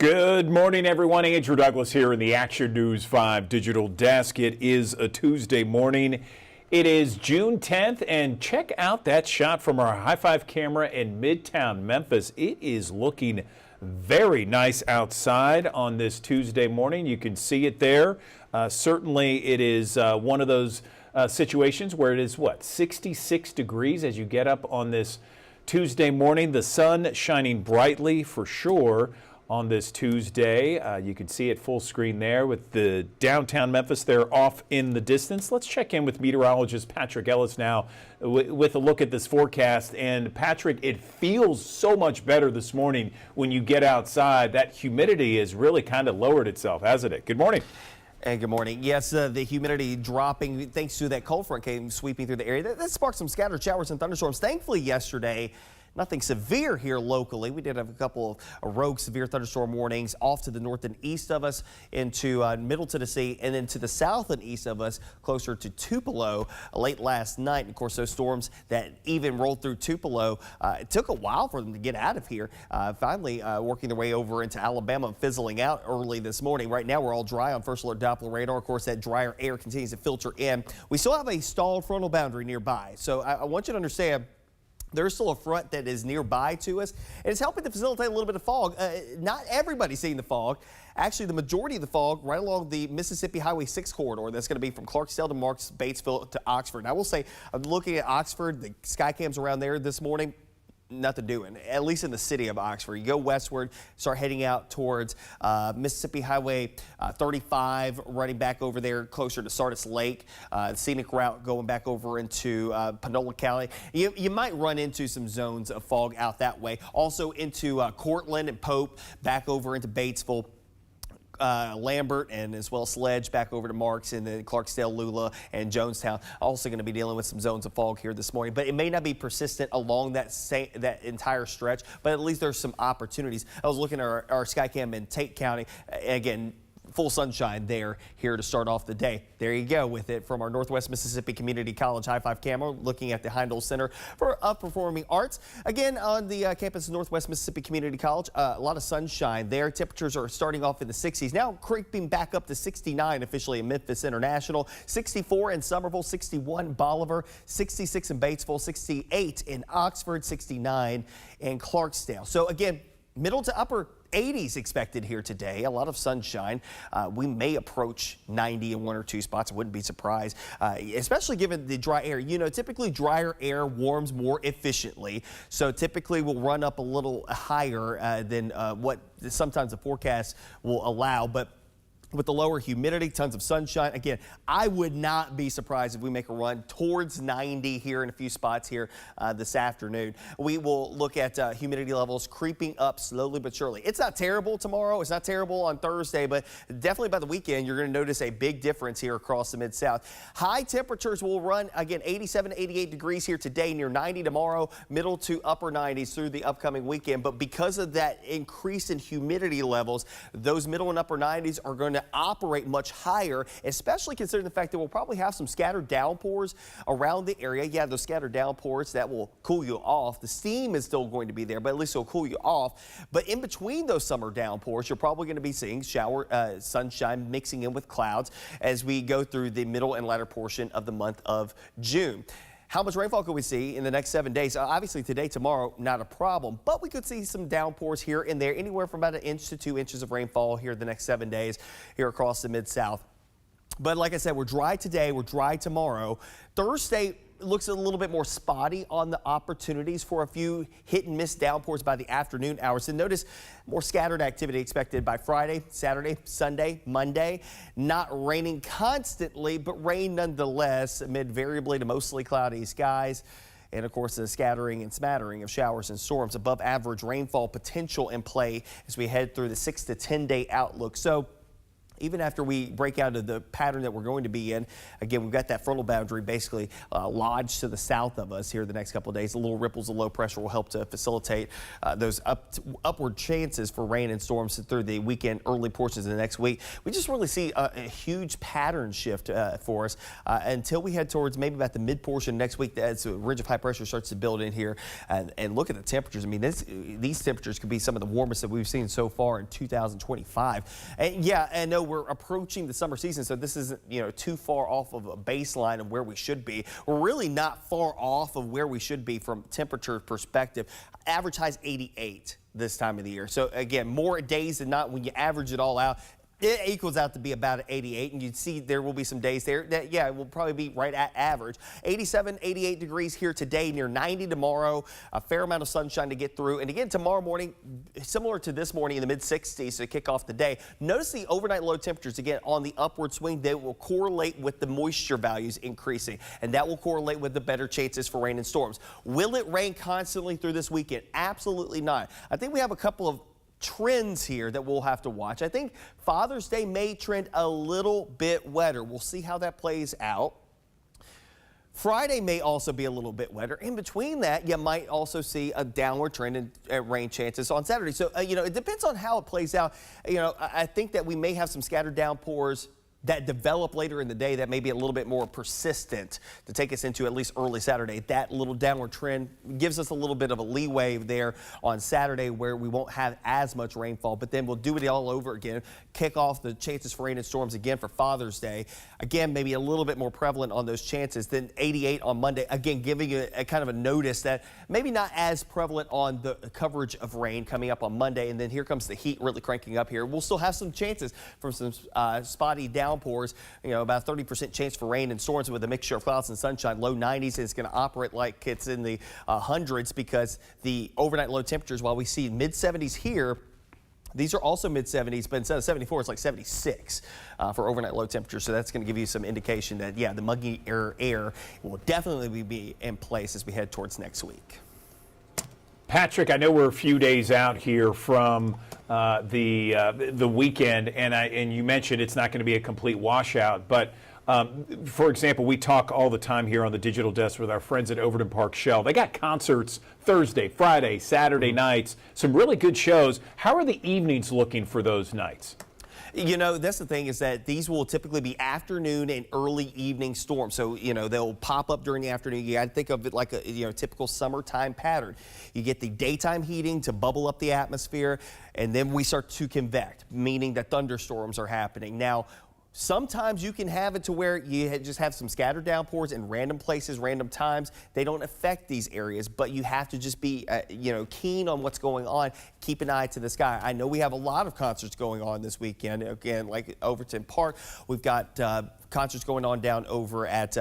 Good morning, everyone. Andrew Douglas here in the Action News 5 digital desk. It is a Tuesday morning. It is June 10th, and check out that shot from our High Five camera in Midtown Memphis. It is looking very nice outside on this Tuesday morning. You can see it there. Certainly, it is one of those situations where it is, 66 degrees as you get up on this Tuesday morning. The sun shining brightly for sure on this Tuesday. You can see it full screen there with the downtown Memphis there off in the distance. Let's check in with meteorologist Patrick Ellis now with a look at this forecast. And Patrick, it feels so much better this morning when you get outside. That humidity has really kind of lowered itself, hasn't it? Good morning. And good morning. Yes, the humidity dropping thanks to that cold front came sweeping through the area. That sparked some scattered showers and thunderstorms. Thankfully, yesterday, nothing severe here locally. We did have a couple of rogue severe thunderstorm warnings off to the north and east of us into Middle Tennessee, and then to the south and east of us closer to Tupelo late last night. And of course, those storms that even rolled through Tupelo, it took a while for them to get out of here. Finally working their way over into Alabama, fizzling out early this morning. Right now, we're all dry on First Alert Doppler radar. Of course, that drier air continues to filter in. We still have a stalled frontal boundary nearby. So I want you to understand, there's still a front that is nearby to us, and it's helping to facilitate a little bit of fog. Not everybody's seeing the fog. Actually, the majority of the fog right along the Mississippi Highway 6 corridor. That's going to be from Clarksdale to Marks, Batesville to Oxford. And I will say, I'm looking at Oxford, the sky cams around there this morning. Nothing doing, at least in the city of Oxford. You go westward, start heading out towards Mississippi Highway 35, running back over there closer to Sardis Lake, scenic route going back over into Panola County. You might run into some zones of fog out that way. Also into Cortland and Pope, back over into Batesville. Lambert and as well Sledge back over to Marks, and then Clarksdale, Lula, and Jonestown. Also going to be dealing with some zones of fog here this morning, but it may not be persistent along that entire stretch, but at least there's some opportunities. I was looking at our Skycam in Tate County. Again, full sunshine there here to start off the day. There you go with it from our Northwest Mississippi Community College High Five camera, looking at the Heindel Center for Performing Arts. Again, on the campus of Northwest Mississippi Community College, a lot of sunshine there. Temperatures are starting off in the 60s, now creeping back up to 69 officially in Memphis International, 64 in Summerville, 61 Bolivar, 66 in Batesville, 68 in Oxford, 69 in Clarksdale. So again, middle to upper 80s expected here today. A lot of sunshine. We may approach 90 in one or two spots. I wouldn't be surprised, especially given the dry air. You know, typically drier air warms more efficiently, so typically we'll run up a little higher than what sometimes the forecast will allow. But with the lower humidity, tons of sunshine. Again, I would not be surprised if we make a run towards 90 here in a few spots here this afternoon. We will look at humidity levels creeping up slowly but surely. It's not terrible tomorrow. It's not terrible on Thursday, but definitely by the weekend, you're going to notice a big difference here across the Mid-South. High temperatures will run, again, 87 to 88 degrees here today, near 90 tomorrow, middle to upper 90s through the upcoming weekend. But because of that increase in humidity levels, those middle and upper 90s are going to operate much higher, especially considering the fact that we'll probably have some scattered downpours around the area. Yeah, those scattered downpours, that will cool you off. The steam is still going to be there, but at least it'll cool you off. But in between those summer downpours, you're probably going to be seeing sunshine mixing in with clouds as we go through the middle and latter portion of the month of June. How much rainfall could we see in the next 7 days? Obviously today, tomorrow, not a problem, but we could see some downpours here and there, anywhere from about 1 inch to 2 inches of rainfall here the next 7 days here across the Mid-South. But like I said, we're dry today, we're dry tomorrow. Thursday looks a little bit more spotty on the opportunities for a few hit and miss downpours by the afternoon hours. And notice more scattered activity expected by Friday, Saturday, Sunday, Monday. Not raining constantly, but rain nonetheless amid variably to mostly cloudy skies. And of course, a scattering and smattering of showers and storms. Above average rainfall potential in play as we head through the 6 to 10 day outlook. So even after we break out of the pattern that we're going to be in. Again, we've got that frontal boundary basically lodged to the south of us here the next couple of days. The little ripples of low pressure will help to facilitate those upward chances for rain and storms through the weekend, early portions of the next week. We just really see a huge pattern shift for us until we head towards maybe about the mid portion next week as the ridge of high pressure starts to build in here. And look at the temperatures. I mean, these temperatures could be some of the warmest that we've seen so far in 2025. And yeah, I know we're approaching the summer season, so this isn't, too far off of a baseline of where we should be. We're really not far off of where we should be from temperature perspective. Average highs 88 this time of the year. So again, more days than not, when you average it all out, it equals out to be about 88, and you'd see there will be some days there that, yeah, it will probably be right at average. 87, 88 degrees here today, near 90 tomorrow. A fair amount of sunshine to get through. And again, tomorrow morning, similar to this morning in the mid-60s to kick off the day. Notice the overnight low temperatures, again, on the upward swing. They will correlate with the moisture values increasing, and that will correlate with the better chances for rain and storms. Will it rain constantly through this weekend? Absolutely not. I think we have a couple of trends here that we'll have to watch. I think Father's Day may trend a little bit wetter. We'll see how that plays out. Friday may also be a little bit wetter. In between that, you might also see a downward trend in rain chances on Saturday. So, it depends on how it plays out. I think that we may have some scattered downpours that develop later in the day that may be a little bit more persistent to take us into at least early Saturday. That little downward trend gives us a little bit of a leeway there on Saturday where we won't have as much rainfall, but then we'll do it all over again, kick off the chances for rain and storms again for Father's Day. Again, maybe a little bit more prevalent on those chances than 88 on Monday. Again, giving a kind of a notice that maybe not as prevalent on the coverage of rain coming up on Monday. And then here comes the heat really cranking up here. We'll still have some chances for some spotty downpours, about 30% chance for rain and storms with a mixture of clouds and sunshine, low 90s. It's going to operate like it's in the hundreds because the overnight low temperatures, while we see mid 70s here, these are also mid 70s, but instead of 74, it's like 76 for overnight low temperatures. So that's going to give you some indication that, yeah, the muggy air will definitely be in place as we head towards next week. Patrick, I know we're a few days out here from the weekend, and you mentioned it's not going to be a complete washout, but for example, we talk all the time here on the Digital Desk with our friends at Overton Park Shell. They got concerts Thursday, Friday, Saturday nights, some really good shows. How are the evenings looking for those nights? That's the thing, is that these will typically be afternoon and early evening storms. So, they'll pop up during the afternoon. You got to think of it like a typical summertime pattern. You get the daytime heating to bubble up the atmosphere, and then we start to convect, meaning that thunderstorms are happening. Now, sometimes you can have it to where you just have some scattered downpours in random places, random times. They don't affect these areas, but you have to just be, keen on what's going on. Keep an eye to the sky. I know we have a lot of concerts going on this weekend. Again, like Overton Park, we've got concerts going on down over at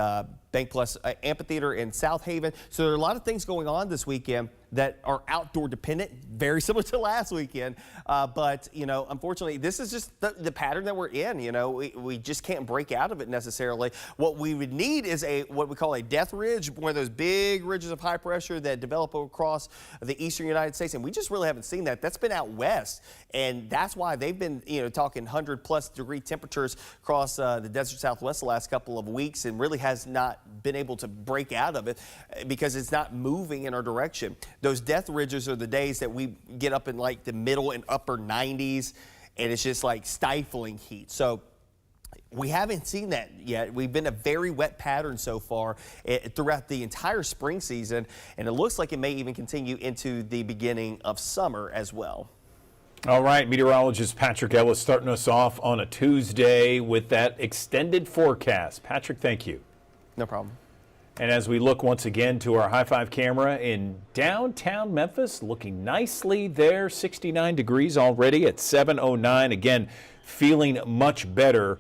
Bank Plus Amphitheater in South Haven. So there are a lot of things going on this weekend that are outdoor dependent, very similar to last weekend. But, unfortunately, this is just the pattern that we're in. We just can't break out of it necessarily. What we would need is what we call a death ridge, one of those big ridges of high pressure that develop across the eastern United States. And we just really haven't seen that. That's been out west. And that's why they've been, talking 100+ degree temperatures across the desert Southwest the last couple of weeks, and really has not been able to break out of it because it's not moving in our direction. Those death ridges are the days that we get up in like the middle and upper 90s, and it's just like stifling heat. So we haven't seen that yet. We've been a very wet pattern so far throughout the entire spring season, and it looks like it may even continue into the beginning of summer as well. All right, meteorologist Patrick Ellis starting us off on a Tuesday with that extended forecast. Patrick, thank you. No problem. And as we look once again to our high five camera in downtown Memphis, looking nicely there, 69 degrees already at 7:09. Again, feeling much better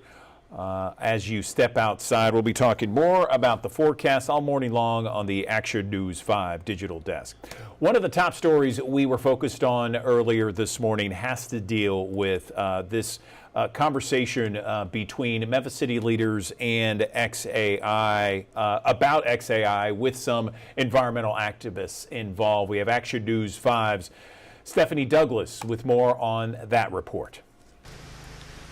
as you step outside. We'll be talking more about the forecast all morning long on the Action News 5 digital desk. One of the top stories we were focused on earlier this morning has to deal with this conversation between Memphis City leaders and XAI about XAI with some environmental activists involved. We have Action News 5's Stephanie Douglas with more on that report.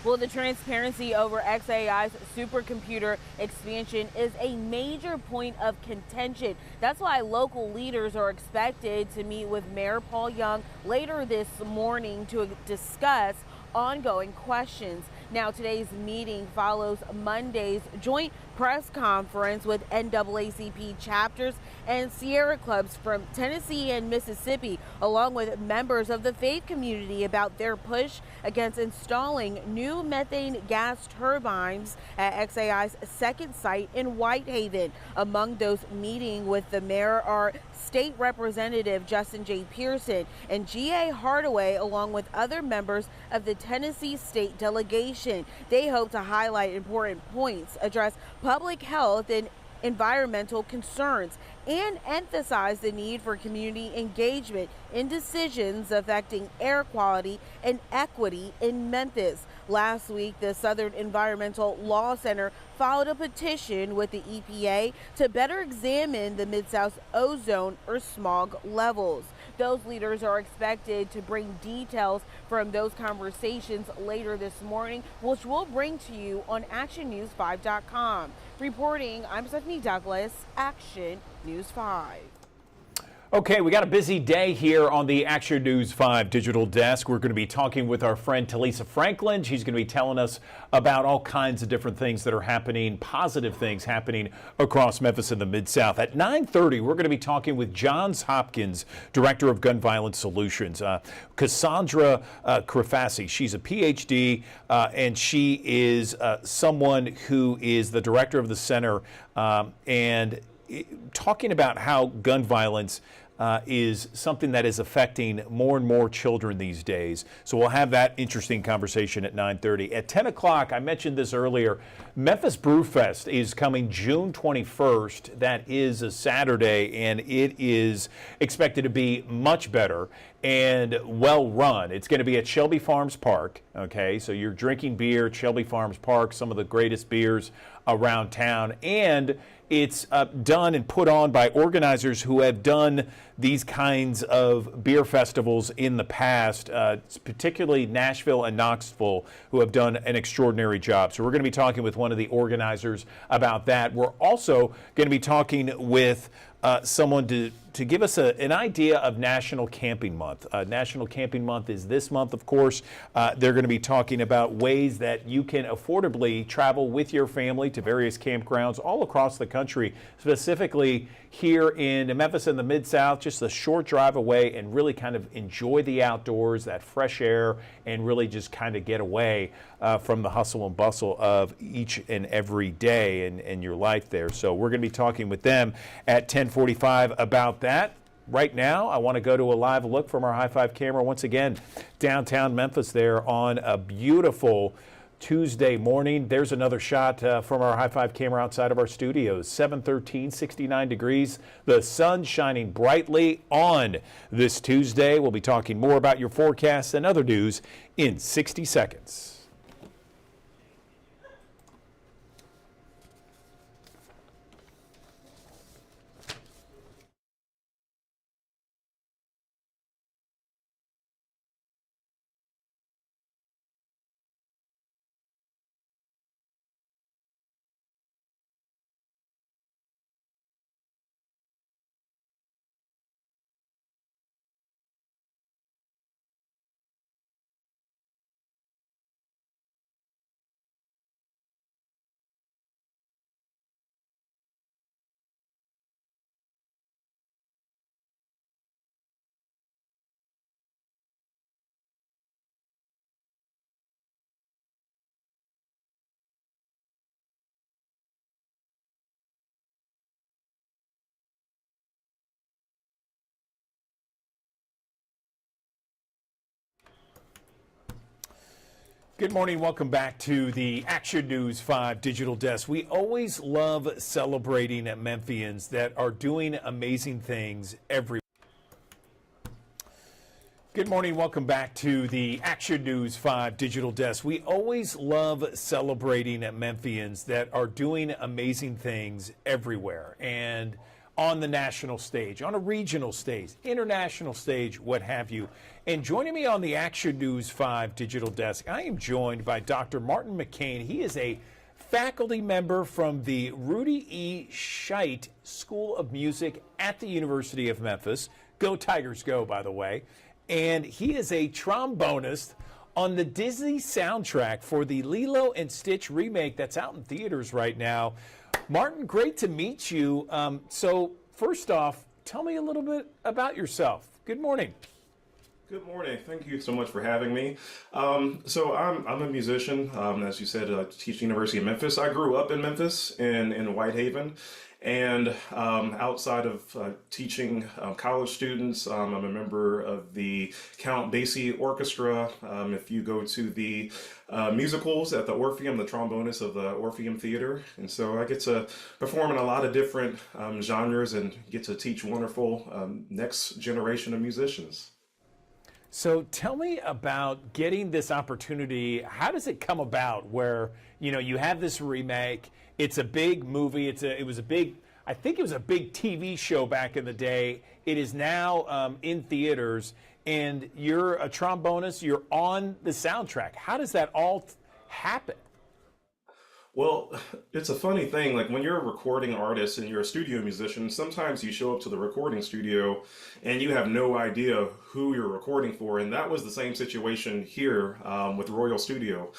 Well, the transparency over xAI's supercomputer expansion is a major point of contention. That's why local leaders are expected to meet with Mayor Paul Young later this morning to discuss ongoing questions. Now, today's meeting follows Monday's joint press conference with NAACP chapters and Sierra clubs from Tennessee and Mississippi, along with members of the faith community about their push against installing new methane gas turbines at xAI's second site in Whitehaven. Among those meeting with the mayor are State Representative Justin J. Pearson and G.A. Hardaway, along with other members of the Tennessee State Delegation. They hope to highlight important points, address public health and environmental concerns, and emphasize the need for community engagement in decisions affecting air quality and equity in Memphis. Last week, the Southern Environmental Law Center filed a petition with the EPA to better examine the Mid-South ozone or smog levels. Those leaders are expected to bring details from those conversations later this morning, which we'll bring to you on ActionNews5.com. Reporting, I'm Stephanie Douglas, Action News 5. Okay, we got a busy day here on the Action News 5 digital desk. We're going to be talking with our friend Talisa Franklin. She's going to be telling us about all kinds of different things that are happening, positive things happening across Memphis and the Mid-South. At 9:30, we're going to be talking with Johns Hopkins Director of Gun Violence Solutions, Cassandra Crafassi. She's a PhD, and she is someone who is the director of the center, and talking about how gun violence is something that is affecting more and more children these days. So we'll have that interesting conversation at 9:30. At 10 o'clock, I mentioned this earlier, Memphis Brewfest is coming June 21st. That is a Saturday, and it is expected to be much better and well run. It's going to be at Shelby Farms Park. Okay, so you're drinking beer at Shelby Farms Park, some of the greatest beers around town, and it's done and put on by organizers who have done these kinds of beer festivals in the past, particularly Nashville and Knoxville, who have done an extraordinary job. So we're going to be talking with one of the organizers about that. We're also going to be talking with someone to give us an idea of National Camping Month. National Camping Month is this month, of course. They're going to be talking about ways that you can affordably travel with your family to various campgrounds all across the country, specifically here in Memphis and the Mid-South, just a short drive away, and really kind of enjoy the outdoors, that fresh air, and really just kind of get away from the hustle and bustle of each and every day in your life there. So we're going to be talking with them at 10:45 about that. Right now, I want to go to a live look from our High Five camera once again, downtown Memphis there on a beautiful Tuesday morning. There's another shot from our High Five camera outside of our studios. 7:13, 69 degrees. The sun shining brightly on this Tuesday. We'll be talking more about your forecasts and other news in 60 seconds. Good morning. Welcome back to the Action News 5 digital desk. We always love celebrating Memphians that are doing amazing things every. Good morning. Welcome back to the Action News 5 digital desk. We always love celebrating Memphians that are doing amazing things everywhere. And on the national stage, on a regional stage, international stage, what have you. And joining me on the Action News 5 digital desk, I am joined by Dr. Martin McCain. He is a faculty member from the Rudy E. Scheidt School of Music at the University of Memphis. Go Tigers go, by the way. And he is a trombonist on the Disney soundtrack for the Lilo and Stitch remake that's out in theaters right now. Martin, great to meet you. So first off, tell me a little bit about yourself. Good morning. Good morning. Thank you so much for having me. So I'm a musician. As you said, I teach at the University of Memphis. I grew up in Memphis in Whitehaven. And outside of teaching college students, I'm a member of the Count Basie Orchestra. If you go to the musicals at the Orpheum, the trombonist of the Orpheum Theater. And so I get to perform in a lot of different genres and get to teach wonderful next generation of musicians. So tell me about getting this opportunity. How does it come about where, you have this remake, it's a big movie, I think it was a big TV show back in the day. It is now in theaters, and you're a trombonist, you're on the soundtrack. How does that all happen? Well, it's a funny thing. Like when you're a recording artist and you're a studio musician, sometimes you show up to the recording studio and you have no idea who you're recording for. And that was the same situation here with Royal Studio.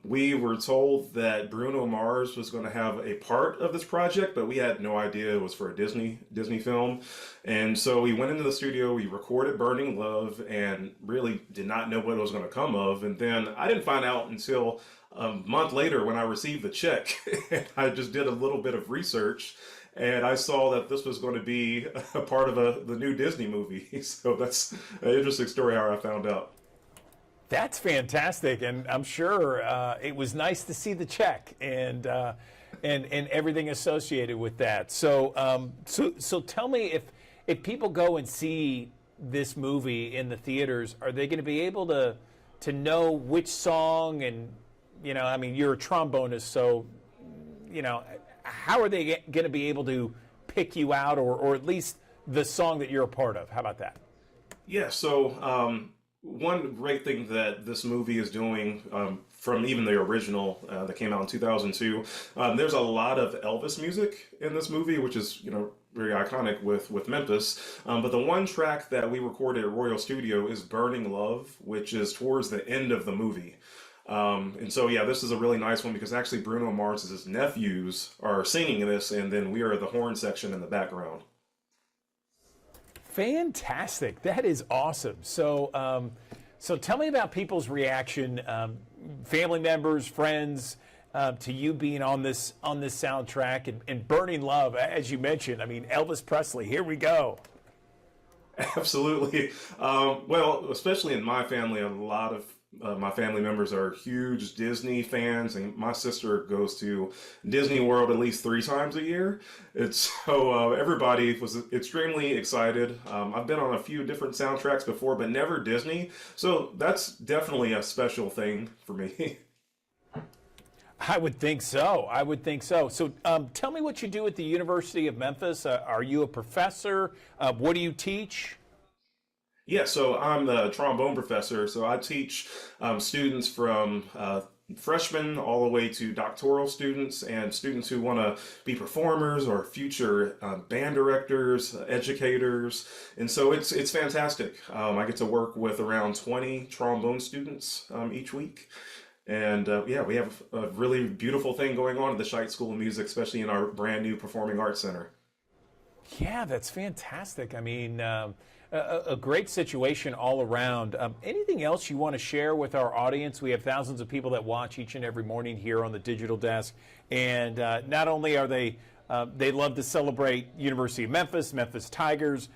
We were told that Bruno Mars was going to have a part of this project, but we had no idea it was for a Disney film. And so we went into the studio, we recorded Burning Love, and really did not know what it was going to come of. And then I didn't find out until a month later when I received the check. I just did a little bit of research and I saw that this was going to be a part of the new Disney movie. So that's an interesting story how I found out. That's fantastic, and I'm sure it was nice to see the check and everything associated with that. So so tell me, if people go and see this movie in the theaters, are they going to be able to know which song? And you're a trombonist, so how are they going to be able to pick you out, or at least the song that you're a part of? How about that? Yeah, so one great thing that this movie is doing, from even the original that came out in 2002, there's a lot of Elvis music in this movie, which is, very iconic with Memphis. But the one track that we recorded at Royal Studio is Burning Love, which is towards the end of the movie. And so, yeah, this is a really nice one because actually Bruno Mars' nephews are singing this, and then we are the horn section in the background. Fantastic. That is awesome. So, so tell me about people's reaction, family members, friends, to you being on this soundtrack and Burning Love, as you mentioned. I mean, Elvis Presley, here we go. Absolutely. Well, especially in my family, a lot of my family members are huge Disney fans, and my sister goes to Disney World at least 3 times a year. So everybody was extremely excited. I've been on a few different soundtracks before, but never Disney. So that's definitely a special thing for me. I would think so. I would think so. So tell me what you do at the University of Memphis. Are you a professor? What do you teach? Yeah, so I'm the trombone professor. So I teach students from freshmen all the way to doctoral students and students who want to be performers or future band directors, educators. And so it's fantastic. I get to work with around 20 trombone students each week. And yeah, we have a really beautiful thing going on at the Scheidt School of Music, especially in our brand new Performing Arts Center. Yeah, that's fantastic. I mean, a great situation all around. Anything else you want to share with our audience? We have thousands of people that watch each and every morning here on the digital desk. And not only are they love to celebrate University of Memphis, Memphis Tigers,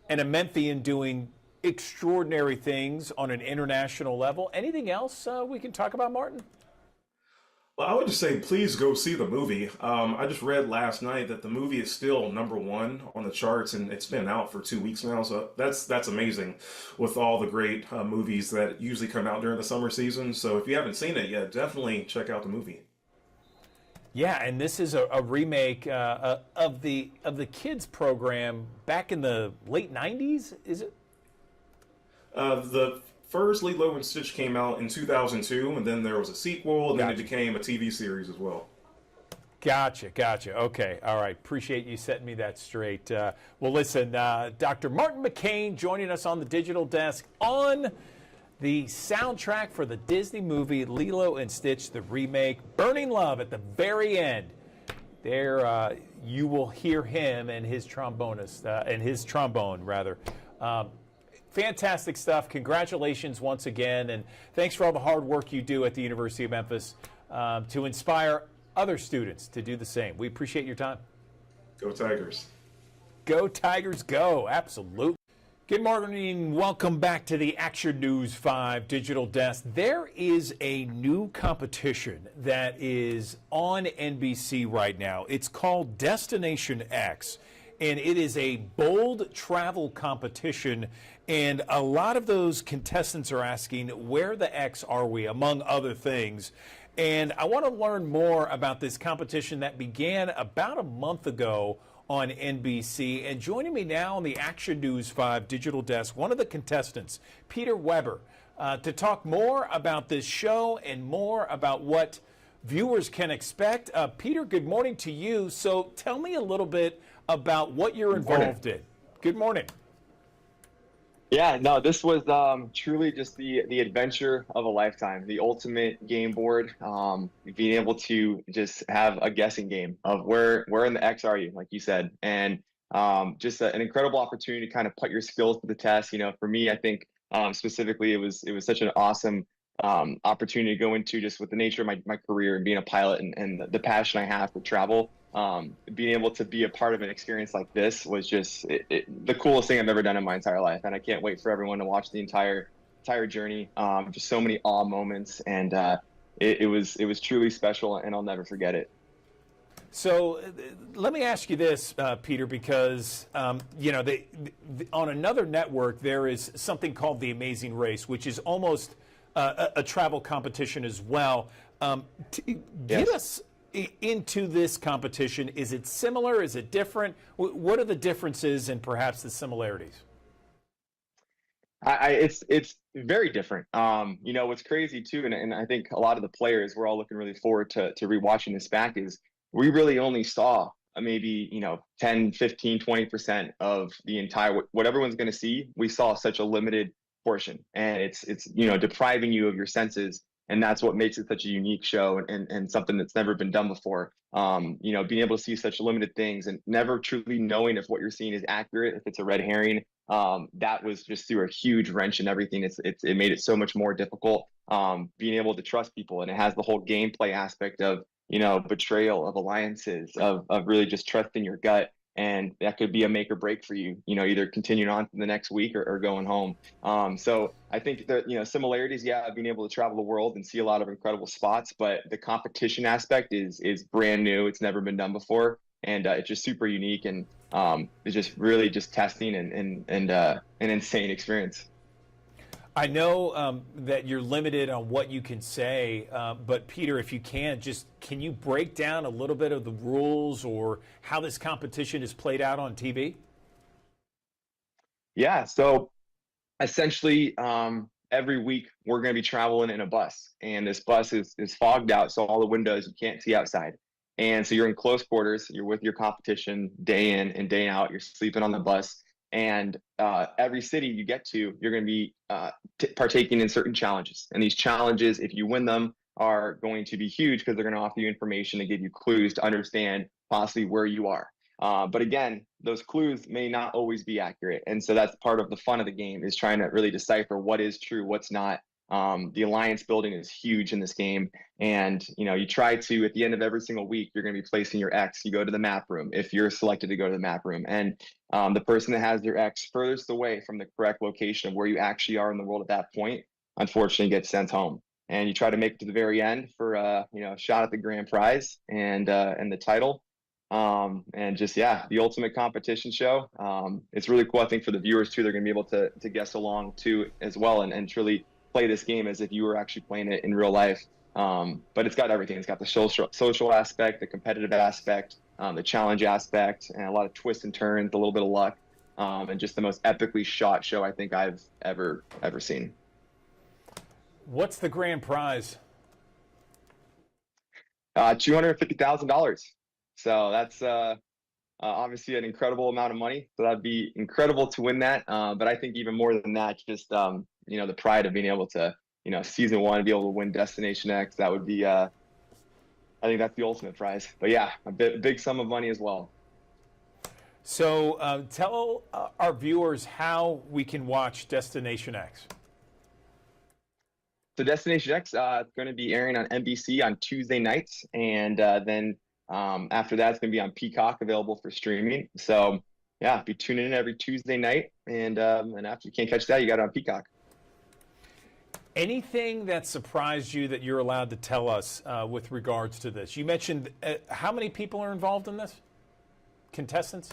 and a Memphian doing extraordinary things on an international level. Anything else we can talk about, Martin? Well, I would just say, please go see the movie. I just read last night that the movie is still #1 on the charts, and it's been out for 2 weeks now. So that's amazing with all the great movies that usually come out during the summer season. So if you haven't seen it yet, definitely check out the movie. Yeah, and this is a remake of the kids program back in the late '90s. Is it? The first Lilo and Stitch came out in 2002, and then there was a sequel, and then it Gotcha. became a TV series as well. Gotcha. Okay, all right. Appreciate you setting me that straight. Well, listen, Dr. Martin McCain joining us on the digital desk on the soundtrack for the Disney movie Lilo and Stitch, the remake, Burning Love at the very end. There, you will hear him and his trombonist, and his trombone, rather. Fantastic stuff. Congratulations once again, and thanks for all the hard work you do at the University of Memphis to inspire other students to do the same. We appreciate your time. Go Tigers. Go Tigers, go. Absolutely. Good morning. Welcome back to the Action News 5 Digital Desk. There is a new competition that is on NBC right now. It's called Destination X, and it is a bold travel competition. And a lot of those contestants are asking, where the X are we, among other things. And I want to learn more about this competition that began about a month ago on NBC. And joining me now on the Action News 5 Digital Desk, one of the contestants, Peter Weber, to talk more about this show and more about what viewers can expect. Peter, good morning to you. So tell me a little bit about what you're involved in. Good morning. Yeah, no, this was truly just the adventure of a lifetime, the ultimate game board. Being able to just have a guessing game of where in the X are you, like you said, and just an incredible opportunity to kind of put your skills to the test. You know, for me, I think specifically it was such an awesome opportunity to go into just with the nature of my career and being a pilot and the passion I have for travel. Being able to be a part of an experience like this was just the coolest thing I've ever done in my entire life, and I can't wait for everyone to watch the entire journey. Just so many awe moments, and it was truly special, and I'll never forget it. So let me ask you this, Peter, because you know, on another network there is something called The Amazing Race, which is almost a travel competition as well. Get us into this competition. Is it similar? Is it different? What are the differences and perhaps the similarities? It's very different. You know, what's crazy too, and I think a lot of the players, we're all looking really forward to rewatching this back, is we really only saw maybe, you know, 10, 15, 20% of the entire, what everyone's going to see. We saw such a limited portion, and it's, you know, depriving you of your senses. And that's what makes it such a unique show and something that's never been done before. You know, being able to see such limited things and never truly knowing if what you're seeing is accurate, if it's a red herring, that was just through a huge wrench in everything. It made it so much more difficult, being able to trust people. And it has the whole gameplay aspect of, you know, betrayal, of alliances, of really just trusting your gut. And that could be a make or break for you, you know, either continuing on to the next week or going home. So I think that, you know, similarities, yeah, being able to travel the world and see a lot of incredible spots, but the competition aspect is brand new. It's never been done before. And it's just super unique, and it's just really just testing and an insane experience. I know that you're limited on what you can say, but Peter, if you can you break down a little bit of the rules or how this competition is played out on TV? Yeah, so essentially, every week we're going to be traveling in a bus, and this bus is fogged out, so all the windows you can't see outside. And so you're in close quarters, you're with your competition day in and day out, you're sleeping on the bus. And every city you get to, you're going to be partaking in certain challenges. And these challenges, if you win them, are going to be huge because they're going to offer you information and give you clues to understand possibly where you are. But again, those clues may not always be accurate. And so that's part of the fun of the game, is trying to really decipher what is true, what's not. The alliance building is huge in this game. And, you know, you try to, at the end of every single week, you're going to be placing your X. You go to the map room if you're selected to go to the map room. And the person that has their X furthest away from the correct location of where you actually are in the world at that point, unfortunately gets sent home. And you try to make it to the very end for, you know, a shot at the grand prize and the title. And just, yeah, the ultimate competition show. It's really cool, I think, for the viewers too. They're going to be able to guess along too as well, and truly play this game as if you were actually playing it in real life. But it's got everything. It's got the social aspect, the competitive aspect, the challenge aspect, and a lot of twists and turns, a little bit of luck, and just the most epically shot show I think I've ever seen. What's the grand prize? $250,000. So that's obviously an incredible amount of money. So that'd be incredible to win that. But I think even more than that, just the pride of being able to, season one, be able to win Destination X. That would be, I think that's the ultimate prize. But yeah, a big sum of money as well. So tell our viewers how we can watch Destination X. So Destination X is going to be airing on NBC on Tuesday nights, and then after that, it's going to be on Peacock, available for streaming. So yeah, be tuning in every Tuesday night, and after you can't catch that, you got it on Peacock. Anything that surprised you that you're allowed to tell us with regards to this? You mentioned how many people are involved in this? Contestants?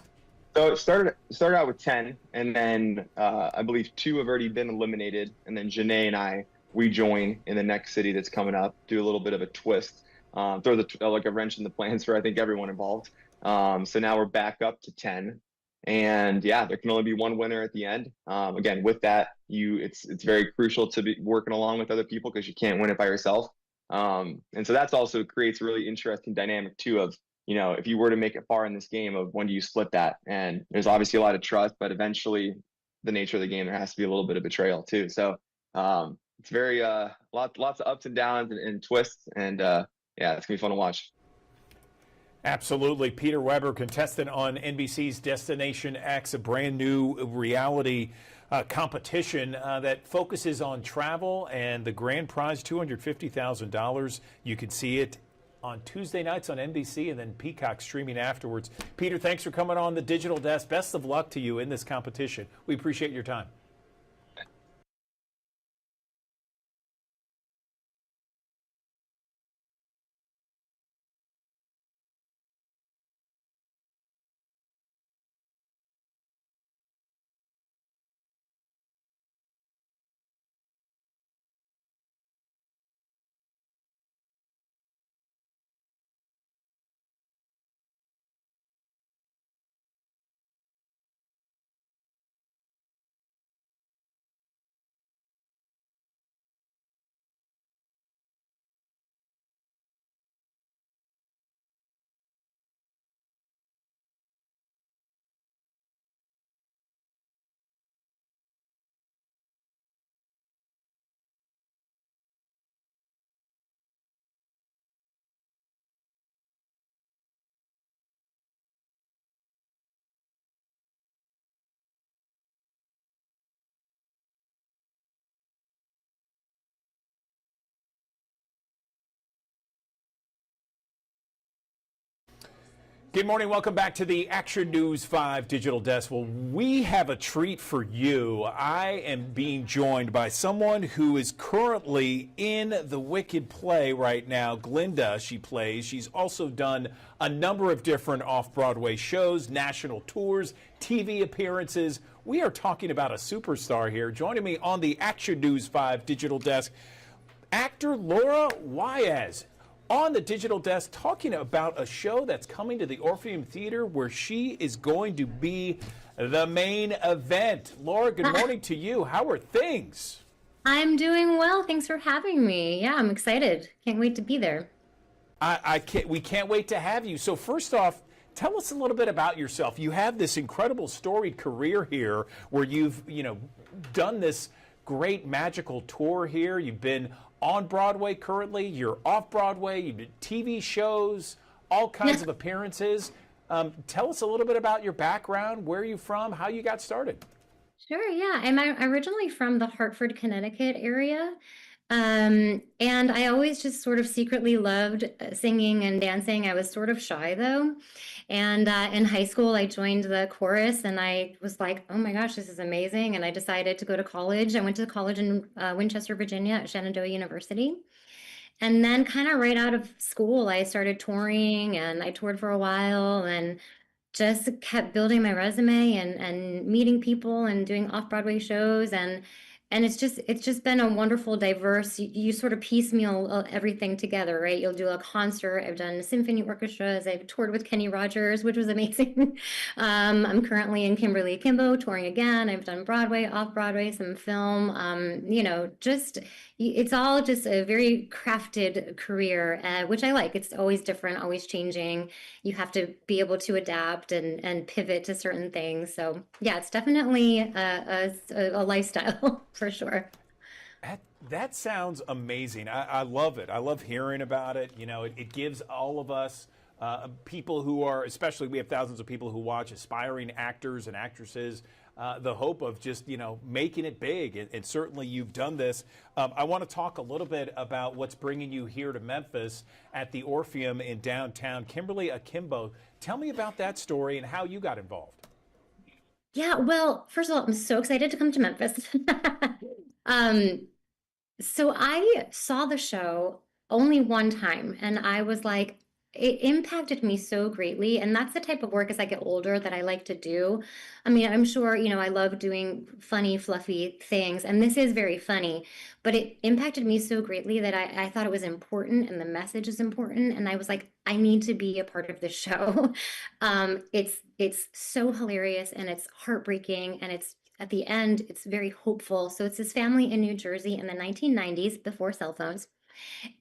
So it started out with 10, and then I believe 2 have already been eliminated, and then Janae and we join in the next city that's coming up, do a little bit of a twist, throw like a wrench in the plans for I think everyone involved. So now we're back up to 10, and yeah, there can only be one winner at the end. Again, with that, it's very crucial to be working along with other people because you can't win it by yourself. And so that's also creates a really interesting dynamic too of, if you were to make it far in this game, of when do you split that? And there's obviously a lot of trust, but eventually the nature of the game, there has to be a little bit of betrayal too. So it's very lots of ups and downs and twists, and yeah, it's gonna be fun to watch. Absolutely. Peter Weber, contestant on NBC's Destination X, a brand new reality competition that focuses on travel, and the grand prize, $250,000. You can see it on Tuesday nights on NBC and then Peacock streaming afterwards. Peter, thanks for coming on the Digital Desk. Best of luck to you in this competition. We appreciate your time. Good morning. Welcome back to the Action News 5 Digital Desk. Well, we have a treat for you. I am being joined by someone who is currently in the Wicked play right now. Glinda, she plays. She's also done a number of different off-Broadway shows, national tours, TV appearances. We are talking about a superstar here. Joining me on the Action News 5 Digital Desk, actor Laura Wyaz. On the Digital Desk, talking about a show that's coming to the Orpheum Theater where she is going to be the main event. Laura, good morning to you. How are things? I'm doing well. Thanks for having me. Yeah, I'm excited. Can't wait to be there. We can't wait to have you. So first off, tell us a little bit about yourself. You have this incredible storied career here where you've, done this great magical tour here. You've been on Broadway currently, you're off Broadway, you did TV shows, all kinds of appearances. Tell us a little bit about your background, where are you from, how you got started. Sure, yeah. I'm originally from the Hartford, Connecticut area. And I always just sort of secretly loved singing and dancing. I was sort of shy though. And in high school, I joined the chorus and I was like, oh my gosh, this is amazing. And I decided to go to college. I went to college in Winchester, Virginia at Shenandoah University. And then kind of right out of school, I started touring and I toured for a while and just kept building my resume and meeting people and doing off-Broadway shows. And And it's just been a wonderful, diverse. You sort of piecemeal everything together, right? You'll do a concert. I've done symphony orchestras. I've toured with Kenny Rogers, which was amazing. I'm currently in Kimberly Akimbo touring again. I've done Broadway, off Broadway, some film. Just it's all just a very crafted career, which I like. It's always different, always changing. You have to be able to adapt and pivot to certain things. So yeah, it's definitely a lifestyle for sure. That sounds amazing. I love it. I love hearing about it. You know, it gives all of us people who are, especially we have thousands of people who watch, aspiring actors and actresses, the hope of just, making it big. And certainly you've done this. I want to talk a little bit about what's bringing you here to Memphis at the Orpheum in downtown. Kimberly Akimbo, tell me about that story and how you got involved. Yeah, well, first of all, I'm so excited to come to Memphis. So I saw the show only one time, and I was like, it impacted me so greatly. And that's the type of work as I get older that I like to do. I mean, I'm sure, I love doing funny, fluffy things, and this is very funny, but it impacted me so greatly that I thought it was important and the message is important. And I was like, I need to be a part of this show. It's so hilarious and it's heartbreaking, and it's at the end, it's very hopeful. So it's this family in New Jersey in the 1990s before cell phones.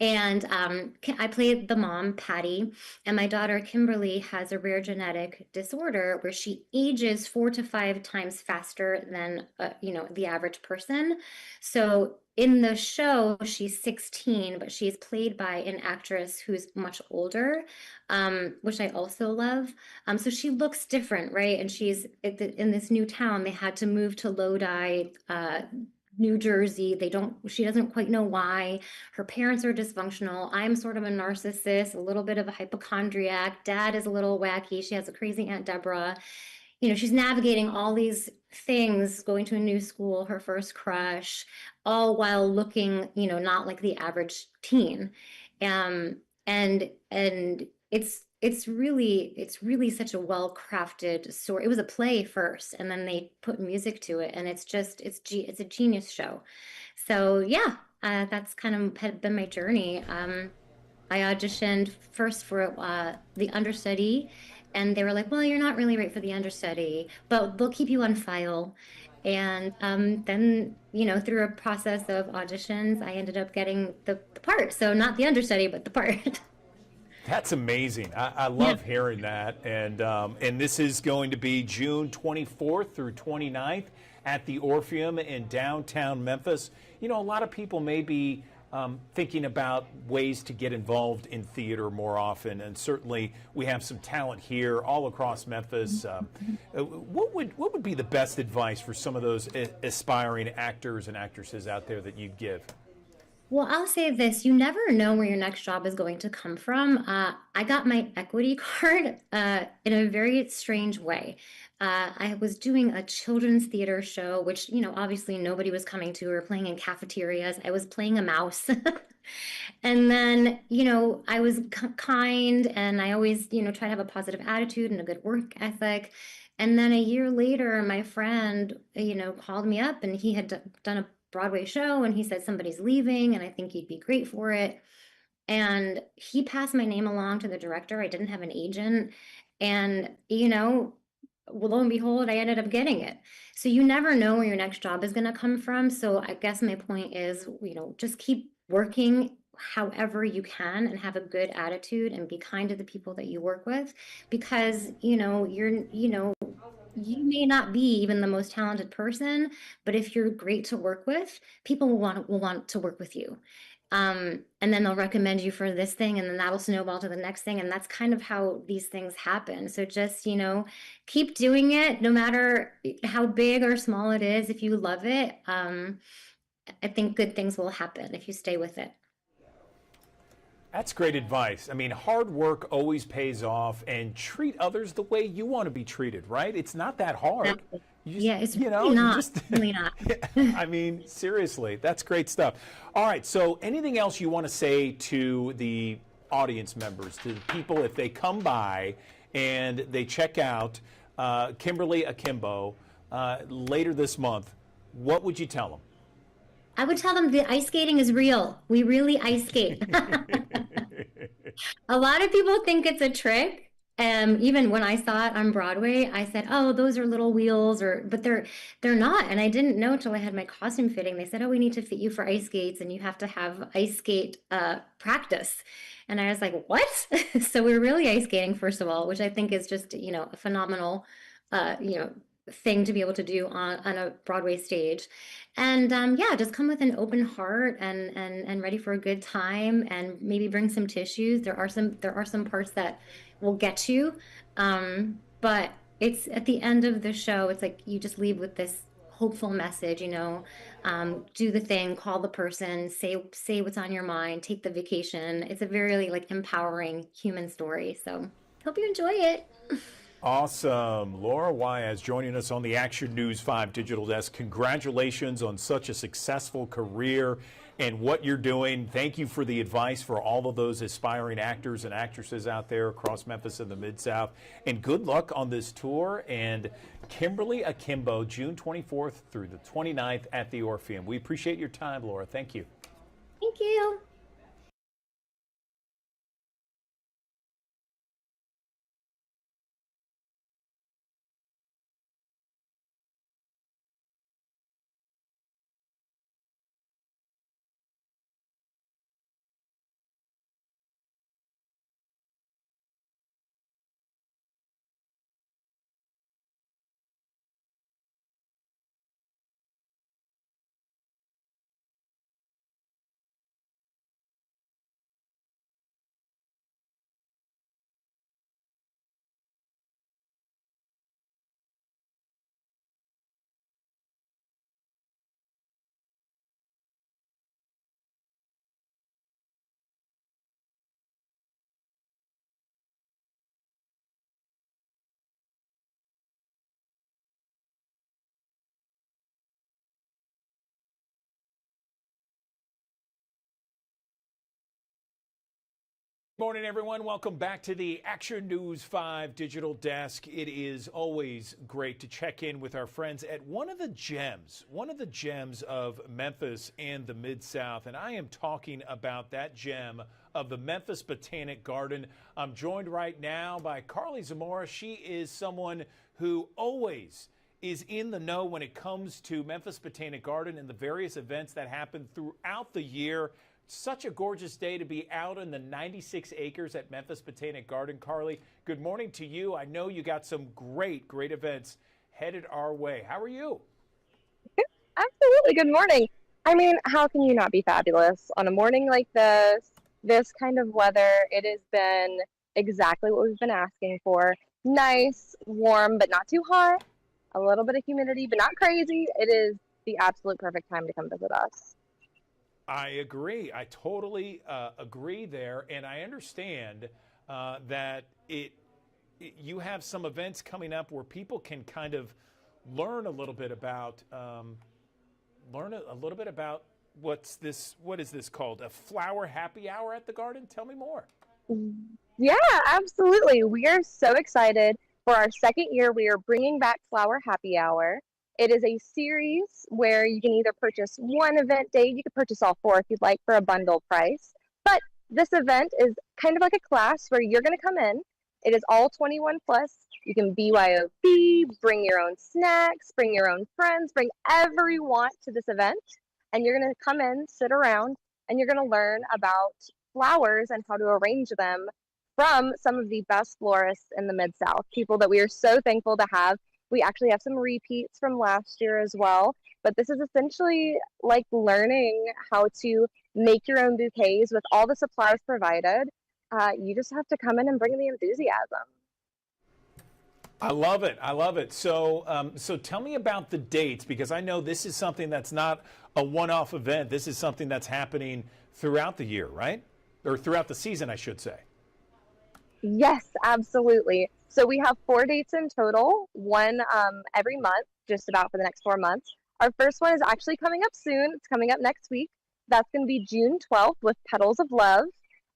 And I played the mom, Patty, and my daughter, Kimberly, has a rare genetic disorder where she ages 4 to 5 times faster than, the average person. So in the show, she's 16, but she's played by an actress who's much older, which I also love. So she looks different, right? And she's in this new town. They had to move to Lodi, New Jersey. She doesn't quite know why. Her parents are dysfunctional. I'm sort of a narcissist, a little bit of a hypochondriac. Dad is a little wacky. She has a crazy Aunt Deborah. She's navigating all these things, going to a new school, her first crush, all while looking, not like the average teen. And it's really such a well-crafted story. It was a play first, and then they put music to it, and it's a genius show. So yeah, that's kind of been my journey. I auditioned first for the understudy, and they were like, well, you're not really right for the understudy, but they'll keep you on file. And then, through a process of auditions, I ended up getting the part. So not the understudy, but the part. That's amazing. I love hearing that. And this is going to be June 24th through 29th at the Orpheum in downtown Memphis. A lot of people may be thinking about ways to get involved in theater more often, and certainly we have some talent here all across Memphis. What would be the best advice for some of those aspiring actors and actresses out there that you'd give? Well, I'll say this, you never know where your next job is going to come from. I got my equity card in a very strange way. I was doing a children's theater show, which, obviously nobody was coming to. We were playing in cafeterias. I was playing a mouse. And then, I was kind, and I always, try to have a positive attitude and a good work ethic. And then a year later, my friend, called me up, and he had done a Broadway show, and he said, somebody's leaving and I think you'd be great for it. And he passed my name along to the director. I didn't have an agent, and well, lo and behold, I ended up getting it. So you never know where your next job is going to come from. So I guess my point is, just keep working however you can and have a good attitude and be kind to the people that you work with, because you may not be even the most talented person, but if you're great to work with, people will want to work with you. And then they'll recommend you for this thing, and then that'll snowball to the next thing. And that's kind of how these things happen. So just, keep doing it, no matter how big or small it is. If you love it, I think good things will happen if you stay with it. That's great advice. I mean, hard work always pays off, and treat others the way you want to be treated, right? It's not that hard. It's really not. Really not. I mean, seriously, that's great stuff. All right, so anything else you want to say to the audience members, to the people, if they come by and they check out Kimberly Akimbo later this month, what would you tell them? I would tell them the ice skating is real. We really ice skate. A lot of people think it's a trick. Even when I saw it on Broadway, I said, "Oh, those are little wheels," but they're not. And I didn't know until I had my costume fitting. They said, "Oh, we need to fit you for ice skates, and you have to have ice skate practice." And I was like, "What?" So we're really ice skating, first of all, which I think is just a phenomenal, thing to be able to do on a Broadway stage. And yeah, just come with an open heart and ready for a good time, and maybe bring some tissues. There are some parts that will get you, but it's at the end of the show. It's like you just leave with this hopeful message. Do the thing, call the person, say what's on your mind, take the vacation. It's a very like empowering human story. So hope you enjoy it. Awesome. Laura Wyaz joining us on the Action News 5 Digital Desk. Congratulations on such a successful career and what you're doing. Thank you for the advice for all of those aspiring actors and actresses out there across Memphis and the Mid-South. And good luck on this tour. And Kimberly Akimbo, June 24th through the 29th at the Orpheum. We appreciate your time, Laura. Thank you. Thank you. Morning, everyone. Welcome back to the Action News 5 Digital Desk. It is always great to check in with our friends at one of the gems of Memphis and the Mid-South. And I am talking about that gem of the Memphis Botanic Garden. I'm joined right now by Carly Zamora. She is someone who always is in the know when it comes to Memphis Botanic Garden and the various events that happen throughout the year. Such a gorgeous day to be out in the 96 acres at Memphis Botanic Garden. Carly, good morning to you. I know you got some great events headed our way. How are you? Absolutely. Good morning. I mean, how can you not be fabulous on a morning like this kind of weather? It has been exactly what we've been asking for. Nice, warm, but not too hot. A little bit of humidity, but not crazy. It is the absolute perfect time to come visit us. I agree. I totally agree there, and I understand that you have some events coming up where people can kind of learn a little bit about what is this called? A flower happy hour at the garden? Tell me more. Yeah, absolutely. We are so excited. For our second year, we are bringing back Flower Happy Hour. It is a series where you can either purchase one event day, you can purchase all four if you'd like for a bundle price. But this event is kind of like a class where you're going to come in. It is all 21 plus. You can BYOB, bring your own snacks, bring your own friends, bring everyone you want to this event. And you're going to come in, sit around, and you're going to learn about flowers and how to arrange them from some of the best florists in the Mid-South, people that we are so thankful to have. We actually have some repeats from last year as well, but this is essentially like learning how to make your own bouquets with all the supplies provided. You just have to come in and bring the enthusiasm. I love it. I love it. So, so tell me about the dates, because I know this is something that's not a one-off event. This is something that's happening throughout the year, right? Or throughout the season, I should say. Yes, absolutely. So we have 4 dates in total, one every month, just about for the next 4 months. Our first one is actually coming up soon. It's coming up next week. That's going to be June 12th with Petals of Love.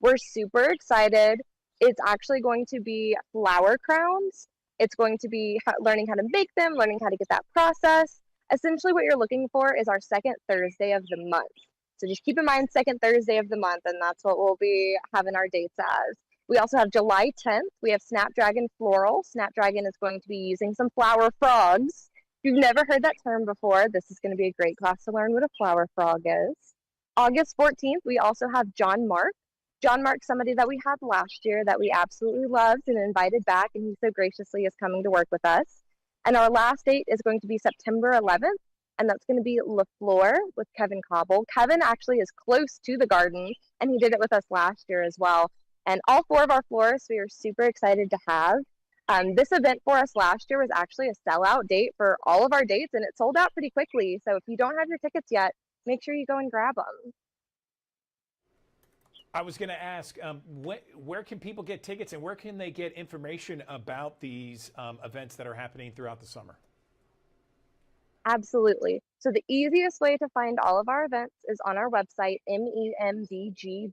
We're super excited. It's actually going to be flower crowns. It's going to be learning how to make them, learning how to get that process, Essentially, what you're looking for is our second Thursday of the month. So just keep in mind, second Thursday of the month, and that's what we'll be having our dates as. We also have July 10th. We have Snapdragon Floral. Snapdragon is going to be using some flower frogs. If you've never heard that term before, this is going to be a great class to learn what a flower frog is. August 14th, we also have John Mark. John Mark, somebody that we had last year that we absolutely loved and invited back, and he so graciously is coming to work with us. And our last date is going to be September 11th, and that's going to be La Fleur with Kevin Cobble. Kevin actually is close to the garden, and he did it with us last year as well. And all 4 of our florists we are super excited to have. This event for us last year was actually a sellout date for all of our dates, and it sold out pretty quickly. So if you don't have your tickets yet, make sure you go and grab them. I was going to ask, where can people get tickets and where can they get information about these events that are happening throughout the summer? Absolutely. So the easiest way to find all of our events is on our website, memdg.org.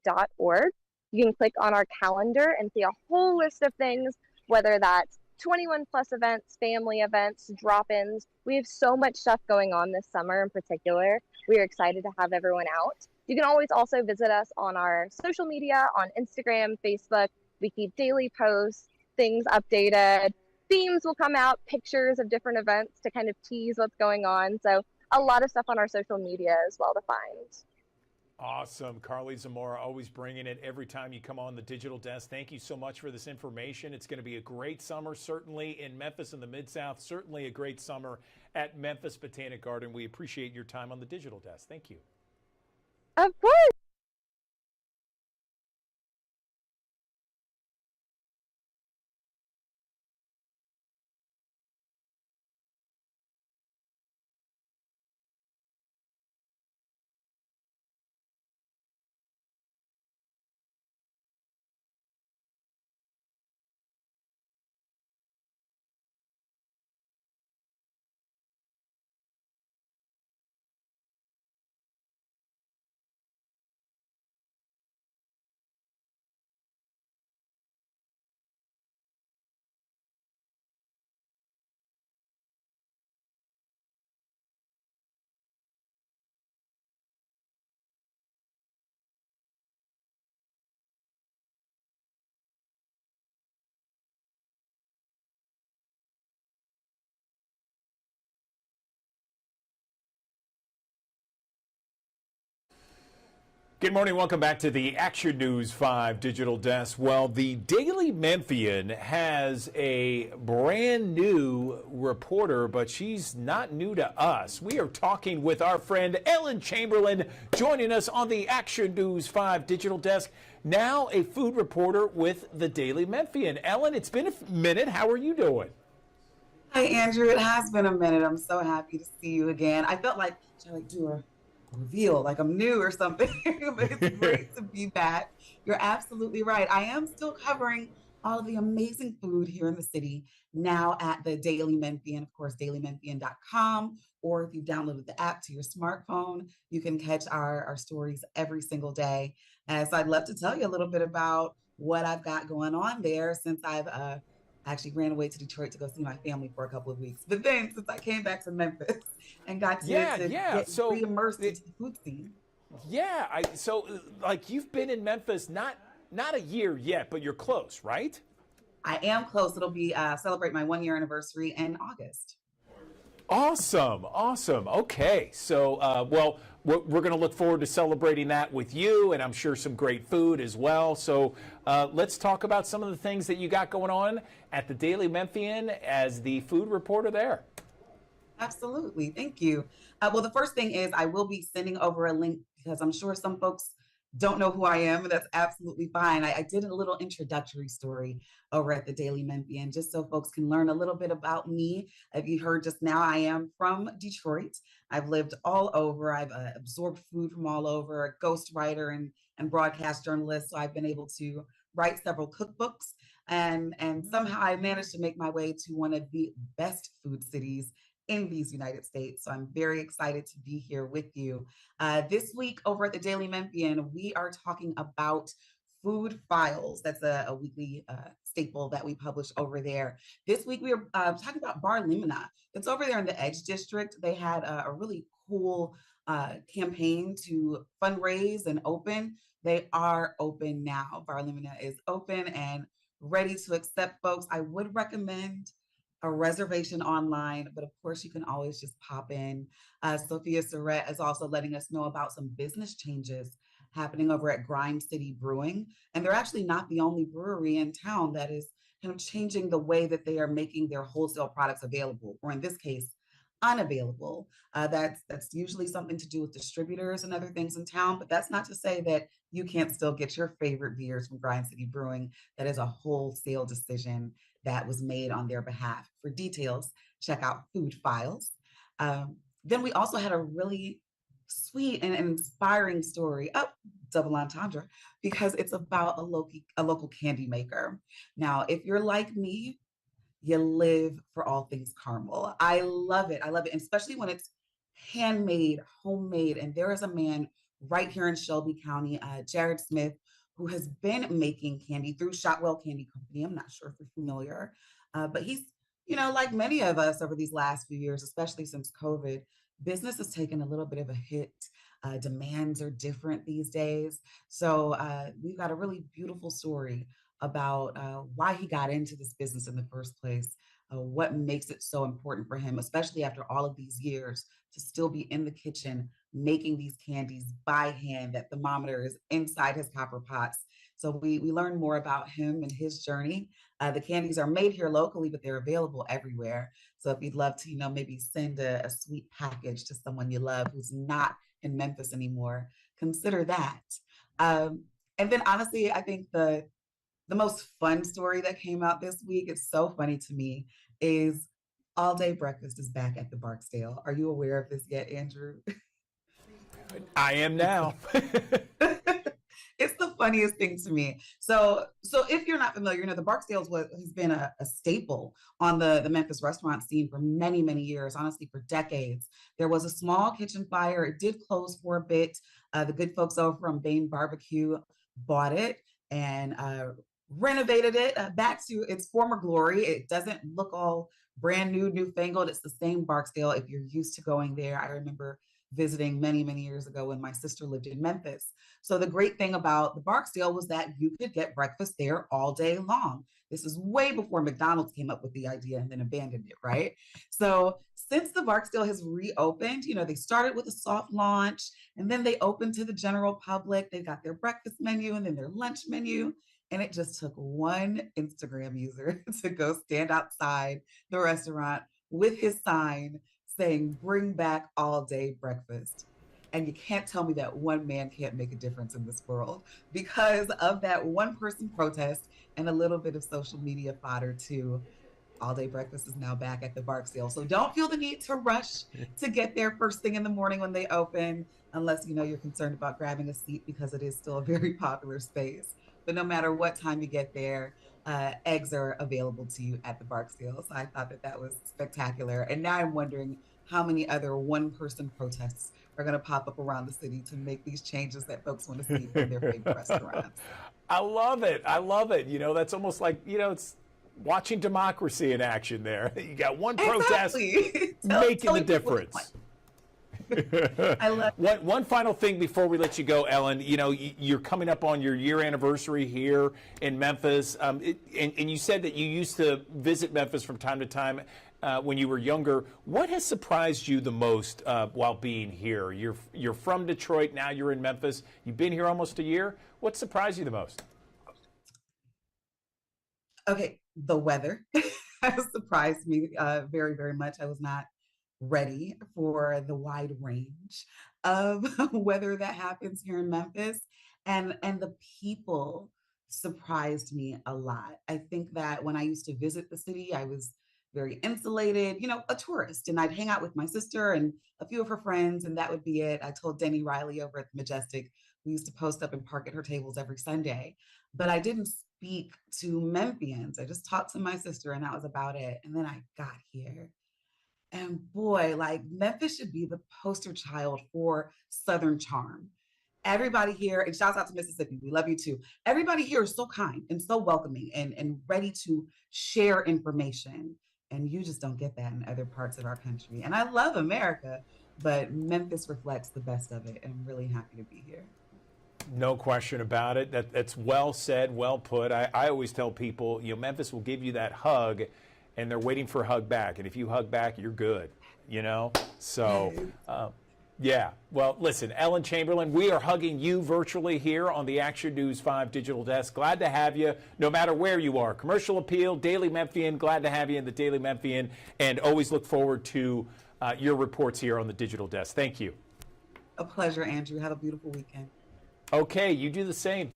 You can click on our calendar and see a whole list of things, whether that's 21 plus events, family events, drop-ins. We have so much stuff going on this summer in particular. We are excited to have everyone out. You can always also visit us on our social media, on Instagram, Facebook. We keep daily posts, things updated. Themes will come out, pictures of different events to kind of tease what's going on. So a lot of stuff on our social media as well to find. Awesome. Carly Zamora, always bringing it every time you come on the Digital Desk. Thank you so much for this information. It's going to be a great summer, certainly in Memphis and the Mid-South, certainly a great summer at Memphis Botanic Garden. We appreciate your time on the Digital Desk. Thank you. Of course. Good morning. Welcome back to the Action News 5 Digital Desk. Well, the Daily Memphian has a brand new reporter, but she's not new to us. We are talking with our friend Ellen Chamberlain, joining us on the Action News 5 Digital Desk. Now a food reporter with the Daily Memphian. Ellen, it's been a minute. How are you doing? Hi, Andrew. It has been a minute. I'm so happy to see you again. I felt like, should I do a reveal, like I'm new or something? But it's great to be back. You're absolutely right. I am still covering all of the amazing food here in the city now at the Daily Memphian, of course, dailymemphian.com, or if you downloaded the app to your smartphone, you can catch our stories every single day. So I'd love to tell you a little bit about what I've got going on there since I've actually ran away to Detroit to go see my family for a couple of weeks. But then since I came back to Memphis and got to get re-immersed into the food scene. Yeah, like you've been in Memphis, not a year yet, but you're close, right? I am close. It'll be celebrate my 1-year anniversary in August. Awesome. Okay, so well, we're going to look forward to celebrating that with you, and I'm sure some great food as well. So let's talk about some of the things that you got going on at the Daily Memphian as the food reporter there. Absolutely. Thank you. Well, the first thing is I will be sending over a link because I'm sure some folks don't know who I am, and that's absolutely fine. I did a little introductory story over at the Daily Memphian just so folks can learn a little bit about me. If you heard just now, I am from Detroit. I've lived all over. I've absorbed food from all over, a ghostwriter and broadcast journalist. So I've been able to write several cookbooks, and somehow I managed to make my way to one of the best food cities in these United States. So I'm very excited to be here with you. This week over at the Daily Memphian, we are talking about Food Files. That's a weekly staple that we publish over there. This week we are talking about Bar Limina. It's over there in the Edge District. They had a really cool campaign to fundraise and open. They are open now. Bar Limina is open and ready to accept folks. I would recommend a reservation online, but of course you can always just pop in. Sophia Surrett is also letting us know about some business changes happening over at Grime City Brewing. And they're actually not the only brewery in town that is kind of changing the way that they are making their wholesale products available, or in this case, unavailable. That's usually something to do with distributors and other things in town, but that's not to say that you can't still get your favorite beers from Grime City Brewing. That is a wholesale decision that was made on their behalf. For details, check out Food Files. Then we also had a really sweet and inspiring story, double entendre, because it's about a local candy maker. Now, if you're like me, you live for all things caramel. I love it. I love it, and especially when it's handmade, homemade. And there is a man right here in Shelby County, Jared Smith, who has been making candy through Shotwell Candy Company. I'm not sure if you're familiar, but he's, like many of us over these last few years, especially since COVID, business has taken a little bit of a hit. Demands are different these days. So we've got a really beautiful story about why he got into this business in the first place, what makes it so important for him, especially after all of these years, to still be in the kitchen making these candies by hand. That thermometer is inside his copper pots. So we learn more about him and his journey. The candies are made here locally, but they're available everywhere. So if you'd love to, maybe send a sweet package to someone you love who's not in Memphis anymore, consider that. And then honestly, I think the most fun story that came out this week, it's so funny to me, is All Day Breakfast is back at the Barksdale. Are you aware of this yet, Andrew? I am now. It's the funniest thing to me. So if you're not familiar, the Barksdale has been a staple on the Memphis restaurant scene for many, many years, honestly, for decades. There was a small kitchen fire. It did close for a bit. The good folks over from Bain Barbecue bought it and renovated it back to its former glory. It doesn't look all brand new, newfangled. It's the same Barksdale if you're used to going there. I remember visiting many, many years ago when my sister lived in Memphis. So the great thing about the Barksdale was that you could get breakfast there all day long. This is way before McDonald's came up with the idea and then abandoned it, right? So since the Barksdale has reopened, they started with a soft launch and then they opened to the general public. They got their breakfast menu and then their lunch menu. And it just took one Instagram user to go stand outside the restaurant with his sign saying, "Bring back all day breakfast." And you can't tell me that one man can't make a difference in this world. Because of that one person protest and a little bit of social media fodder too, all day breakfast is now back at the Barksdale. So don't feel the need to rush to get there first thing in the morning when they open, unless you're concerned about grabbing a seat, because it is still a very popular space. But no matter what time you get there, eggs are available to you at the Barksdale. So I thought that was spectacular. And now I'm wondering how many other one-person protests are going to pop up around the city to make these changes that folks want to see from their favorite restaurants. I love it. I love it. That's almost like, it's watching democracy in action there. You got one protest making the difference. I love one final thing before we let you go, Ellen. You're coming up on your year anniversary here in Memphis, and you said that you used to visit Memphis from time to time when you were younger. What has surprised you the most while being here? You're from Detroit, now you're in Memphis. You've been here almost a year. What surprised you the most? Okay, the weather has surprised me very, very much. I was not ready for the wide range of weather that happens here in Memphis, and the people surprised me a lot. I think that when I used to visit the city, I was very insulated, a tourist, and I'd hang out with my sister and a few of her friends, and that would be it. I told Denny Riley over at the Majestic, we used to post up and park at her tables every Sunday, but I didn't speak to Memphians. I just talked to my sister, and that was about it. And then I got here. And boy, Memphis should be the poster child for Southern charm. everybody here, and shouts out to Mississippi. We love you too. Everybody here is so kind and so welcoming and ready to share information. And you just don't get that in other parts of our country. And I love America, but Memphis reflects the best of it. And I'm really happy to be here. No question about it. That's well said, well put. I always tell people, you know, Memphis will give you that hug, and they're waiting for a hug back. And if you hug back, you're good, you know? So, yeah. Well, listen, Ellen Chamberlain, we are hugging you virtually here on the Action News 5 Digital Desk. Glad to have you, no matter where you are. Commercial Appeal, Daily Memphian, glad to have you in the Daily Memphian, and always look forward to your reports here on the Digital Desk. Thank you. A pleasure, Andrew. Have a beautiful weekend. Okay, you do the same.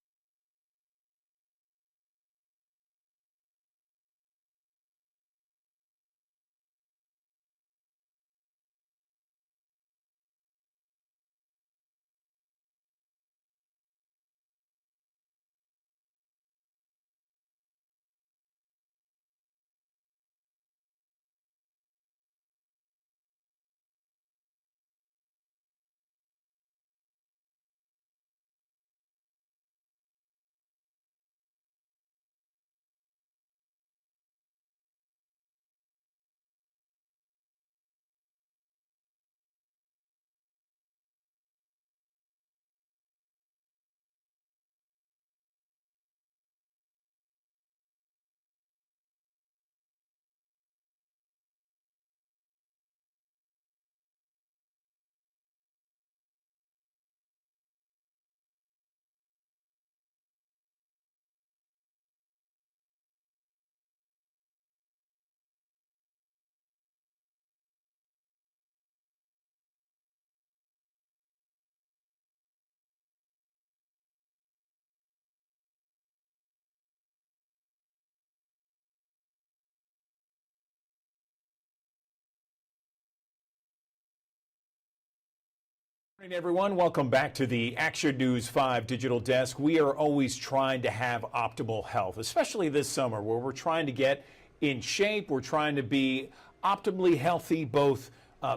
Good morning, everyone. Welcome back to the Action News 5 Digital Desk. We are always trying to have optimal health, especially this summer where we're trying to get in shape. We're trying to be optimally healthy, both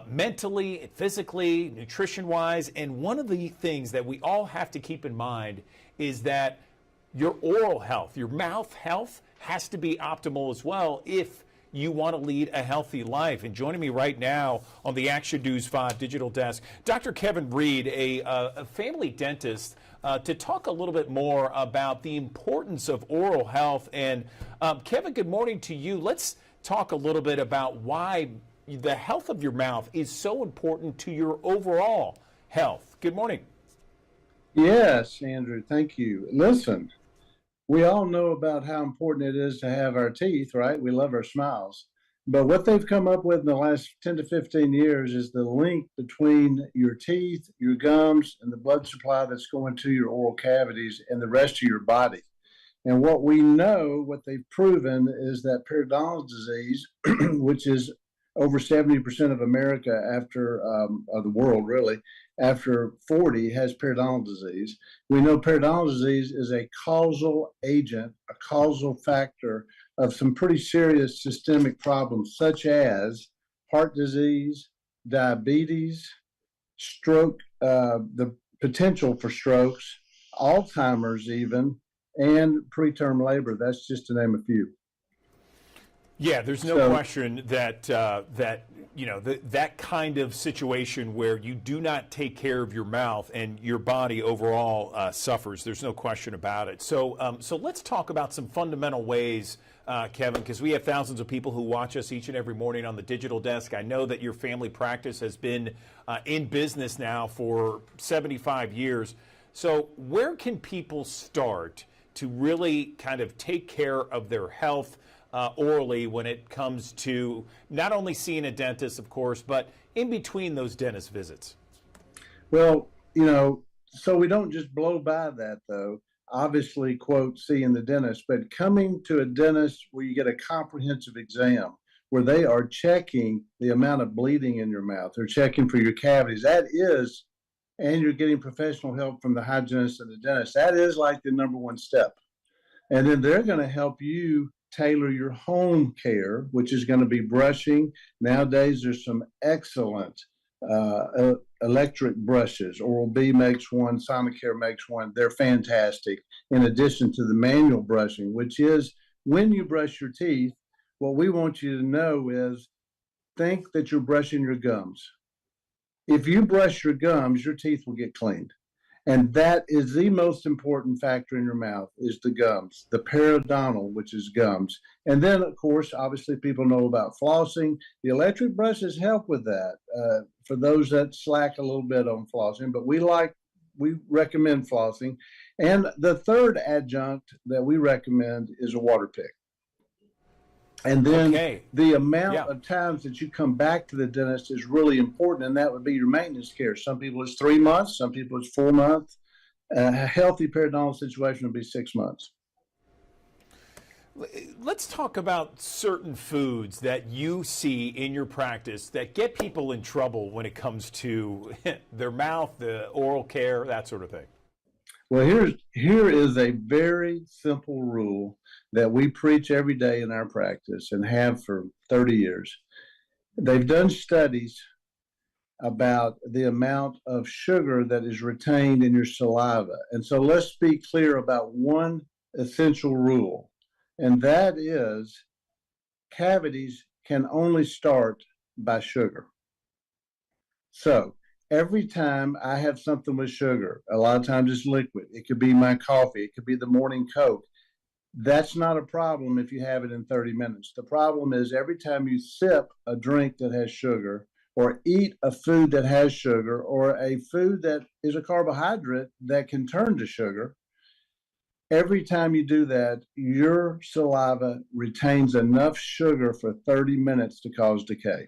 mentally and physically, nutrition-wise. And one of the things that we all have to keep in mind is that your oral health, your mouth health has to be optimal as well if you want to lead a healthy life. And joining me right now on the Action News 5 Digital Desk, Dr. Kevin Reed, a family dentist, to talk a little bit more about the importance of oral health. And Kevin, good morning to you. Let's talk a little bit about why the health of your mouth is so important to your overall health. Good morning. Yes, Andrew, thank you. Listen, we all know about how important it is to have our teeth, right? We love our smiles. But what they've come up with in the last 10 to 15 years is the link between your teeth, your gums, and the blood supply that's going to your oral cavities and the rest of your body. And what we know, what they've proven, is that periodontal disease, which is over 70% of America after, of the world really, after 40 has periodontal disease. We know periodontal disease is a causal agent, a causal factor of some pretty serious systemic problems such as heart disease, diabetes, stroke, the potential for strokes, Alzheimer's even, and preterm labor. That's just to name a few. Yeah, there's no question that that kind of situation where you do not take care of your mouth and your body overall suffers. There's no question about it. So let's talk about some fundamental ways, Kevin, because we have thousands of people who watch us each and every morning on the Digital Desk. I know that your family practice has been in business now for 75 years. So where can people start to really kind of take care of their health orally when it comes to not only seeing a dentist, of course, but in between those dentist visits? Well, so we don't just blow by that, though. Obviously, quote, seeing the dentist, but coming to a dentist where you get a comprehensive exam, where they are checking the amount of bleeding in your mouth. They're checking for your cavities. And you're getting professional help from the hygienist and the dentist. That is like the number one step. And then they're going to help you tailor your home care, which is going to be brushing. Nowadays, there's some excellent electric brushes. Oral-B makes one, Sonicare makes one. They're fantastic. In addition to the manual brushing, which is when you brush your teeth, what we want you to know is think that you're brushing your gums. If you brush your gums, your teeth will get cleaned. And that is the most important factor in your mouth is the gums, the periodontal, which is gums. And then, of course, obviously people know about flossing. The electric brushes help with that for those that slack a little bit on flossing, but we recommend flossing. And the third adjunct that we recommend is a water pick. And then the amount of times that you come back to the dentist is really important, and that would be your maintenance care. Some people it's 3 months, some people it's 4 months. A healthy periodontal situation would be 6 months. Let's talk about certain foods that you see in your practice that get people in trouble when it comes to their mouth, the oral care, that sort of thing. Well, here is a very simple rule that we preach every day in our practice and have for 30 years. They've done studies about the amount of sugar that is retained in your saliva. And so let's be clear about one essential rule, and that is cavities can only start by sugar. So every time I have something with sugar, a lot of times it's liquid. It could be my coffee. It could be the morning Coke. That's not a problem if you have it in 30 minutes. The problem is every time you sip a drink that has sugar or eat a food that has sugar or a food that is a carbohydrate that can turn to sugar, every time you do that, your saliva retains enough sugar for 30 minutes to cause decay.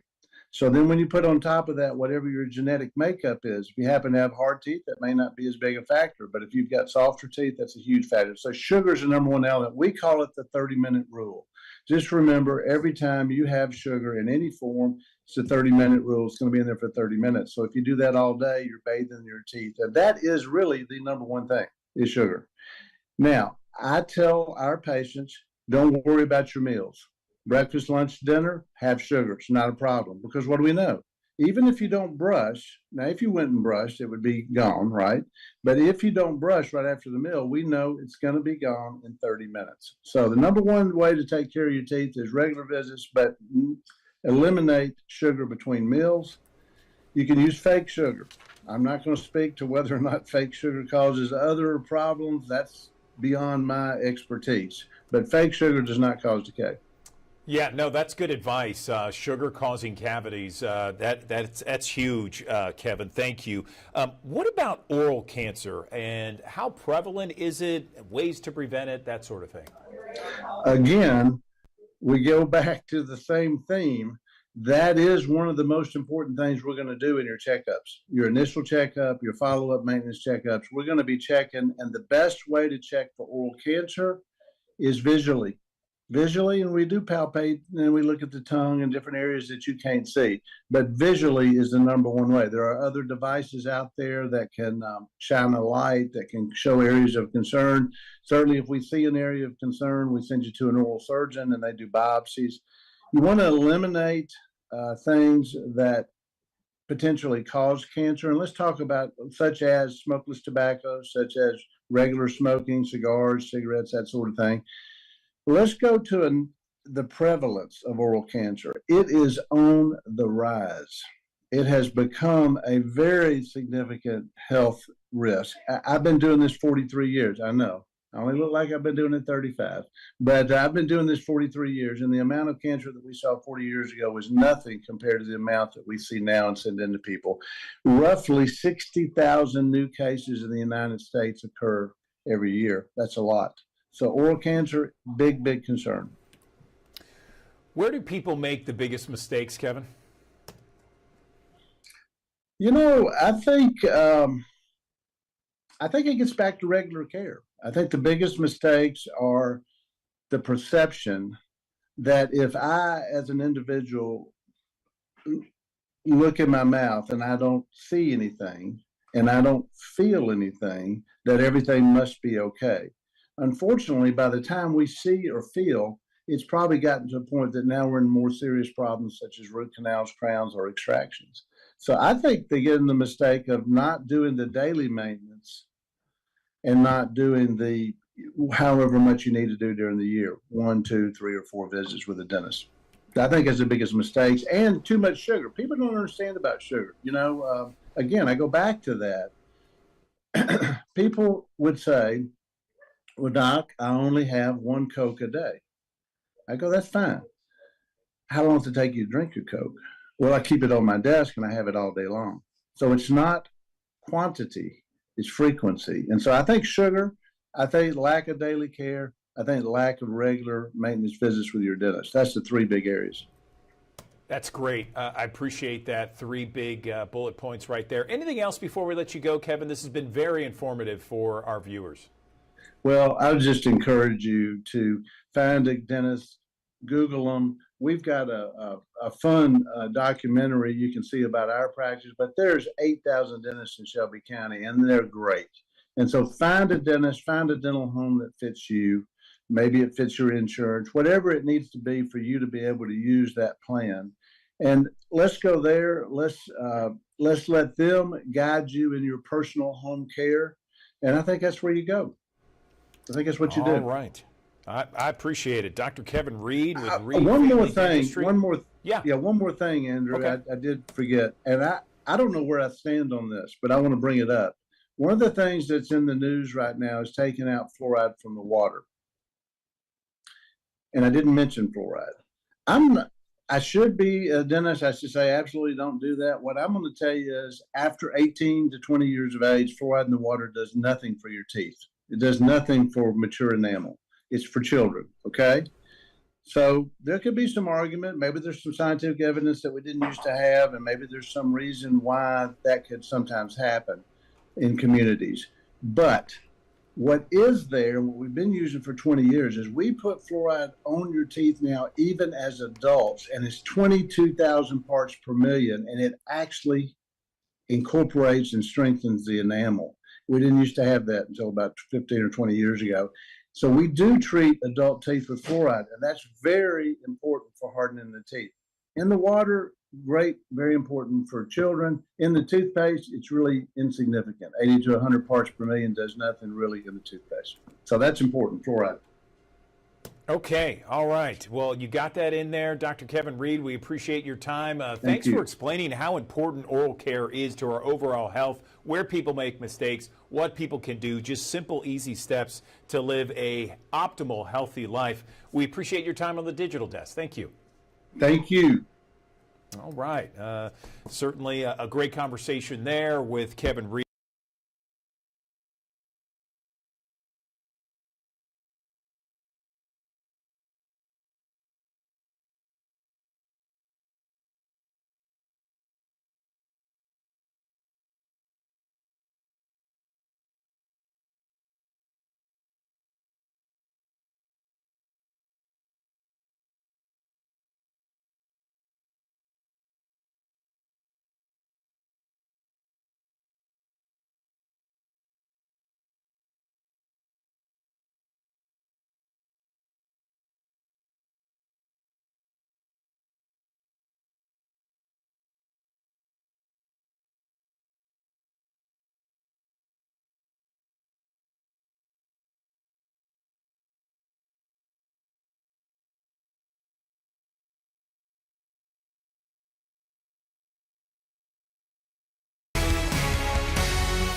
So then when you put on top of that whatever your genetic makeup is, if you happen to have hard teeth, that may not be as big a factor. But if you've got softer teeth, that's a huge factor. So sugar is the number one element. We call it the 30-minute rule. Just remember, every time you have sugar in any form, it's a 30-minute rule. It's going to be in there for 30 minutes. So if you do that all day, you're bathing your teeth. And that is really the number one thing, is sugar. Now, I tell our patients, don't worry about your meals. Breakfast, lunch, dinner, have sugar. It's not a problem. Because what do we know? Even if you don't brush, now if you went and brushed, it would be gone, right? But if you don't brush right after the meal, we know it's going to be gone in 30 minutes. So the number one way to take care of your teeth is regular visits, but eliminate sugar between meals. You can use fake sugar. I'm not going to speak to whether or not fake sugar causes other problems. That's beyond my expertise. But fake sugar does not cause decay. Yeah, no, that's good advice. Sugar causing cavities, that's huge, Kevin. Thank you. What about oral cancer and how prevalent is it? Ways to prevent it, that sort of thing. Again, we go back to the same theme. That is one of the most important things we're going to do in your checkups. Your initial checkup, your follow-up maintenance checkups, we're going to be checking. And the best way to check for oral cancer is visually. And we do palpate and we look at the tongue and different areas that you can't see. But visually is the number one way. There are other devices out there that can shine a light, that can show areas of concern. Certainly, if we see an area of concern, we send you to an oral surgeon and they do biopsies. You want to eliminate things that potentially cause cancer. And let's talk about such as smokeless tobacco, such as regular smoking, cigars, cigarettes, that sort of thing. Let's go to the prevalence of oral cancer. It is on the rise. It has become a very significant health risk. I've been doing this 43 years. I know. I only look like I've been doing it 35. But I've been doing this 43 years, and the amount of cancer that we saw 40 years ago was nothing compared to the amount that we see now and send into people. Roughly 60,000 new cases in the United States occur every year. That's a lot. So oral cancer, big, big concern. Where do people make the biggest mistakes, Kevin? You know, I think it gets back to regular care. I think the biggest mistakes are the perception that if I, as an individual, look in my mouth and I don't see anything and I don't feel anything, that everything must be okay. Unfortunately, by the time we see or feel, it's probably gotten to a point that now we're in more serious problems such as root canals, crowns, or extractions. So I think they get in the mistake of not doing the daily maintenance and not doing the however much you need to do during the year, 1, 2, 3, or 4 visits with a dentist. I think that's the biggest mistakes, and too much sugar. People don't understand about sugar. Again, I go back to that. People would say, well, Doc, I only have 1 Coke a day. I go, that's fine. How long does it take you to drink your Coke? Well, I keep it on my desk and I have it all day long. So it's not quantity, it's frequency. And so I think sugar, I think lack of daily care, I think lack of regular maintenance visits with your dentist. That's the 3 big areas. That's great. I appreciate that. 3 big bullet points right there. Anything else before we let you go, Kevin? This has been very informative for our viewers. Well, I would just encourage you to find a dentist, Google them. We've got a fun documentary you can see about our practice, but there's 8,000 dentists in Shelby County, and they're great. And so find a dentist, find a dental home that fits you. Maybe it fits your insurance, whatever it needs to be for you to be able to use that plan. And let's go there. Let's let them guide you in your personal home care. And I think that's where you go. I think that's what you do. All right. I appreciate it. Dr. Kevin Reed with Reed one more Family thing. Dentistry. One more Yeah. thing, Andrew. Okay. I did forget. And I don't know where I stand on this, but I want to bring it up. One of the things that's in the news right now is taking out fluoride from the water. And I didn't mention fluoride. I should be a dentist. I should say absolutely don't do that. What I'm going to tell you is after 18 to 20 years of age, fluoride in the water does nothing for your teeth. It does nothing for mature enamel. It's for children, okay? So there could be some argument. Maybe there's some scientific evidence that we didn't used to have, and maybe there's some reason why that could sometimes happen in communities. But what is there, and what we've been using for 20 years, is we put fluoride on your teeth now, even as adults, and it's 22,000 parts per million, and it actually incorporates and strengthens the enamel. We didn't used to have that until about 15 or 20 years ago. So we do treat adult teeth with fluoride, and that's very important for hardening the teeth. In the water, great, very important for children. In the toothpaste, it's really insignificant. 80 to 100 parts per million does nothing really in the toothpaste. So that's important, fluoride. Okay. All right. Well, you got that in there, Dr. Kevin Reed. We appreciate your time. Thank Thanks you. for explaining how important oral care is to our overall health, where people make mistakes, what people can do, just simple, easy steps to live a optimal, healthy life. We appreciate your time on the Digital Desk. Thank you. Thank you. All right. Certainly a great conversation there with Kevin Reed.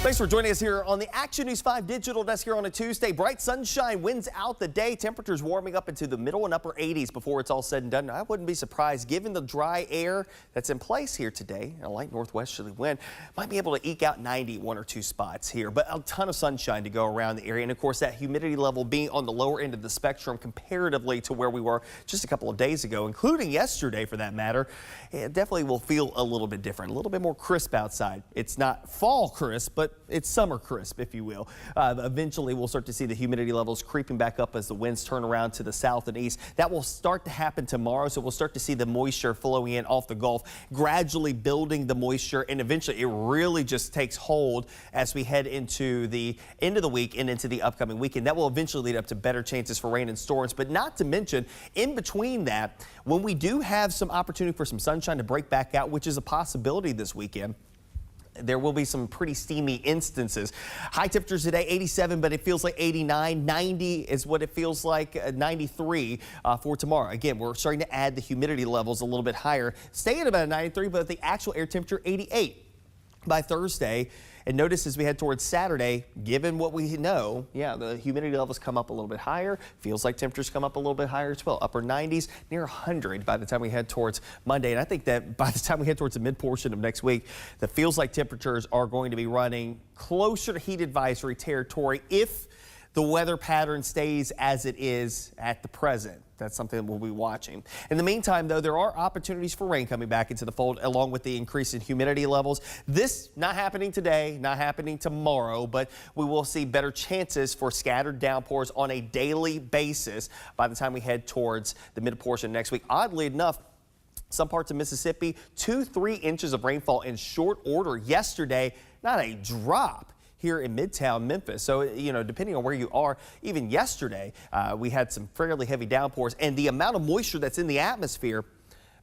Thanks for joining us here on the Action News 5 Digital Desk here on a Tuesday. Bright sunshine wins out the day. Temperatures warming up into the middle and upper 80s before it's all said and done. I wouldn't be surprised, given the dry air that's in place here today. A light northwesterly wind might be able to eke out 90 one or two spots here, but a ton of sunshine to go around the area. And of course, that humidity level being on the lower end of the spectrum comparatively to where we were just a couple of days ago, including yesterday for that matter. It definitely will feel a little bit different, a little bit more crisp outside. It's not fall crisp, but it's summer crisp, if you will. Eventually, we'll start to see the humidity levels creeping back up as the winds turn around to the south and east. That will start to happen tomorrow, so we'll start to see the moisture flowing in off the Gulf, gradually building the moisture, and eventually it really just takes hold as we head into the end of the week and into the upcoming weekend. That will eventually lead up to better chances for rain and storms, but not to mention, in between that, when we do have some opportunity for some sunshine to break back out, which is a possibility this weekend, there will be some pretty steamy instances. High temperatures today, 87, but it feels like 89. 90 is what it feels like, 93 for tomorrow. Again, we're starting to add the humidity levels a little bit higher. Stay at about 93, but the actual air temperature, 88 by Thursday. And notice as we head towards Saturday, given what we know, yeah, the humidity levels come up a little bit higher. Feels like temperatures come up a little bit higher as well. Upper 90s, near 100 by the time we head towards Monday. And I think that by the time we head towards the mid portion of next week, the feels like temperatures are going to be running closer to heat advisory territory if the weather pattern stays as it is at the present. That's something that we'll be watching. In the meantime, though, there are opportunities for rain coming back into the fold along with the increase in humidity levels. This not happening today, not happening tomorrow, but we will see better chances for scattered downpours on a daily basis by the time we head towards the mid portion next week. Oddly enough, some parts of Mississippi, 2-3 inches of rainfall in short order yesterday, not a drop here in Midtown Memphis. So, you know, depending on where you are, even yesterday, we had some fairly heavy downpours, and the amount of moisture that's in the atmosphere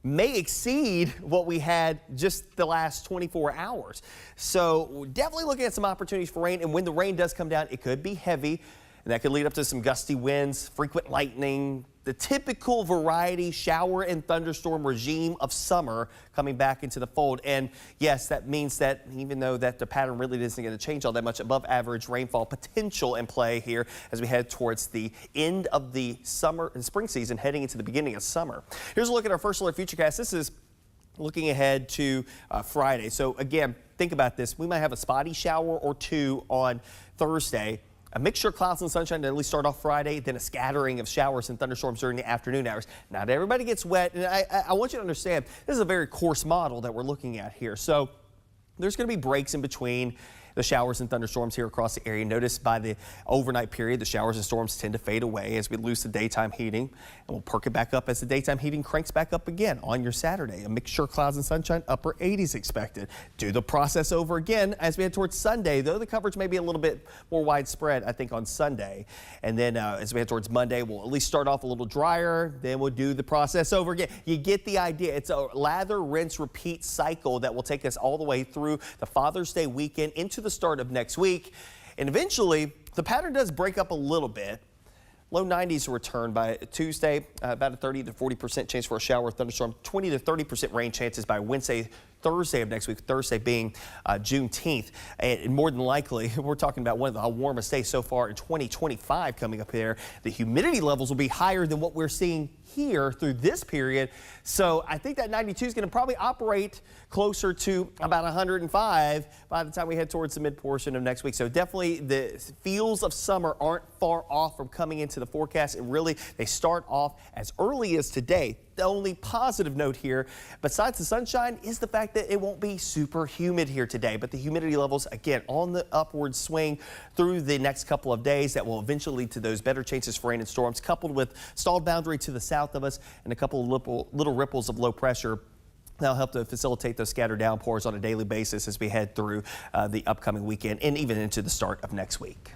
may exceed what we had just the last 24 hours. So definitely looking at some opportunities for rain, and when the rain does come down, it could be heavy, and that could lead up to some gusty winds, frequent lightning, the typical variety shower and thunderstorm regime of summer coming back into the fold. And yes, that means that even though that the pattern really isn't going to change all that much, above average rainfall potential in play here as we head towards the end of the summer and spring season, heading into the beginning of summer. Here's a look at our first alert futurecast. This is looking ahead to Friday. So again, think about this. We might have a spotty shower or two on Thursday. A mixture of clouds and sunshine to at least start off Friday, then a scattering of showers and thunderstorms during the afternoon hours. Not everybody gets wet, and I want you to understand, this is a very coarse model that we're looking at here. So there's going to be breaks in between the showers and thunderstorms here across the area. Notice by the overnight period, the showers and storms tend to fade away as we lose the daytime heating, and we'll perk it back up as the daytime heating cranks back up again on your Saturday. A mixture of clouds and sunshine, upper 80s expected. Do the process over again as we head towards Sunday, though the coverage may be a little bit more widespread, I think, on Sunday. And then as we head towards Monday, we'll at least start off a little drier, then we'll do the process over again. You get the idea. It's a lather, rinse, repeat cycle that will take us all the way through the Father's Day weekend into the start of next week. And eventually, the pattern does break up a little bit. Low 90s will return by Tuesday, about a 30 to 40% chance for a shower or thunderstorm, 20 to 30% rain chances by Wednesday, Thursday of next week, Thursday being Juneteenth. And more than likely, we're talking about one of the warmest days so far in 2025 coming up here. The humidity levels will be higher than what we're seeing here through this period. So I think that 92 is going to probably operate closer to about 105 by the time we head towards the mid portion of next week. So definitely the feels of summer aren't far off from coming into the forecast. And really, they start off as early as today. The only positive note here, besides the sunshine, is the fact that it won't be super humid here today. But the humidity levels, again, on the upward swing through the next couple of days, that will eventually lead to those better chances for rain and storms, coupled with stalled boundary to the south of us and a couple of little ripples of low pressure. That'll help to facilitate those scattered downpours on a daily basis as we head through the upcoming weekend and even into the start of next week.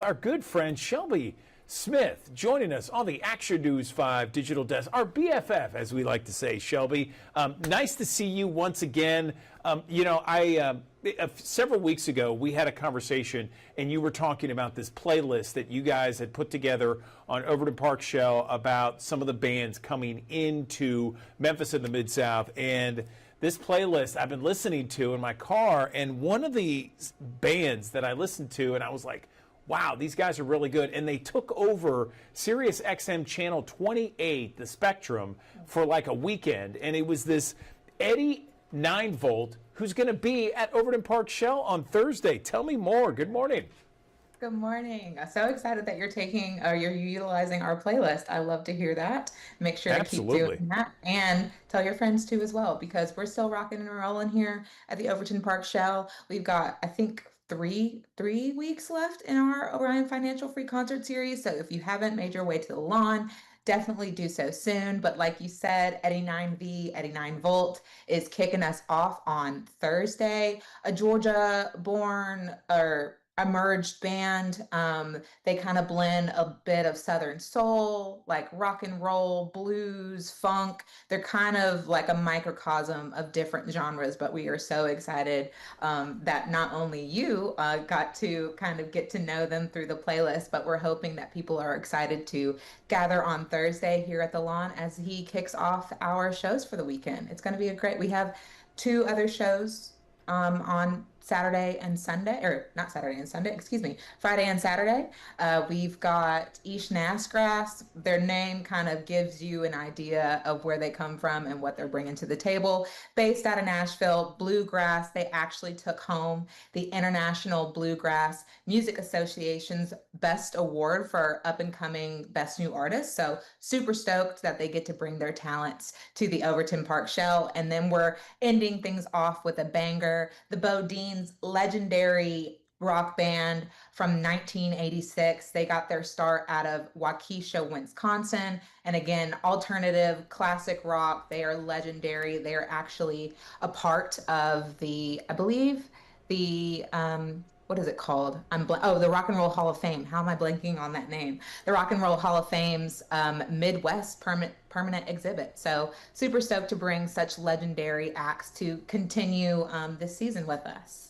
Our good friend Shelby Smith joining us on the Action News 5 digital desk, our BFF, as we like to say. Shelby, nice to see you once again. Several weeks ago, we had a conversation, and you were talking about this playlist that you guys had put together on Overton Park Shell about some of the bands coming into Memphis and the Mid-South. And this playlist I've been listening to in my car, and one of the bands that I listened to, and I was like, wow, these guys are really good. And they took over Sirius XM channel 28, the Spectrum, for like a weekend. And it was this Eddie 9-Volt who's going to be at Overton Park Shell on Thursday. Tell me more. Good morning. Good morning. I'm so excited that you're utilizing our playlist. I love to hear that. Make sure to keep doing that, and tell your friends too as well, because we're still rocking and rolling here at the Overton Park Shell. We've got, I think, three weeks left in our Orion Financial Free Concert Series. So if you haven't made your way to the lawn, definitely do so soon. But like you said, Eddie 9-Volt is kicking us off on Thursday. A Georgia-born or emerged band. They kind of blend a bit of Southern soul, like rock and roll, blues, funk. They're kind of like a microcosm of different genres, but we are so excited that not only you got to kind of get to know them through the playlist, but we're hoping that people are excited to gather on Thursday here at the lawn as he kicks off our shows for the weekend. It's going to be we have 2 other shows on Saturday and Sunday, or not Saturday and Sunday, excuse me, Friday and Saturday. We've got Ish Nassgrass. Their name kind of gives you an idea of where they come from and what they're bringing to the table. Based out of Nashville, bluegrass. They actually took home the International Bluegrass Music Association's Best Award for up-and-coming Best New Artists. So super stoked that they get to bring their talents to the Overton Park Shell. And then we're ending things off with a banger, the Bodines legendary rock band from 1986. They got their start out of Waukesha, Wisconsin. And again, alternative classic rock. They are legendary. They are actually a part of I believe what is it called? The Rock and Roll Hall of Fame. How am I blanking on that name? The Rock and Roll Hall of Fame's Midwest permanent exhibit. So super stoked to bring such legendary acts to continue this season with us.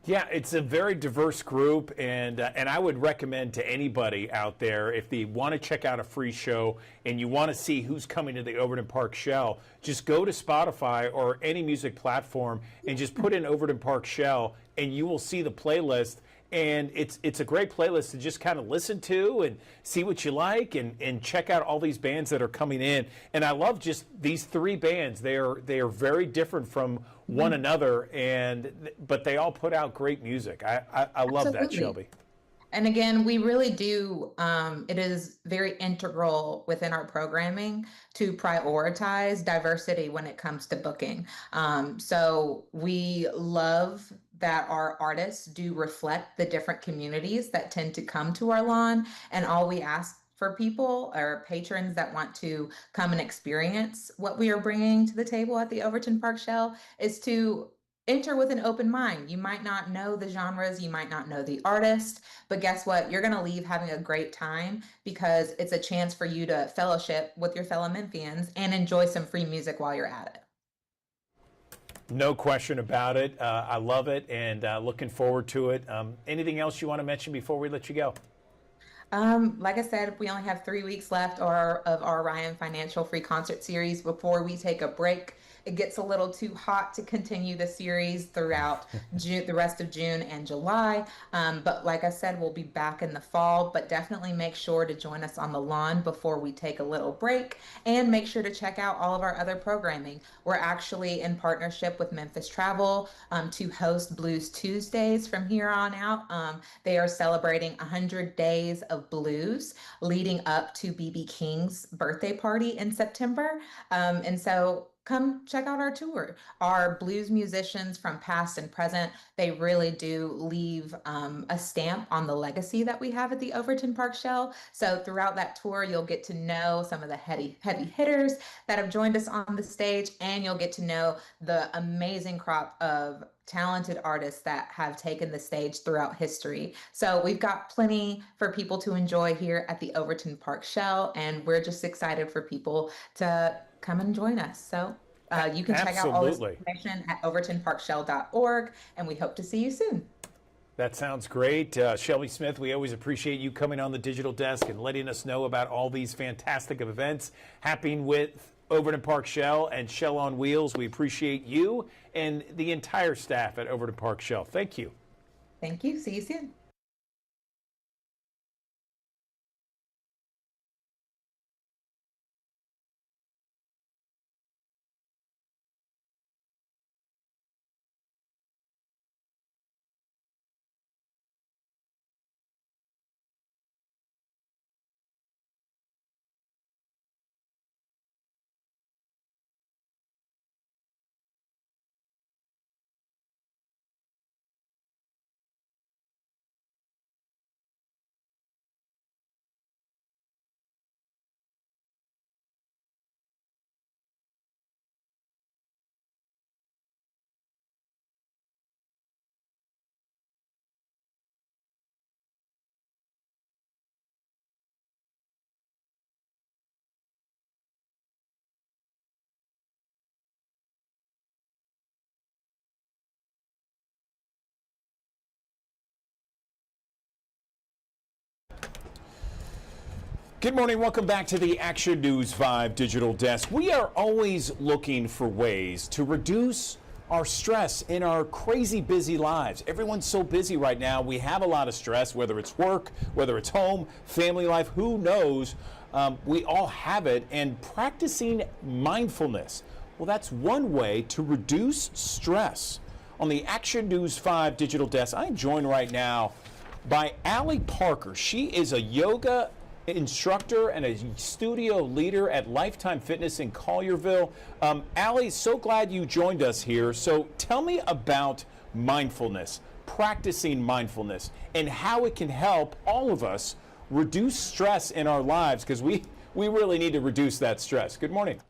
Yeah, it's a very diverse group, and I would recommend to anybody out there, if they want to check out a free show and you want to see who's coming to the Overton Park Shell, just go to Spotify or any music platform and just put in Overton Park Shell, and you will see the playlist. And it's a great playlist to just kind of listen to and see what you like, and check out all these bands that are coming in. And I love just these 3 bands. They are very different from one another, but they all put out great music. I love that, Shelby. And again, we really do, it is very integral within our programming to prioritize diversity when it comes to booking. So we love that our artists do reflect the different communities that tend to come to our lawn. And all we ask for people or patrons that want to come and experience what we are bringing to the table at the Overton Park Shell is to enter with an open mind. You might not know the genres, you might not know the artist, but guess what? You're gonna leave having a great time because it's a chance for you to fellowship with your fellow Memphians and enjoy some free music while you're at it. No question about it. I love it, and looking forward to it. Anything else you want to mention before we let you go? Like I said, we only have 3 weeks left of our Orion Financial Free Concert Series before we take a break. It gets a little too hot to continue the series throughout June, the rest of June and July. But like I said, we'll be back in the fall, but definitely make sure to join us on the lawn before we take a little break, and make sure to check out all of our other programming. We're actually in partnership with Memphis Travel to host Blues Tuesdays from here on out. They are celebrating 100 days of blues leading up to B.B. King's birthday party in September. And so come check out our tour. Our blues musicians from past and present, they really do leave a stamp on the legacy that we have at the Overton Park Shell. So throughout that tour, you'll get to know some of the heavy hitters that have joined us on the stage, and you'll get to know the amazing crop of talented artists that have taken the stage throughout history. So we've got plenty for people to enjoy here at the Overton Park Shell, and we're just excited for people to come and join us. So you can check out all this information at overtonparkshell.org, and we hope to see you soon. That sounds great. Shelby Smith, we always appreciate you coming on the Digital Desk and letting us know about all these fantastic events happening with Overton Park Shell and Shell on Wheels. We appreciate you and the entire staff at Overton Park Shell. Thank you. Thank you. See you soon. Good morning. Welcome back to the Action News 5 Digital Desk. We are always looking for ways to reduce our stress in our crazy busy lives. Everyone's so busy right now. We have a lot of stress, whether it's work, whether it's home, family life, who knows? We all have it. And practicing mindfulness, well, that's one way to reduce stress. On the Action News 5 Digital Desk, I'm joined right now by Allie Parker. She is a yoga instructor and a studio leader at Lifetime Fitness in Collierville. Allie, so glad you joined us here. So tell me about mindfulness, practicing mindfulness, and how it can help all of us reduce stress in our lives, because we really need to reduce that stress. Good morning.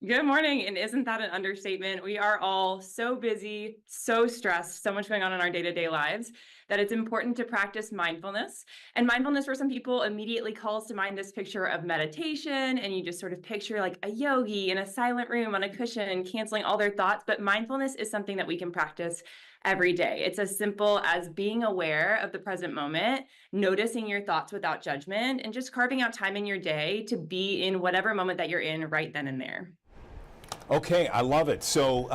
Good morning. And isn't that an understatement? We are all so busy, so stressed, so much going on in our day-to-day lives that it's important to practice mindfulness. And mindfulness for some people immediately calls to mind this picture of meditation, and you just sort of picture like a yogi in a silent room on a cushion, canceling all their thoughts. But mindfulness is something that we can practice every day. It's as simple as being aware of the present moment, noticing your thoughts without judgment, and just carving out time in your day to be in whatever moment that you're in right then and there. Okay, I love it. So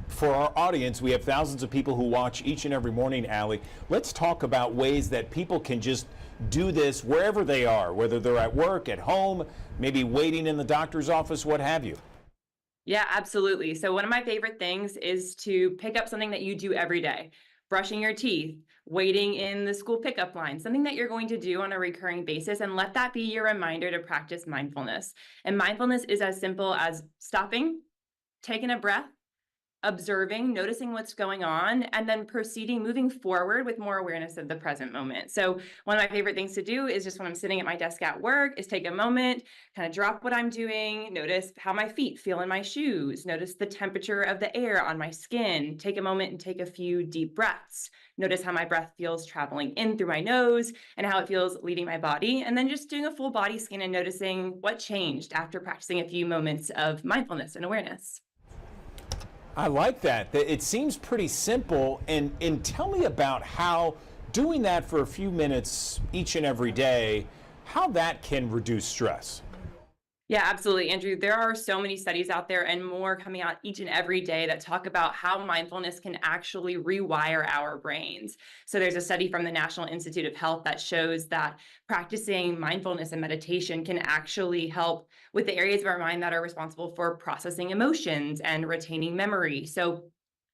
for our audience, we have thousands of people who watch each and every morning, Allie. Let's talk about ways that people can just do this wherever they are, whether they're at work, at home, maybe waiting in the doctor's office, what have you. Yeah, absolutely. So one of my favorite things is to pick up something that you do every day. Brushing your teeth, waiting in the school pickup line, something that you're going to do on a recurring basis, and let that be your reminder to practice mindfulness. And mindfulness is as simple as stopping, taking a breath, observing, noticing what's going on, and then proceeding, moving forward with more awareness of the present moment. So one of my favorite things to do is just when I'm sitting at my desk at work is take a moment, kind of drop what I'm doing, notice how my feet feel in my shoes, notice the temperature of the air on my skin, take a moment and take a few deep breaths. Notice how my breath feels traveling in through my nose and how it feels leaving my body. And then just doing a full body scan and noticing what changed after practicing a few moments of mindfulness and awareness. I like that. It seems pretty simple. And tell me about how doing that for a few minutes each and every day, how that can reduce stress. Yeah, absolutely, Andrew. There are so many studies out there and more coming out each and every day that talk about how mindfulness can actually rewire our brains. So there's a study from the National Institute of Health that shows that practicing mindfulness and meditation can actually help with the areas of our mind that are responsible for processing emotions and retaining memory. So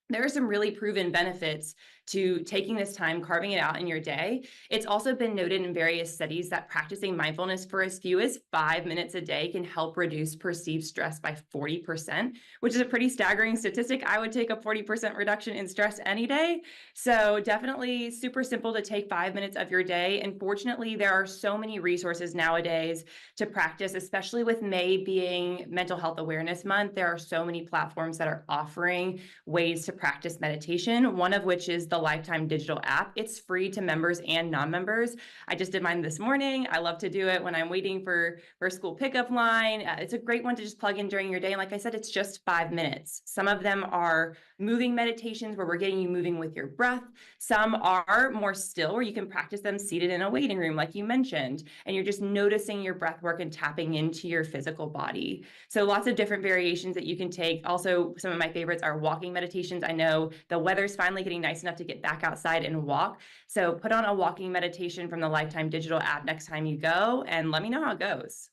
there are some really proven benefits to taking this time, carving it out in your day. It's also been noted in various studies that practicing mindfulness for as few as 5 minutes a day can help reduce perceived stress by 40%, which is a pretty staggering statistic. I would take a 40% reduction in stress any day. So definitely super simple to take 5 minutes of your day. And fortunately, there are so many resources nowadays to practice, especially with May being Mental Health Awareness Month. There are so many platforms that are offering ways to practice meditation, one of which is the Lifetime digital app. It's free to members and non-members. I just did mine this morning. I love to do it when I'm waiting for school pickup line. It's a great one to just plug in during your day. And like I said, it's just 5 minutes. Some of them are moving meditations where we're getting you moving with your breath. Some are more still where you can practice them seated in a waiting room, like you mentioned, and you're just noticing your breath work and tapping into your physical body. So lots of different variations that you can take. Also, some of my favorites are walking meditations. I know the weather's finally getting nice enough to get back outside and walk. So put on a walking meditation from the Lifetime digital app next time you go and let me know how it goes.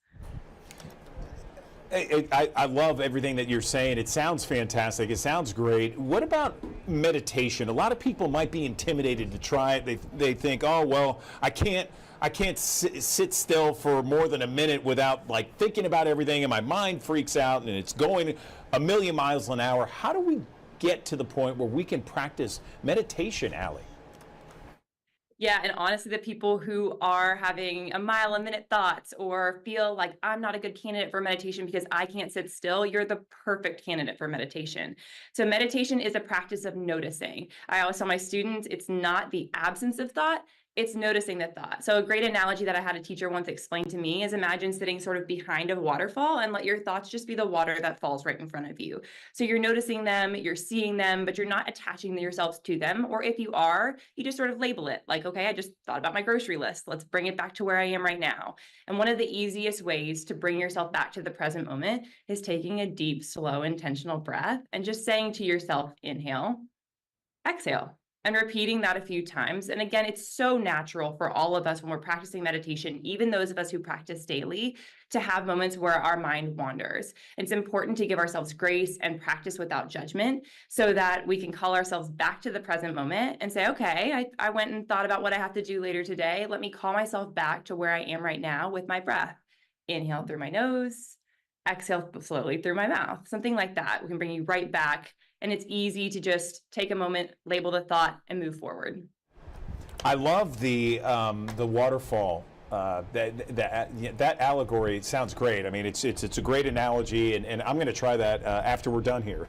I love everything that you're saying. It sounds fantastic. It sounds great. What about meditation? A lot of people might be intimidated to try it. They think, oh, well, I can't sit still for more than a minute without like thinking about everything, and my mind freaks out and it's going a million miles an hour. How do we get to the point where we can practice meditation, Allie? Yeah, and honestly, the people who are having a mile a minute thoughts or feel like I'm not a good candidate for meditation because I can't sit still, you're the perfect candidate for meditation. So meditation is a practice of noticing. I always tell my students, it's not the absence of thought, it's noticing the thought. So a great analogy that I had a teacher once explain to me is imagine sitting sort of behind a waterfall and let your thoughts just be the water that falls right in front of you. So you're noticing them, you're seeing them, but you're not attaching yourselves to them. Or if you are, you just sort of label it like, okay, I just thought about my grocery list. Let's bring it back to where I am right now. And one of the easiest ways to bring yourself back to the present moment is taking a deep, slow, intentional breath and just saying to yourself, inhale, exhale. And repeating that a few times. And again, it's so natural for all of us when we're practicing meditation, even those of us who practice daily, to have moments where our mind wanders. It's important to give ourselves grace and practice without judgment so that we can call ourselves back to the present moment and say, okay, I went and thought about what I have to do later today. Let me call myself back to where I am right now with my breath. Inhale through my nose, exhale slowly through my mouth, something like that. We can bring you right back. And it's easy to just take a moment, label the thought, and move forward. I love the waterfall. That allegory sounds great. I mean, it's a great analogy, and I'm going to try that after we're done here.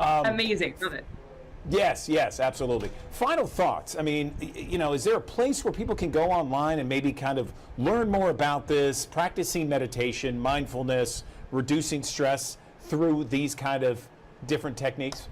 Amazing, love it. Yes, absolutely. Final thoughts. I mean, is there a place where people can go online and maybe kind of learn more about this, practicing meditation, mindfulness, reducing stress through these kind of different techniques?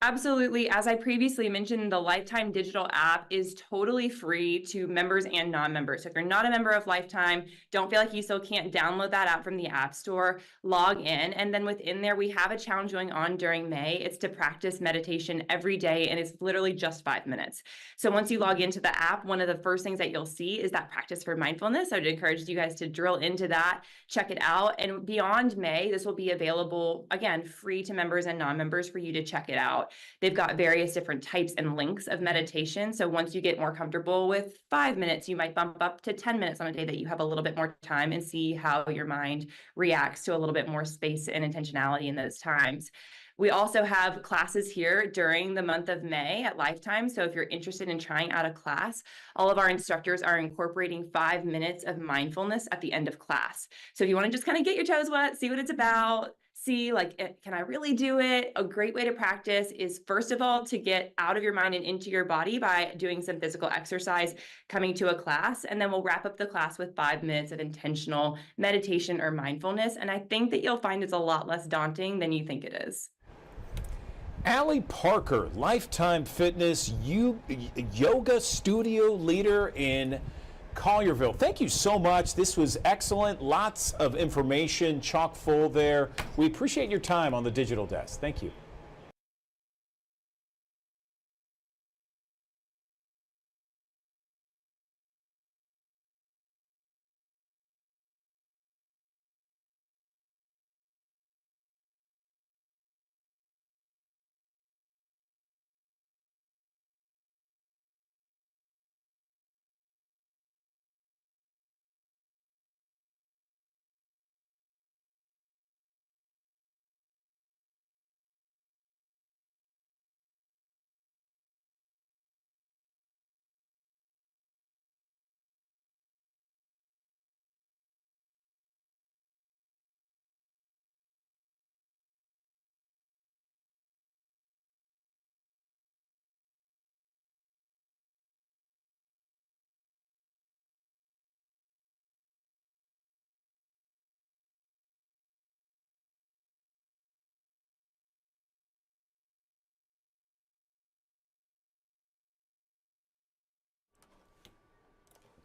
Absolutely. As I previously mentioned, the Lifetime digital app is totally free to members and non-members. So if you're not a member of Lifetime, don't feel like you still can't download that app from the App Store, log in. And then within there, we have a challenge going on during May. It's to practice meditation every day, and it's literally just 5 minutes. So once you log into the app, one of the first things that you'll see is that practice for mindfulness. I would encourage you guys to drill into that, check it out. And beyond May, this will be available, again, free to members and non-members for you to check it out. They've got various different types and lengths of meditation. So once you get more comfortable with 5 minutes, you might bump up to 10 minutes on a day that you have a little bit more time and see how your mind reacts to a little bit more space and intentionality in those times. We also have classes here during the month of May at Lifetime. So if you're interested in trying out a class, all of our instructors are incorporating 5 minutes of mindfulness at the end of class. So if you want to just kind of get your toes wet, see what it's about, see like, can I really do it? A great way to practice is first of all, to get out of your mind and into your body by doing some physical exercise, coming to a class, and then we'll wrap up the class with 5 minutes of intentional meditation or mindfulness. And I think that you'll find it's a lot less daunting than you think it is. Allie Parker, Lifetime Fitness yoga studio leader in Collierville. Thank you so much. This was excellent. Lots of information, chock full there. We appreciate your time on the Digital Desk. Thank you.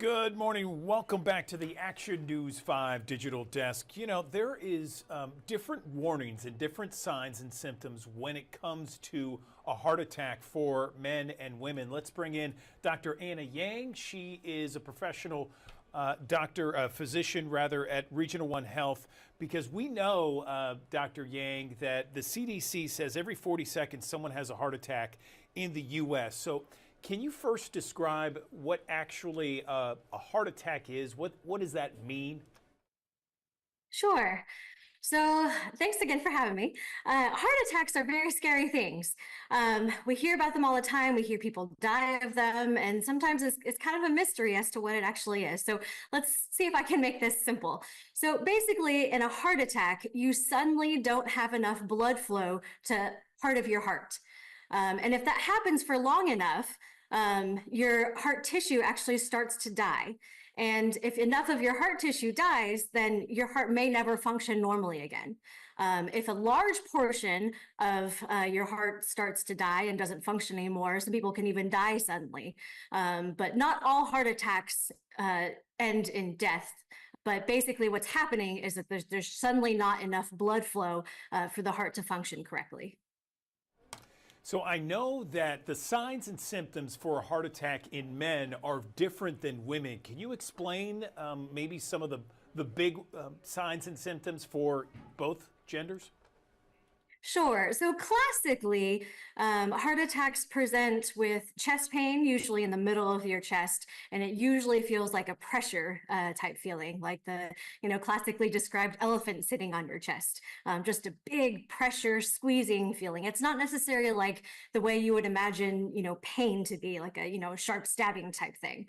Good morning. Welcome back to the Action News 5 digital desk. You know, there is different warnings and different signs and symptoms when it comes to a heart attack for men and women. Let's bring in Dr. Anna Yang. She is a professional physician at Regional One Health, because we know, Dr. Yang, that the CDC says every 40 seconds someone has a heart attack in the U.S. So can you first describe what actually a heart attack is? What does that mean? Sure. So thanks again for having me. Heart attacks are very scary things. We hear about them all the time. We hear people die of them, and sometimes it's kind of a mystery as to what it actually is. So let's see if I can make this simple. So basically, in a heart attack, you suddenly don't have enough blood flow to part of your heart. And if that happens for long enough, your heart tissue actually starts to die. And if enough of your heart tissue dies, then your heart may never function normally again. If a large portion of your heart starts to die and doesn't function anymore, some people can even die suddenly. But not all heart attacks end in death. But basically what's happening is that there's suddenly not enough blood flow for the heart to function correctly. So I know that the signs and symptoms for a heart attack in men are different than women. Can you explain maybe some of the big signs and symptoms for both genders? Sure. So classically, heart attacks present with chest pain, usually in the middle of your chest, and it usually feels like a pressure type feeling, like the classically described elephant sitting on your chest. Just a big pressure squeezing feeling. It's not necessarily like the way you would imagine, pain to be, like a sharp stabbing type thing.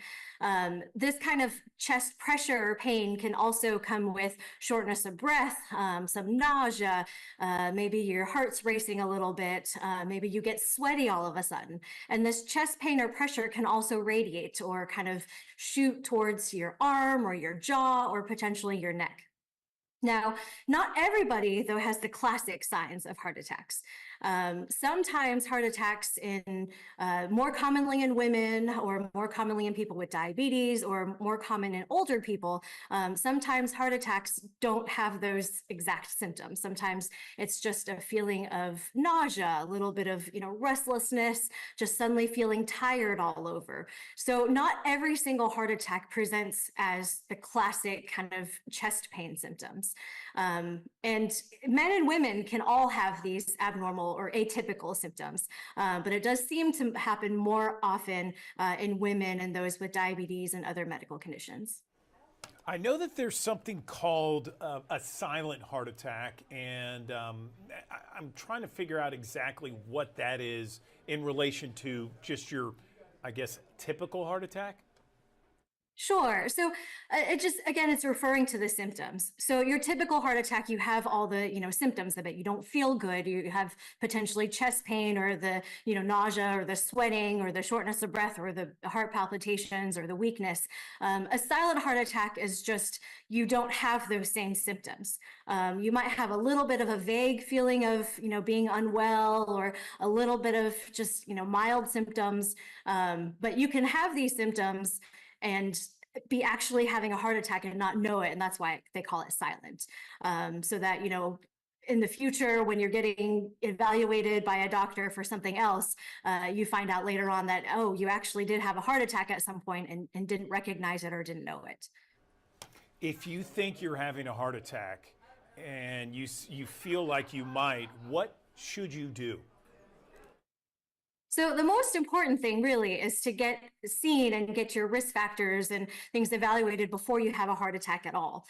This kind of chest pressure or pain can also come with shortness of breath, some nausea, maybe your heart's racing a little bit, maybe you get sweaty all of a sudden. And this chest pain or pressure can also radiate or kind of shoot towards your arm or your jaw or potentially your neck. Now, not everybody, though, has the classic signs of heart attacks. Sometimes heart attacks more commonly in women, or more commonly in people with diabetes, or more common in older people. Sometimes heart attacks don't have those exact symptoms. Sometimes it's just a feeling of nausea, a little bit of restlessness, just suddenly feeling tired all over. So not every single heart attack presents as the classic kind of chest pain symptoms. And men and women can all have these abnormal or atypical symptoms, but it does seem to happen more often in women and those with diabetes and other medical conditions. I know that there's something called a silent heart attack, and I'm trying to figure out exactly what that is in relation to just your, I guess, typical heart attack. Sure. So it's referring to the symptoms. So your typical heart attack, you have all the, symptoms of it. You don't feel good. You have potentially chest pain or the, nausea or the sweating or the shortness of breath or the heart palpitations or the weakness. A silent heart attack is just, you don't have those same symptoms. You might have a little bit of a vague feeling of, being unwell, or a little bit of just, mild symptoms. But you can have these symptoms and be actually having a heart attack and not know it. And that's why they call it silent. So that, in the future, when you're getting evaluated by a doctor for something else, you find out later on that, oh, you actually did have a heart attack at some point and didn't recognize it or didn't know it. If you think you're having a heart attack and you feel like you might, what should you do? So the most important thing really is to get seen and get your risk factors and things evaluated before you have a heart attack at all.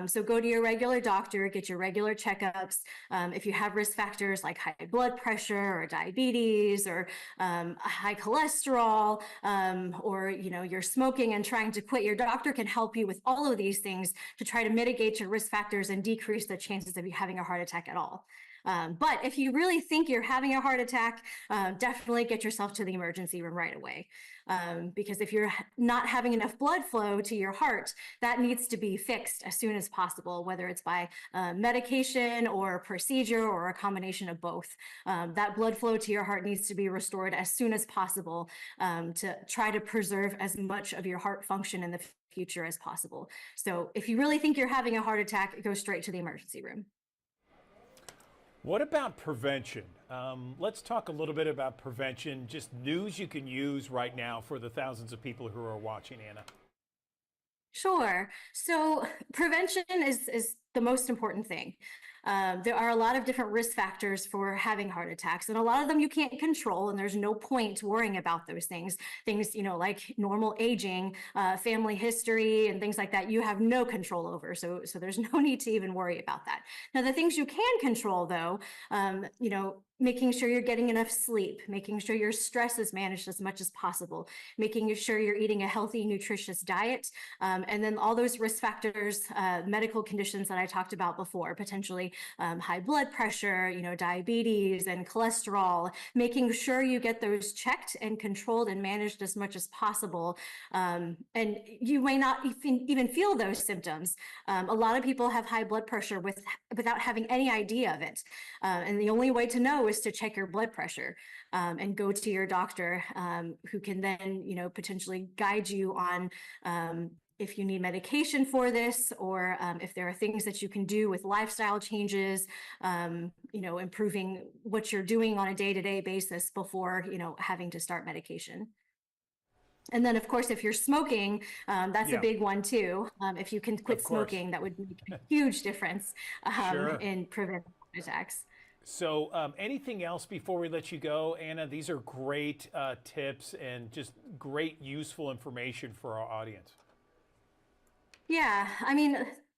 So go to your regular doctor, get your regular checkups. If you have risk factors like high blood pressure or diabetes or high cholesterol, or you're smoking and trying to quit, your doctor can help you with all of these things to try to mitigate your risk factors and decrease the chances of you having a heart attack at all. But if you really think you're having a heart attack, definitely get yourself to the emergency room right away. Because if you're not having enough blood flow to your heart, that needs to be fixed as soon as possible, whether it's by medication or procedure or a combination of both. That blood flow to your heart needs to be restored as soon as possible to try to preserve as much of your heart function in the future as possible. So if you really think you're having a heart attack, go straight to the emergency room. What about prevention? Let's talk a little bit about prevention, just news you can use right now for the thousands of people who are watching, Anna. Sure. So prevention is the most important thing. There are a lot of different risk factors for having heart attacks, and a lot of them you can't control, and there's no point worrying about those things. Things, like normal aging, family history, and things like that, you have no control over. So there's no need to even worry about that. Now, the things you can control, though, making sure you're getting enough sleep, making sure your stress is managed as much as possible, making sure you're eating a healthy, nutritious diet, and then all those risk factors, medical conditions that I talked about before, potentially high blood pressure, diabetes and cholesterol, making sure you get those checked and controlled and managed as much as possible. And you may not even feel those symptoms. A lot of people have high blood pressure without having any idea of it. And the only way to know is to check your blood pressure and go to your doctor, who can then, potentially guide you on if you need medication for this, or if there are things that you can do with lifestyle changes, improving what you're doing on a day-to-day basis before, having to start medication. And then, of course, if you're smoking, that's a big one too. If you can quit smoking, that would make a huge difference in preventing attacks. So anything else before we let you go, Anna? These are great tips and just great useful information for our audience. Yeah,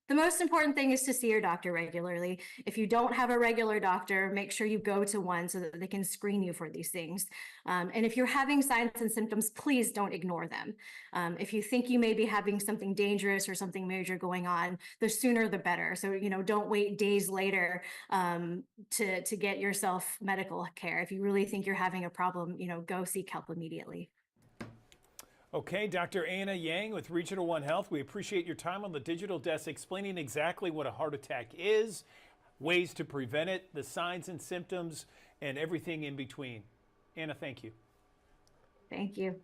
the most important thing is to see your doctor regularly. If you don't have a regular doctor, make sure you go to one so that they can screen you for these things. And if you're having signs and symptoms, please don't ignore them. If you think you may be having something dangerous or something major going on, the sooner the better. So, don't wait days later to get yourself medical care. If you really think you're having a problem, go seek help immediately. Okay, Dr. Anna Yang with Regional One Health, we appreciate your time on the digital desk explaining exactly what a heart attack is, ways to prevent it, the signs and symptoms, and everything in between. Anna, thank you. Thank you.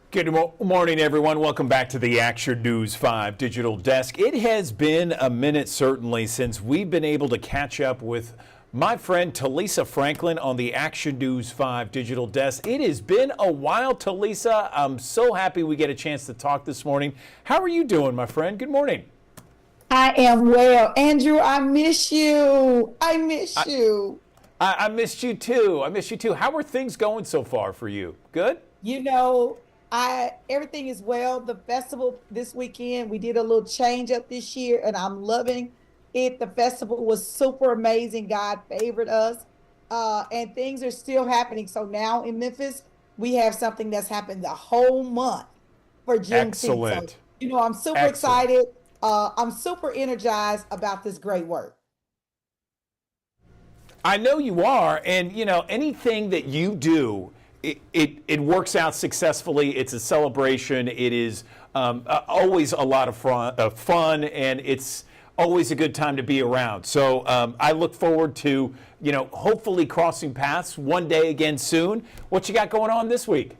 Good morning, everyone. Welcome back to the Action News 5 Digital Desk. It has been a minute, certainly, since we've been able to catch up with my friend Talisa Franklin on the Action News 5 Digital Desk. It has been a while, Talisa. I'm so happy we get a chance to talk this morning. How are you doing, my friend? Good morning. I am well. Andrew, I miss you. I miss you. I missed you, too. How are things going so far for you? Good? Everything is well. The festival this weekend, we did a little change up this year, and I'm loving it. The festival was super amazing. God favored us, and things are still happening. So now in Memphis, we have something that's happened the whole month for Juneteenth. Excellent. So, I'm super excited. I'm super energized about this great work. I know you are, and anything that you do, it works out successfully. It's a celebration. It is always a lot of fun, and it's always a good time to be around. So I look forward to, hopefully crossing paths one day again soon. What you got going on this week?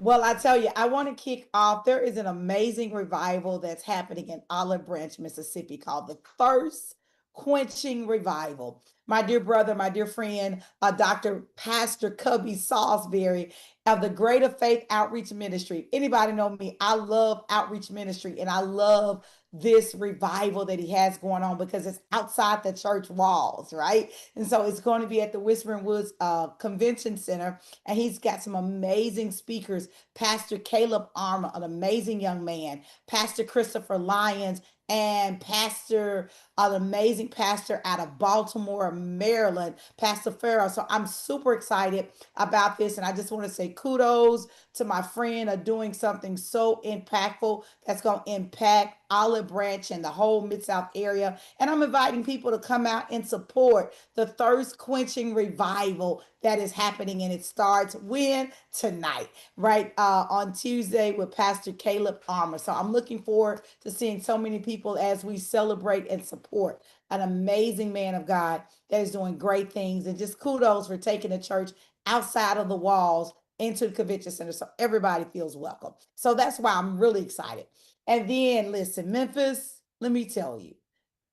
Well, I tell you, I want to kick off. There is an amazing revival that's happening in Olive Branch, Mississippi called the Thirst Quenching Revival. My dear brother, my dear friend, Dr. Pastor Cubby Salisbury of the Greater Faith Outreach Ministry. Anybody know me? I love outreach ministry, and I love this revival that he has going on because it's outside the church walls, right? And so it's going to be at the Whispering Woods Convention Center, and he's got some amazing speakers. Pastor Caleb Armour, an amazing young man, Pastor Christopher Lyons, and an amazing pastor out of Baltimore, Maryland, Pastor Farrell. So I'm super excited about this. And I just want to say kudos to my friend of doing something so impactful that's going to impact Olive Branch and the whole Mid-South area. And I'm inviting people to come out and support the thirst quenching revival that is happening. And it starts when? Tonight, right? On Tuesday with Pastor Caleb Armour. So I'm looking forward to seeing so many people as we celebrate and support an amazing man of God that is doing great things. And just kudos for taking the church outside of the walls into the convention center so everybody feels welcome. So that's why I'm really excited. And then listen, Memphis, let me tell you,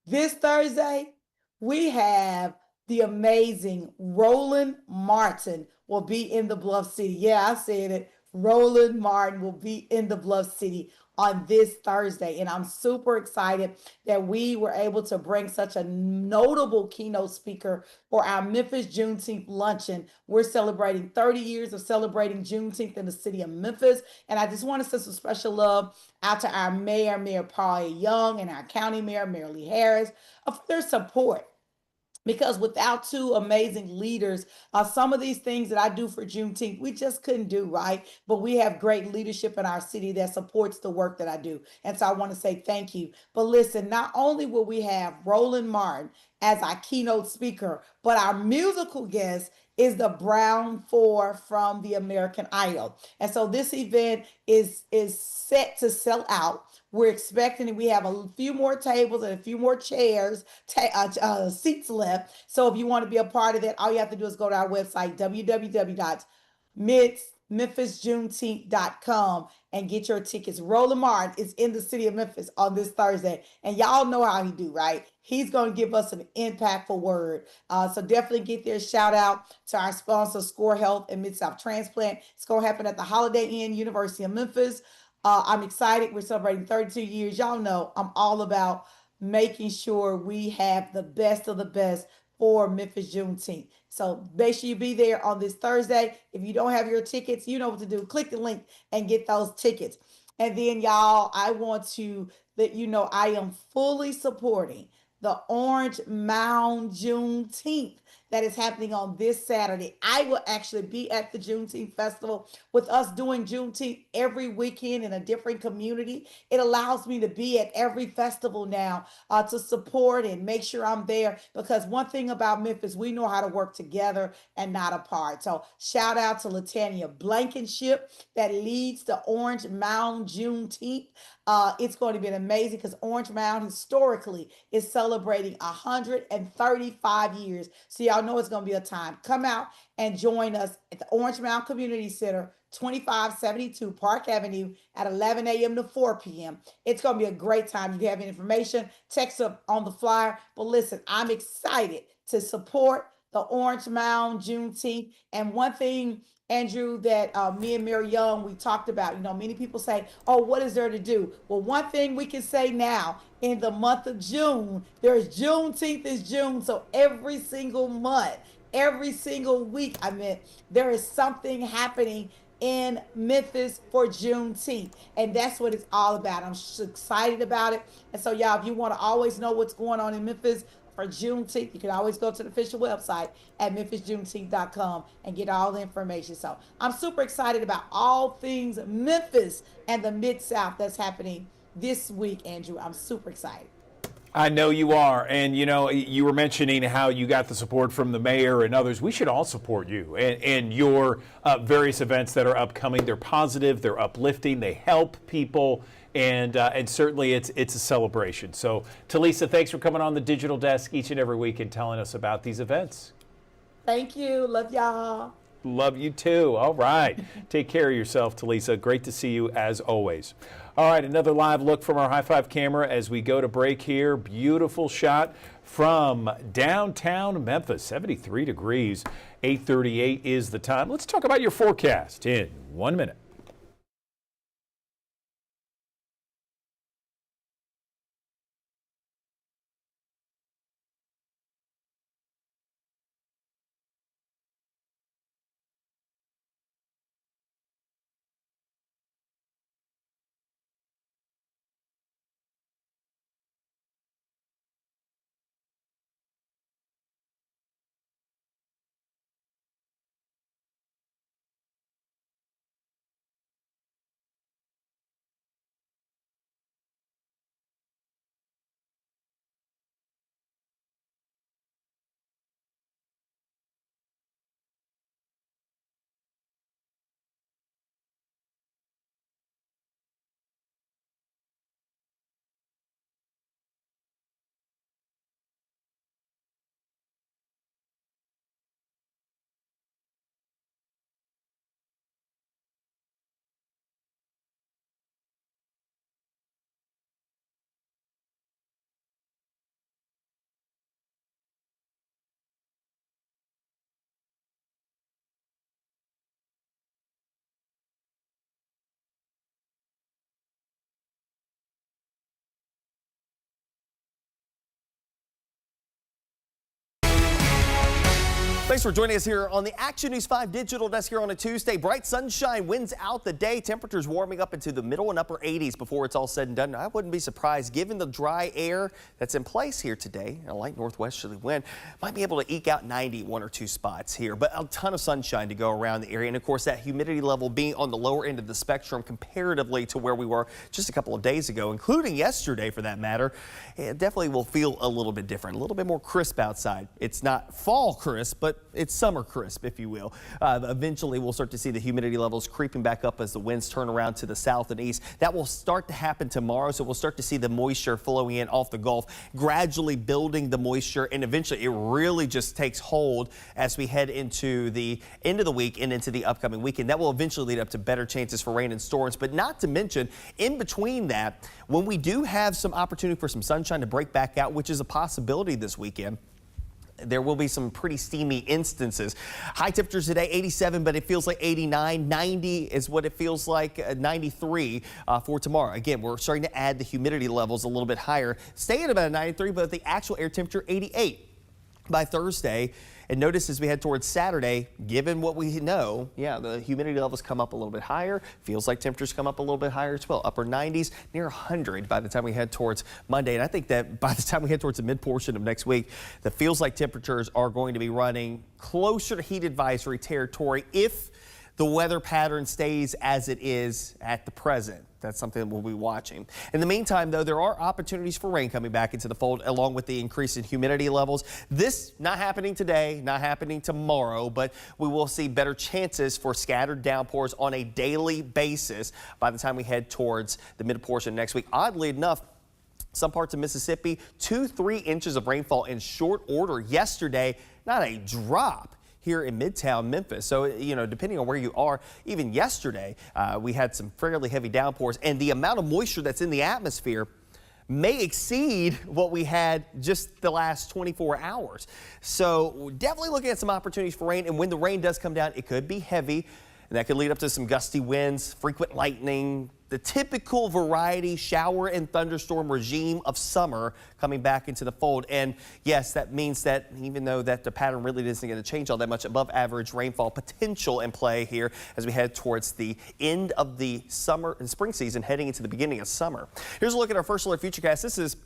this Thursday, we have the amazing Roland Martin will be in the Bluff City. Yeah, I said it. Roland Martin will be in the Bluff City on this Thursday. And I'm super excited that we were able to bring such a notable keynote speaker for our Memphis Juneteenth luncheon. We're celebrating 30 years of celebrating Juneteenth in the city of Memphis. And I just want to send some special love out to our mayor, Mayor Paul Young, and our county mayor, Mayor Lee Harris, for their support. Because without two amazing leaders, some of these things that I do for Juneteenth, we just couldn't do, right? But we have great leadership in our city that supports the work that I do. And so I want to say thank you. But listen, not only will we have Roland Martin as our keynote speaker, but our musical guest is the Brown Four from the American Idol. And so this event is set to sell out. We're expecting we have a few more tables and a few more chairs, seats left. So if you want to be a part of that, all you have to do is go to our website, www.memphisjuneteenth.com, and get your tickets. Roland Martin is in the city of Memphis on this Thursday. And y'all know how he do, right? He's going to give us an impactful word. So definitely get there. Shout out to our sponsor, Score Health and Mid-South Transplant. It's going to happen at the Holiday Inn, University of Memphis. I'm excited. We're celebrating 32 years. Y'all know I'm all about making sure we have the best of the best for Memphis Juneteenth. So make sure you be there on this Thursday. If you don't have your tickets, you know what to do. Click the link and get those tickets. And then, y'all, I want to let you know I am fully supporting the Orange Mound Juneteenth that is happening on this Saturday. I will actually be at the Juneteenth Festival with us doing Juneteenth every weekend in a different community. It allows me to be at every festival now to support and make sure I'm there, because one thing about Memphis, we know how to work together and not apart. So shout out to Latanya Blankenship that leads the Orange Mound Juneteenth. It's going to be amazing because Orange Mound historically is celebrating 135 years. So y'all know it's going to be a time. Come out and join us at the Orange Mound Community Center, 2572 Park Avenue at 11 a.m. to 4 p.m. It's going to be a great time. You have any information, text up on the flyer. But listen, I'm excited to support the Orange Mound Juneteenth. And one thing, Andrew, that me and Mary Young, we talked about, many people say, oh, what is there to do? Well, one thing we can say now in the month of June, there's Juneteenth is June. So every single month, every single week, there is something happening in Memphis for Juneteenth. And that's what it's all about. I'm excited about it. And so, y'all, if you want to always know what's going on in Memphis for Juneteenth, you can always go to the official website at memphisjuneteenth.com and get all the information. So I'm super excited about all things Memphis and the Mid-South that's happening this week, Andrew. I'm super excited. I know you are. And, you know, you were mentioning how you got the support from the mayor and others. We should all support you and your various events that are upcoming. They're positive, they're uplifting, they help people, and certainly it's a celebration. So, Talisa, thanks for coming on the Digital Desk each and every week and telling us about these events. Thank you. Love y'all. Love you too. All right. Take care of yourself, Talisa. Great to see you as always. All right, another live look from our High Five camera as we go to break here. Beautiful shot from downtown Memphis, 73 degrees, 8:38 is the time. Let's talk about your forecast in 1 minute. Thanks for joining us here on the Action News 5 Digital Desk here on a Tuesday. Bright sunshine, winds out the day, temperatures warming up into the middle and upper 80s before it's all said and done. I wouldn't be surprised given the dry air that's in place here today. A light northwesterly wind might be able to eke out 90 one or two spots here, but a ton of sunshine to go around the area. And of course, that humidity level being on the lower end of the spectrum comparatively to where we were just a couple of days ago, including yesterday for that matter, it definitely will feel a little bit different, a little bit more crisp outside. It's not fall crisp, but it's summer crisp, if you will. Eventually, we'll start to see the humidity levels creeping back up as the winds turn around to the south and east. That will start to happen tomorrow, so we'll start to see the moisture flowing in off the Gulf, gradually building the moisture, and eventually it really just takes hold as we head into the end of the week and into the upcoming weekend. That will eventually lead up to better chances for rain and storms, but not to mention, in between that, when we do have some opportunity for some sunshine to break back out, which is a possibility this weekend, there will be some pretty steamy instances. High temperatures today, 87, but it feels like 89. 90 is what it feels like, 93 for tomorrow. Again, we're starting to add the humidity levels a little bit higher. Stay at about 93, but the actual air temperature, 88 by Thursday. And notice as we head towards Saturday, given what we know, yeah, the humidity levels come up a little bit higher. Feels like temperatures come up a little bit higher as well. Upper 90s, near 100 by the time we head towards Monday. And I think that by the time we head towards the mid portion of next week, the feels like temperatures are going to be running closer to heat advisory territory if the weather pattern stays as it is at the present. That's something that we'll be watching. In the meantime, though, there are opportunities for rain coming back into the fold along with the increase in humidity levels. This not happening today, not happening tomorrow, but we will see better chances for scattered downpours on a daily basis by the time we head towards the mid portion next week. Oddly enough, some parts of Mississippi, 2-3 inches of rainfall in short order yesterday, not a drop here in Midtown Memphis. So, you know, depending on where you are, even yesterday, we had some fairly heavy downpours, and the amount of moisture that's in the atmosphere may exceed what we had just the last 24 hours. So definitely looking at some opportunities for rain, and when the rain does come down, it could be heavy, and that could lead up to some gusty winds, frequent lightning, the typical variety shower and thunderstorm regime of summer coming back into the fold. And yes, that means that even though that the pattern really isn't going to change all that much, above average rainfall potential in play here as we head towards the end of the summer and spring season, heading into the beginning of summer. Here's a look at our first alert futurecast. This is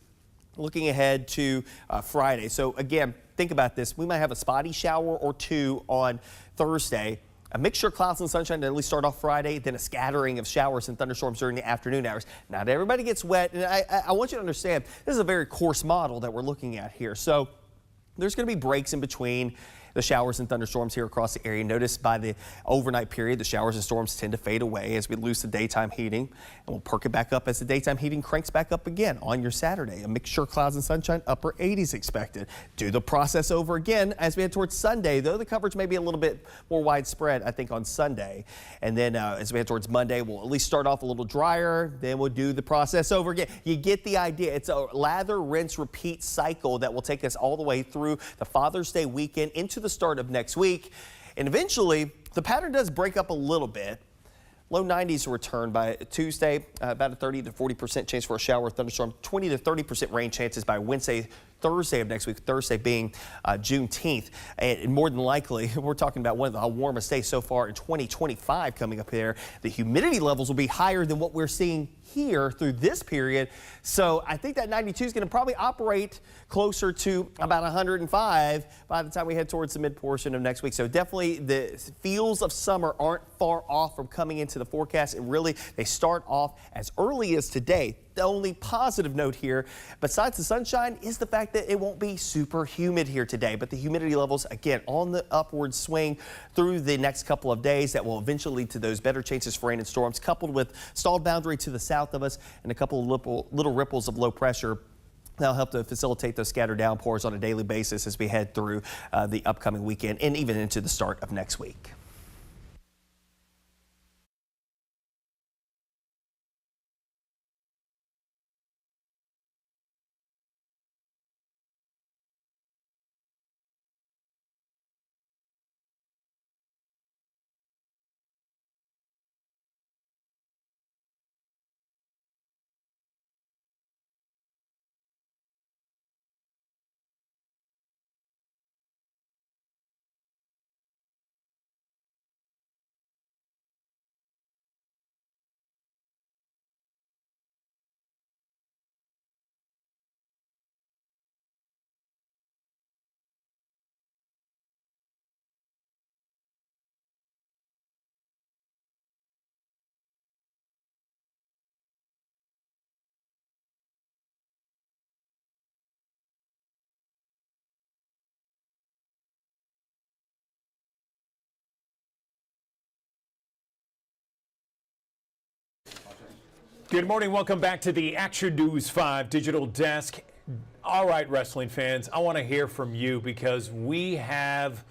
looking ahead to Friday. So again, think about this. We might have a spotty shower or two on Thursday. A mixture of clouds and sunshine to at least start off Friday, then a scattering of showers and thunderstorms during the afternoon hours. Not everybody gets wet, and I want you to understand this is a very coarse model that we're looking at here. So there's going to be breaks in between the showers and thunderstorms here across the area. Notice by the overnight period, the showers and storms tend to fade away as we lose the daytime heating, and we'll perk it back up as the daytime heating cranks back up again on your Saturday. A mixture of clouds and sunshine, upper 80s expected. Do the process over again as we head towards Sunday, though the coverage may be a little bit more widespread, I think, on Sunday. And then as we head towards Monday, we'll at least start off a little drier, then we'll do the process over again. You get the idea. It's a lather, rinse, repeat cycle that will take us all the way through the Father's Day weekend into the start of next week. And eventually, the pattern does break up a little bit. Low 90s will return by Tuesday, about a 30 to 40% chance for a shower or thunderstorm, 20 to 30% rain chances by Wednesday, Thursday of next week, Thursday being Juneteenth. And more than likely, we're talking about one of the warmest days so far in 2025 coming up there. The humidity levels will be higher than what we're seeing here through this period. So I think that 92 is going to probably operate closer to about 105 by the time we head towards the mid portion of next week. So definitely the feels of summer aren't far off from coming into the forecast. And really, they start off as early as today. The only positive note here, besides the sunshine, is the fact that it won't be super humid here today. But the humidity levels, again, on the upward swing through the next couple of days that will eventually lead to those better chances for rain and storms, coupled with stalled boundary to the south of us and a couple of little ripples of low pressure. That'll help to facilitate those scattered downpours on a daily basis as we head through the upcoming weekend and even into the start of next week. Good morning. Welcome back to the Action News 5 Digital Desk. All right, wrestling fans, I want to hear from you because we have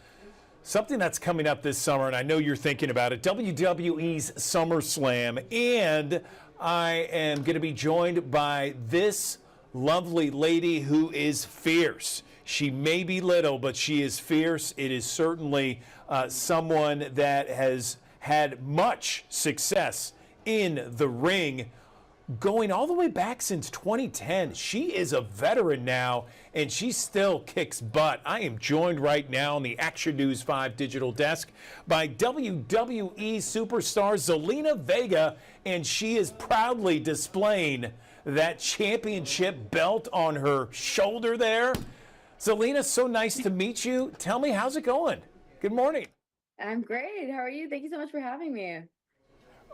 something that's coming up this summer, and I know you're thinking about it, WWE's SummerSlam. And I am going to be joined by this lovely lady who is fierce. She may be little, but she is fierce. It is certainly someone that has had much success in the ring, going all the way back since 2010. She is a veteran now, and she still kicks butt. I am joined right now on the Action News 5 Digital Desk by WWE superstar Zelina Vega, and she is proudly displaying that championship belt on her shoulder there. Zelina, so nice to meet you. Tell me, how's it going? Good morning. I'm great. How are you? Thank you so much for having me.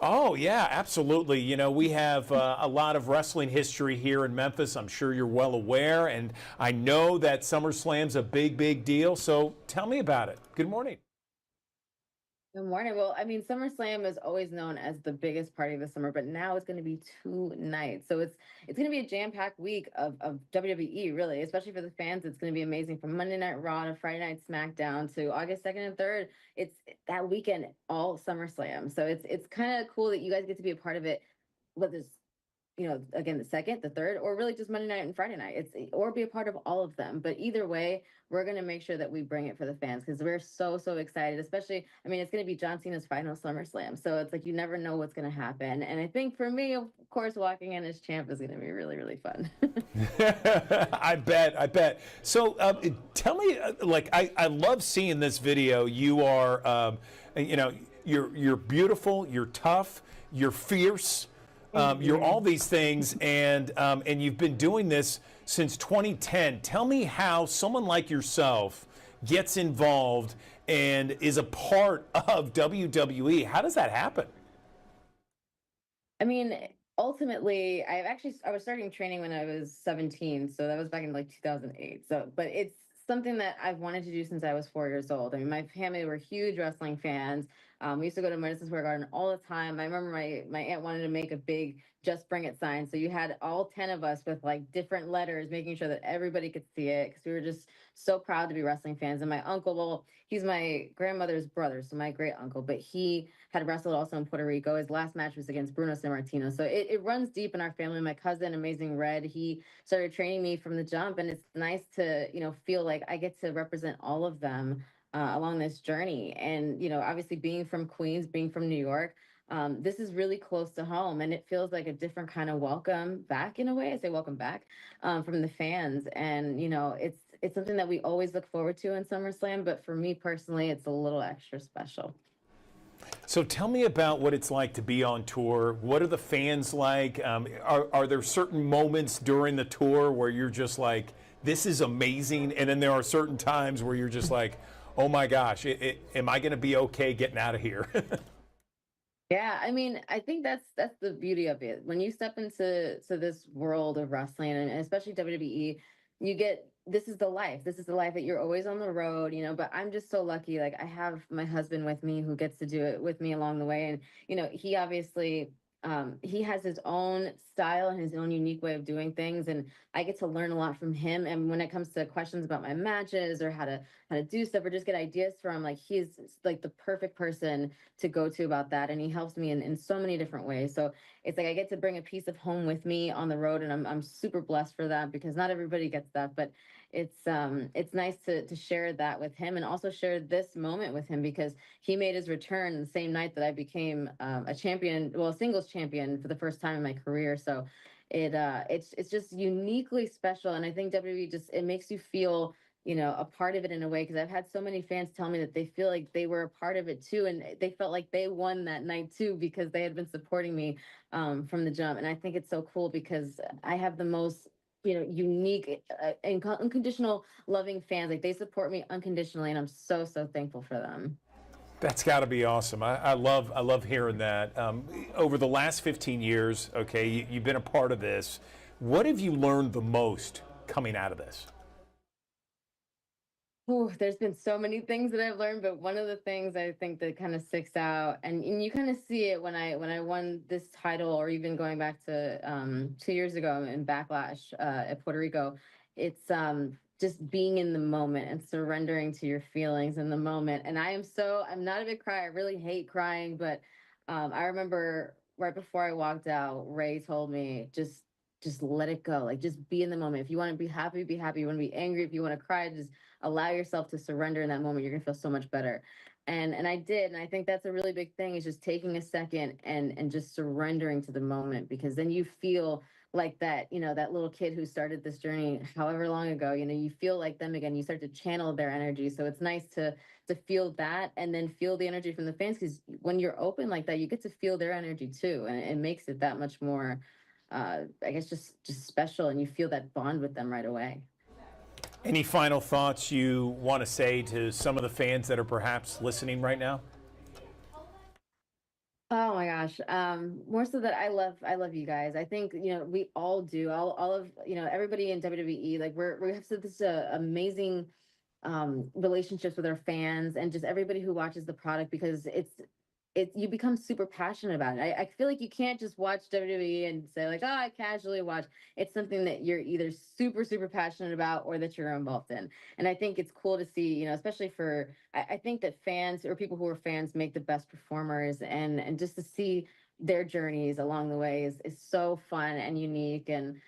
Oh, yeah, absolutely. You know, we have a lot of wrestling history here in Memphis. I'm sure you're well aware, and I know that SummerSlam's a big, big deal. So tell me about it. Good morning. Good morning. Well, I mean, SummerSlam is always known as the biggest party of the summer, but now it's going to be 2 nights. So it's going to be a jam-packed week of WWE, really, especially for the fans. It's going to be amazing from Monday Night Raw to Friday Night SmackDown to August 2nd and 3rd. It's that weekend, all SummerSlam. So it's kind of cool that you guys get to be a part of it, whether it's, you know, again, the 2nd, the 3rd, or really just Monday night and Friday night. Or be a part of all of them. But either way, we're going to make sure that we bring it for the fans because we're so excited, especially, I mean, it's going to be John Cena's final SummerSlam. So it's like you never know what's going to happen. And I think for me, of course, walking in as champ is going to be really, really fun. I bet. So tell me, like, I love seeing this video. You are, you know, you're beautiful, you're tough, you're fierce. You're all these things, and you've been doing this since 2010. Tell me how someone like yourself gets involved and is a part of WWE. How does that happen? I mean, ultimately, I was starting training when I was 17, so that was back in like 2008. So, but it's something that I've wanted to do since I was 4 years old. I mean, my family were huge wrestling fans. We used to go to Madison Square Garden all the time. I remember my aunt wanted to make a big "Just Bring It" sign, so you had all 10 of us with like different letters, making sure that everybody could see it because we were just so proud to be wrestling fans. And my uncle, well, he's my grandmother's brother, so my great uncle, but he had wrestled also in Puerto Rico. His last match was against Bruno Sammartino. So it runs deep in our family. My cousin, Amazing Red, he started training me from the jump. And it's nice to, feel like I get to represent all of them along this journey. And, obviously being from Queens, being from New York, this is really close to home. And it feels like a different kind of welcome back in a way. I say welcome back from the fans. And, it's something that we always look forward to in SummerSlam. But for me personally, it's a little extra special. So tell me about what it's like to be on tour. What are the fans like? Are there certain moments during the tour where you're just like, this is amazing? And then there are certain times where you're just like, oh my gosh, am I going to be okay getting out of here? Yeah, I mean, I think that's the beauty of it. When you step into this world of wrestling and especially WWE, you get this is the life. This is the life that you're always on the road, but I'm just so lucky. Like I have my husband with me who gets to do it with me along the way. And, he obviously he has his own style and his own unique way of doing things. And I get to learn a lot from him. And when it comes to questions about my matches or how to do stuff or just get ideas from, like he's like the perfect person to go to about that. And he helps me in so many different ways. So it's like I get to bring a piece of home with me on the road. And I'm super blessed for that because not everybody gets that. But it's nice to share that with him and also share this moment with him because he made his return the same night that I became a champion, well, a singles champion for the first time in my career. So it's just uniquely special. And I think WWE it makes you feel, a part of it in a way, because I've had so many fans tell me that they feel like they were a part of it too. And they felt like they won that night too, because they had been supporting me from the jump. And I think it's so cool because I have the most unique and unconditional loving fans. Like they support me unconditionally, and I'm so thankful for them. That's got to be awesome. I love hearing that. Over the last 15 years, okay, you've been a part of this. What have you learned the most coming out of this? Ooh, there's been so many things that I've learned, but one of the things I think that kind of sticks out, and you kind of see it when I won this title, or even going back to 2 years ago in Backlash at Puerto Rico, it's just being in the moment and surrendering to your feelings in the moment. And I'm not a big crier. I really hate crying, but I remember right before I walked out, Ray told me just let it go. Like just be in the moment. If you want to be happy, be happy. You want to be angry, if you want to cry, just allow yourself to surrender in that moment. You're gonna feel so much better. And I did. And I think that's a really big thing, is just taking a second and just surrendering to the moment, because then you feel like that, that little kid who started this journey however long ago, you feel like them again. You start to channel their energy. So it's nice to feel that and then feel the energy from the fans, because when you're open like that, you get to feel their energy too. And it makes it that much more I guess just special, and you feel that bond with them right away. Any final thoughts you want to say to some of the fans that are perhaps listening right now? Oh my gosh. More so that I love you guys. I think, we all do. All of, everybody in WWE, like we have this amazing relationships with our fans and just everybody who watches the product, because you become super passionate about it. I feel like you can't just watch WWE and say like, oh, I casually watch. It's something that you're either super passionate about or that you're involved in. And I think it's cool to see, especially I think that fans or people who are fans make the best performers, and just to see their journeys along the way is so fun and unique. And,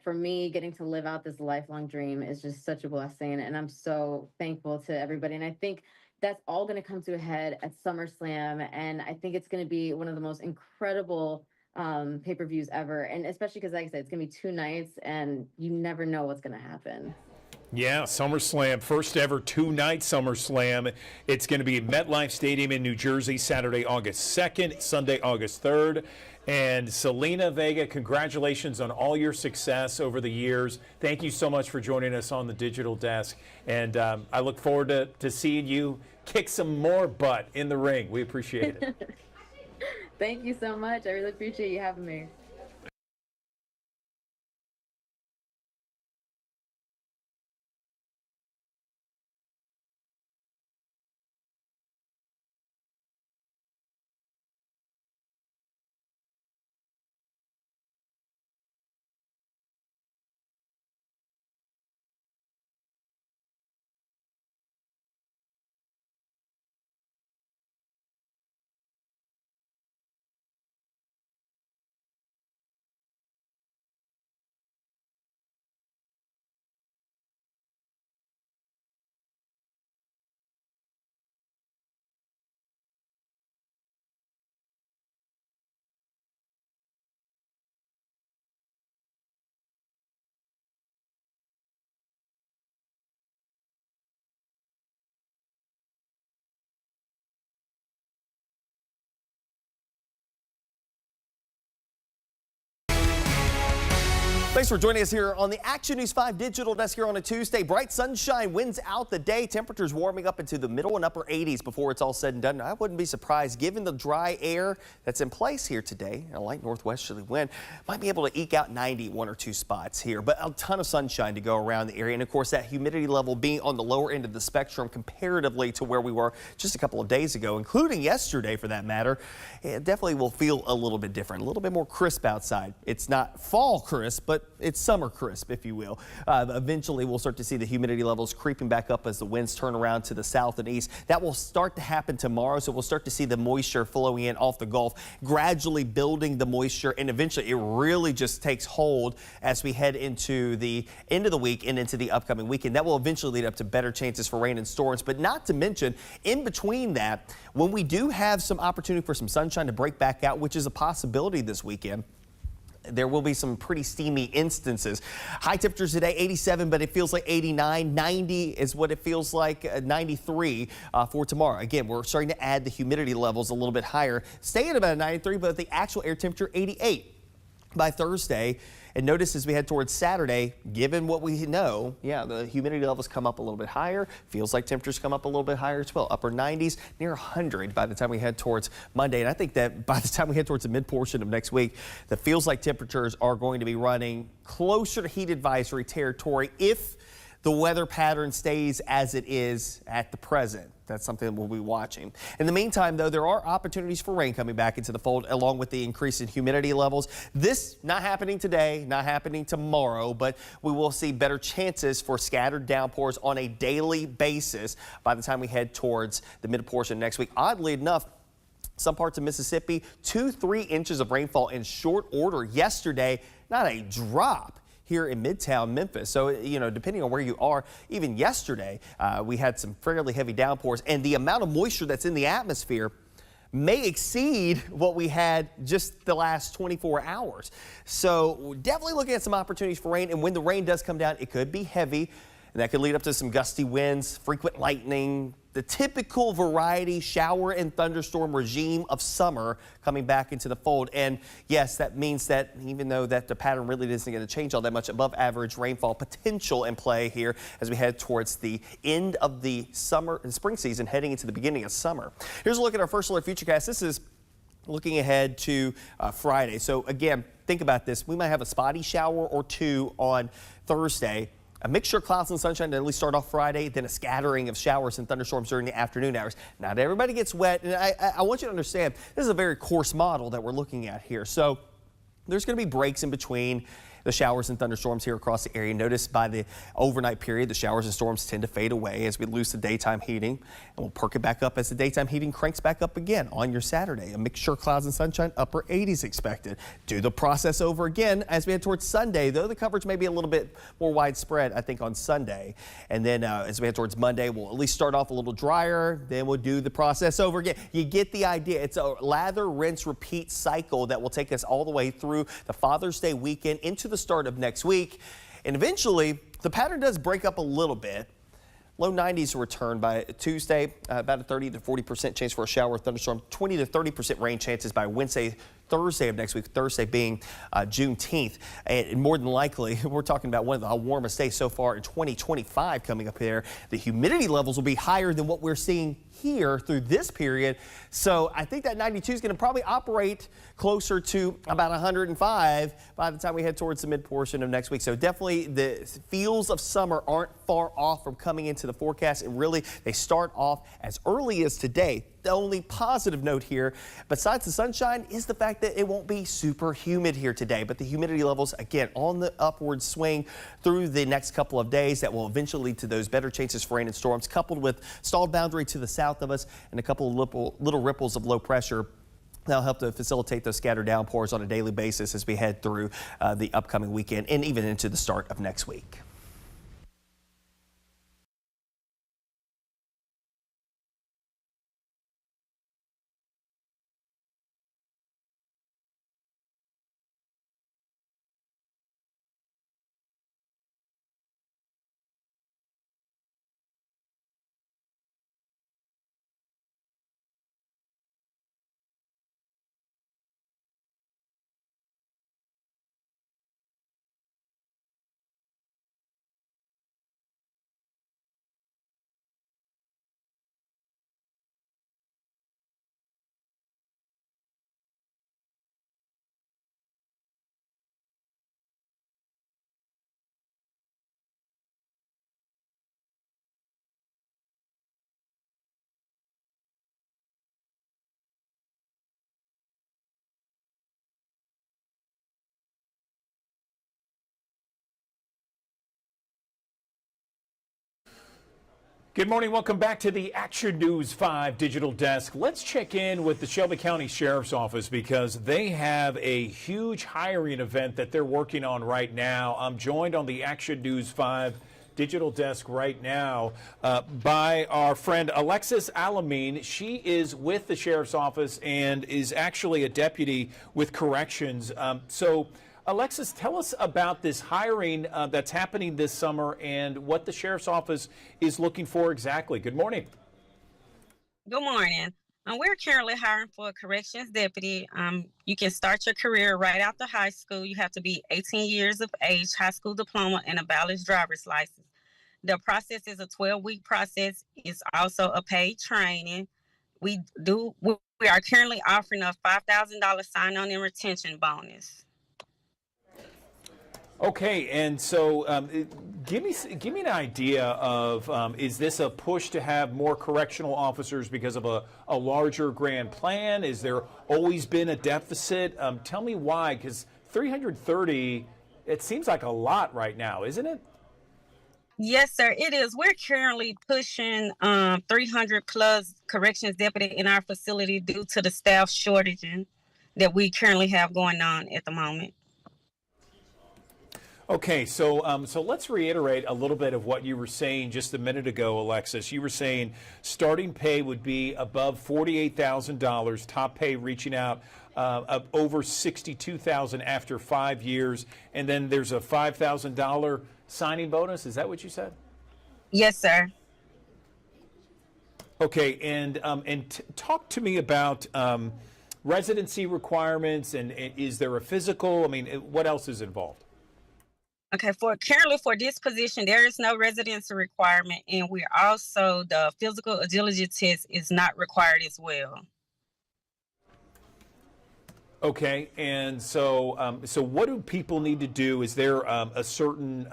for me, getting to live out this lifelong dream is just such a blessing. And I'm so thankful to everybody. And I think that's all going to come to a head at SummerSlam. And I think it's going to be one of the most incredible pay-per-views ever. And especially because, like I said, it's going to be 2 nights and you never know what's going to happen. Yeah, SummerSlam, first ever two-night SummerSlam. It's going to be at MetLife Stadium in New Jersey, Saturday, August 2nd, Sunday, August 3rd. And Selena Vega, congratulations on all your success over the years. Thank you so much for joining us on the Digital Desk. And I look forward to seeing you kick some more butt in the ring. We appreciate it. Thank you so much. I really appreciate you having me. Thanks for joining us here on the Action News 5 Digital Desk here on a Tuesday. Bright sunshine winds out the day. Temperatures warming up into the middle and upper 80s before it's all said and done. I wouldn't be surprised given the dry air that's in place here today. A light northwesterly wind might be able to eke out 90 one or two spots here, but a ton of sunshine to go around the area. And of course, that humidity level being on the lower end of the spectrum comparatively to where we were just a couple of days ago, including yesterday for that matter, it definitely will feel a little bit different, a little bit more crisp outside. It's not fall crisp, but it's summer crisp, if you will. Eventually, we'll start to see the humidity levels creeping back up as the winds turn around to the south and east. That will start to happen tomorrow, so we'll start to see the moisture flowing in off the Gulf, gradually building the moisture, and eventually it really just takes hold as we head into the end of the week and into the upcoming weekend. That will eventually lead up to better chances for rain and storms, but not to mention, in between that, when we do have some opportunity for some sunshine to break back out, which is a possibility this weekend, there will be some pretty steamy instances. High temperatures today, 87, but it feels like 89. 90 is what it feels like, 93 for tomorrow. Again, we're starting to add the humidity levels a little bit higher, staying about 93, but the actual air temperature, 88 by Thursday. And notice as we head towards Saturday, given what we know, yeah, the humidity levels come up a little bit higher. Feels like temperatures come up a little bit higher as well. Upper 90s, near 100 by the time we head towards Monday. And I think that by the time we head towards the mid portion of next week, the feels like temperatures are going to be running closer to heat advisory territory if the weather pattern stays as it is at the present. That's something that we'll be watching. In the meantime, though, there are opportunities for rain coming back into the fold along with the increase in humidity levels. This not happening today, not happening tomorrow, but we will see better chances for scattered downpours on a daily basis by the time we head towards the mid portion next week. Oddly enough, some parts of Mississippi, 2-3 inches of rainfall in short order yesterday, not a drop here in Midtown Memphis. So, you know, depending on where you are, even yesterday, we had some fairly heavy downpours, and the amount of moisture that's in the atmosphere may exceed what we had just the last 24 hours. So definitely looking at some opportunities for rain, and when the rain does come down, it could be heavy, and that could lead up to some gusty winds, frequent lightning, the typical variety shower and thunderstorm regime of summer coming back into the fold. And yes, that means that even though that the pattern really isn't going to change all that much, above average rainfall potential in play here as we head towards the end of the summer and spring season, heading into the beginning of summer. Here's a look at our first alert futurecast. This is looking ahead to Friday. So again, think about this. We might have a spotty shower or two on Thursday. A mixture of clouds and sunshine to at least start off Friday, then a scattering of showers and thunderstorms during the afternoon hours. Not everybody gets wet, and I want you to understand, this is a very coarse model that we're looking at here. So there's going to be breaks in between the showers and thunderstorms here across the area. Notice by the overnight period, the showers and storms tend to fade away as we lose the daytime heating, and we'll perk it back up as the daytime heating cranks back up again on your Saturday. A mixture of clouds and sunshine, upper 80s expected. Do the process over again as we head towards Sunday, though the coverage may be a little bit more widespread, I think, on Sunday. And then as we head towards Monday, we'll at least start off a little drier, then we'll do the process over again. You get the idea. It's a lather, rinse, repeat cycle that will take us all the way through the Father's Day weekend into the start of next week. And eventually, the pattern does break up a little bit. Low 90s return by Tuesday, about a 30 to 40% chance for a shower or thunderstorm, 20 to 30% rain chances by Wednesday, Thursday of next week, Thursday being Juneteenth. And more than likely, we're talking about one of the warmest days so far in 2025 coming up here. The humidity levels will be higher than what we're seeing here through this period. So I think that 92 is going to probably operate closer to about 105 by the time we head towards the mid portion of next week. So definitely the feels of summer aren't far off from coming into the forecast. And really, they start off as early as today. The only positive note here, besides the sunshine, is the fact that it won't be super humid here today. But the humidity levels, again, on the upward swing through the next couple of days that will eventually lead to those better chances for rain and storms, coupled with stalled boundary to the south of us and a couple of little ripples of low pressure. That'll help to facilitate those scattered downpours on a daily basis as we head through the upcoming weekend and even into the start of next week. Good morning. Welcome back to the Action News 5 Digital Desk. Let's check in with the Shelby County Sheriff's Office because they have a huge hiring event that they're working on right now. I'm joined on the Action News 5 Digital Desk right now by our friend Alexis Alameen. She is with the Sheriff's Office and is actually a deputy with corrections. Alexis, tell us about this hiring that's happening this summer and what the Sheriff's Office is looking for exactly. Good morning. Good morning. We're currently hiring for a corrections deputy. You can start your career right after high school. You have to be 18 years of age, high school diploma, and a valid driver's license. The process is a 12-week process. It's also a paid training. We are currently offering a $5,000 sign-on and retention bonus. Okay, and so give me an idea of is this a push to have more correctional officers because of a larger grand plan? Is there always been a deficit? Tell me why, because 330, it seems like a lot right now, isn't it? Yes, sir, it is. We're currently pushing 300 plus corrections deputy in our facility due to the staff shortage that we currently have going on at the moment. Okay, so let's reiterate a little bit of what you were saying just a minute ago, Alexis. You were saying starting pay would be above $48,000, top pay reaching out of over $62,000 after 5 years, and then there's a $5,000 signing bonus. Is that what you said? Yes, sir. Okay, and talk to me about residency requirements, and is there a physical? I mean, what else is involved? Okay, currently for this position, there is no residency requirement, and we're also, the physical agility test is not required as well. Okay, and so what do people need to do? Is there a certain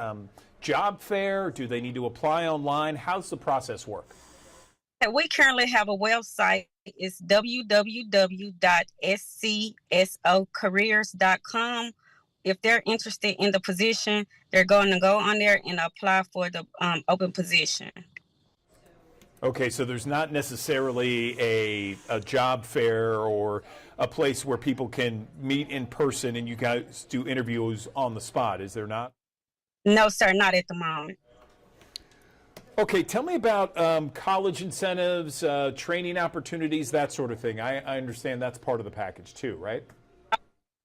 job fair? Do they need to apply online? How's the process work? We currently have a website. It's www.scsocareers.com. If they're interested in the position, they're going to go on there and apply for the open position. Okay, so there's not necessarily a job fair or a place where people can meet in person and you guys do interviews on the spot, is there not? No, sir, not at the moment. Okay, tell me about college incentives, training opportunities, that sort of thing. I understand that's part of the package too, right?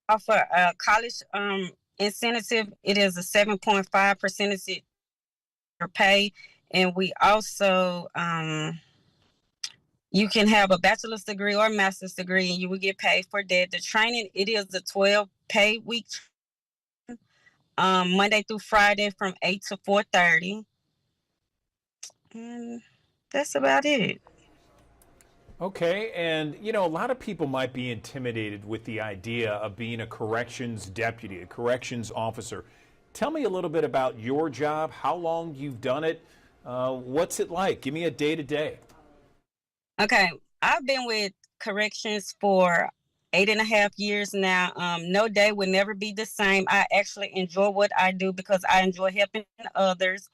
Offer college incentive. It is a 7.5 percentage for pay. And we also, you can have a bachelor's degree or master's degree and you will get paid for that. The training, it is a 12 pay week, Monday through Friday from 8 to 4:30. And that's about it. Okay, and you know, a lot of people might be intimidated with the idea of being a corrections deputy, a corrections officer. Tell me a little bit about your job, how long you've done it, what's it like? Give me a day-to-day. Okay, I've been with corrections for 8.5 years now. No day will never be the same. I actually enjoy what I do because I enjoy helping others.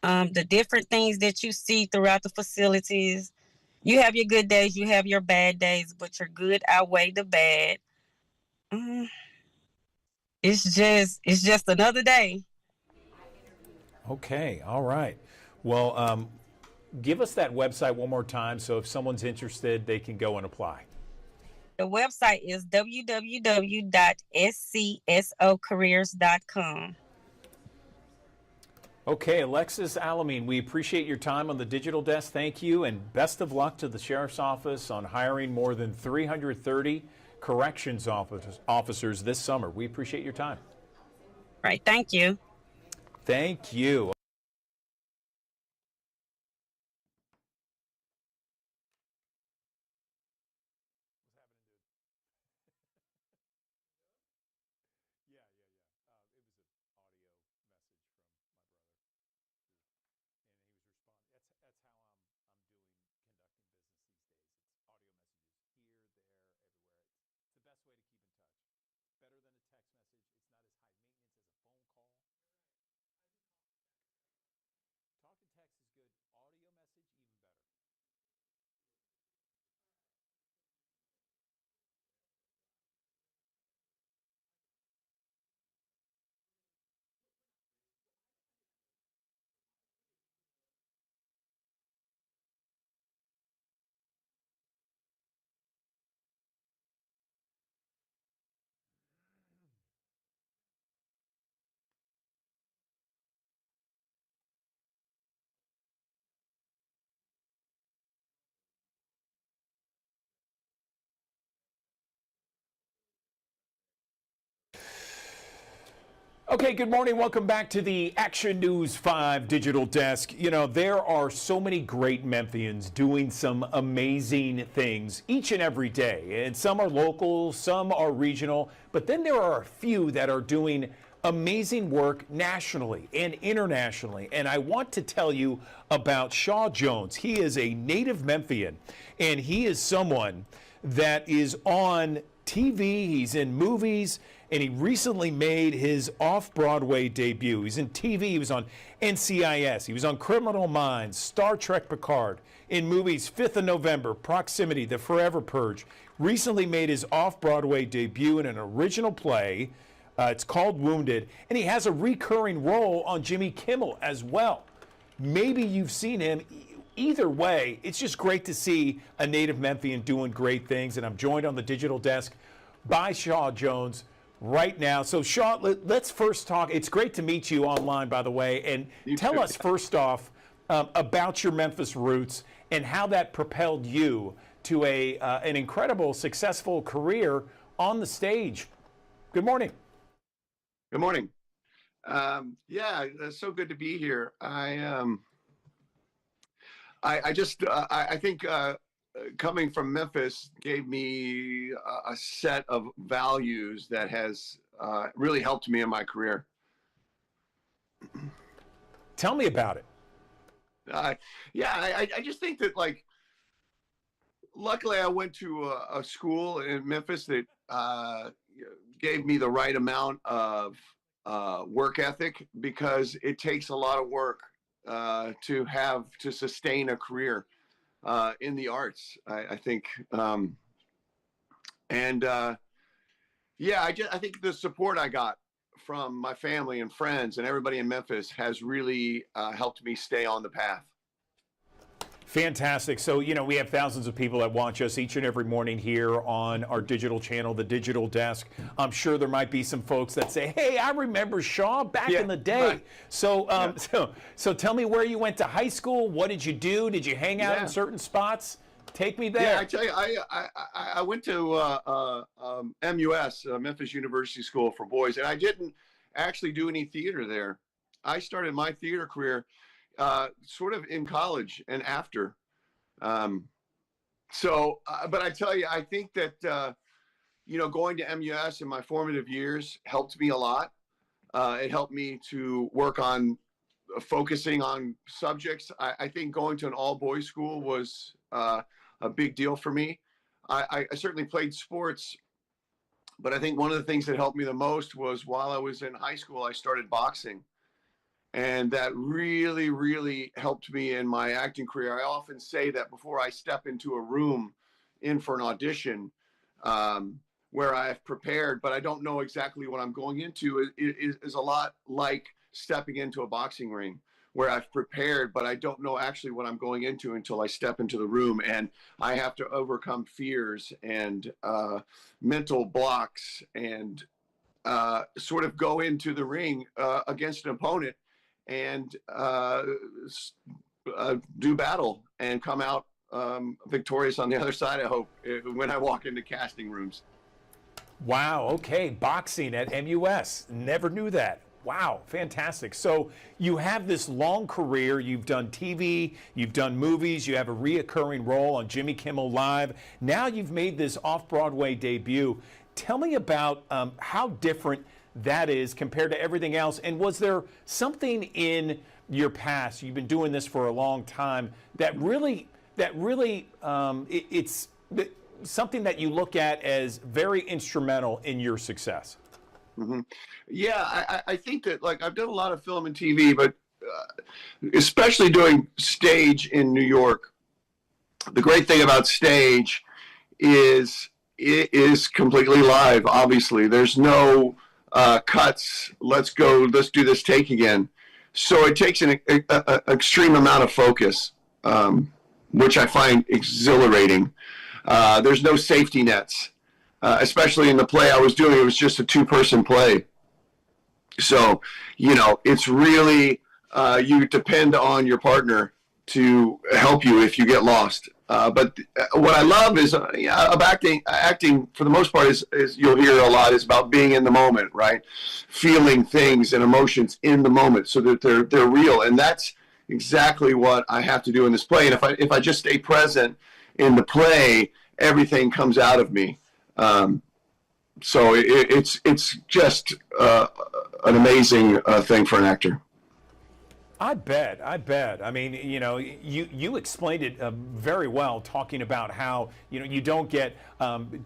The different things that you see throughout the facilities. You have your good days, you have your bad days, but your good outweigh the bad. It's just another day. Okay, all right. Well, give us that website one more time so if someone's interested, they can go and apply. The website is www.scsocareers.com. Okay, Alexis Alameen, we appreciate your time on the digital desk. Thank you, and best of luck to the Sheriff's Office on hiring more than 330 corrections officers this summer. We appreciate your time. Right, thank you. Thank you. Okay, good morning. Welcome back to the Action News 5 digital desk. You know, there are so many great Memphians doing some amazing things each and every day. And some are local, some are regional, but then there are a few that are doing amazing work nationally and internationally. And I want to tell you about Shaw Jones. He is a native Memphian, and he is someone that is on TV, he's in movies, and he recently made his off-Broadway debut. He's in TV, he was on NCIS, he was on Criminal Minds, Star Trek Picard, in movies 5th of November, Proximity, The Forever Purge. Recently made his off-Broadway debut in an original play. It's called Wounded, and he has a recurring role on Jimmy Kimmel as well. Maybe you've seen him. Either way, it's just great to see a native Memphian doing great things, and I'm joined on the digital desk by Shaw Jones right now. So, Shaw, let's first talk. It's great to meet you online, by the way, and tell us first off about your Memphis roots and how that propelled you to an incredible, successful career on the stage. Good morning. Good morning. Yeah, it's so good to be here. I think coming from Memphis gave me a set of values that has really helped me in my career. Tell me about it. Yeah, I just think that, like, luckily I went to a school in Memphis that gave me the right amount of work ethic, because it takes a lot of work to sustain a career in the arts, I think. Yeah, I think the support I got from my family and friends and everybody in Memphis has really helped me stay on the path. Fantastic. So, you know, we have thousands of people that watch us each and every morning here on our digital channel, the Digital Desk. I'm sure there might be some folks that say, hey, I remember Shaw back in the day. Right. So, so tell me where you went to high school. What did you do? Did you hang out in certain spots? Take me there. Yeah, I tell you, I went to MUS, Memphis University School for Boys, and I didn't actually do any theater there. I started my theater career sort of in college and after. But I tell you, I think that, you know, going to MUS in my formative years helped me a lot. It helped me to work on focusing on subjects. I think going to an all-boys school was a big deal for me. I certainly played sports, but I think one of the things that helped me the most was while I was in high school, I started boxing. And that really, really helped me in my acting career. I often say that before I step into a room in for an audition where I've prepared, but I don't know exactly what I'm going into, is a lot like stepping into a boxing ring where I've prepared, but I don't know actually what I'm going into until I step into the room. And I have to overcome fears and mental blocks and sort of go into the ring against an opponent and do battle and come out victorious on the other side, I hope, when I walk into casting rooms. Wow, okay, boxing at MUS. Never knew that. Wow, fantastic. So you have this long career. You've done TV, you've done movies, you have a reoccurring role on Jimmy Kimmel Live. Now you've made this off-Broadway debut. Tell me about how different that is compared to everything else. And was there something in your past, you've been doing this for a long time, that really it's something that you look at as very instrumental in your success? Mm-hmm. Yeah, I think that, like, I've done a lot of film and TV, but especially doing stage in New York. The great thing about stage is it is completely live. Obviously, there's no cuts. Let's do this take again. So it takes an extreme amount of focus, which I find exhilarating. There's no safety nets. Especially in the play I was doing, it was just a 2-person play. So, you know, it's really, you depend on your partner to help you if you get lost. But what I love is of acting for the most part is you'll hear a lot is about being in the moment, right? Feeling things and emotions in the moment so that they're real. And that's exactly what I have to do in this play. And if I just stay present in the play, everything comes out of me. So it's just an amazing thing for an actor. I bet. I mean, you know, you explained it very well, talking about how, you know, you don't get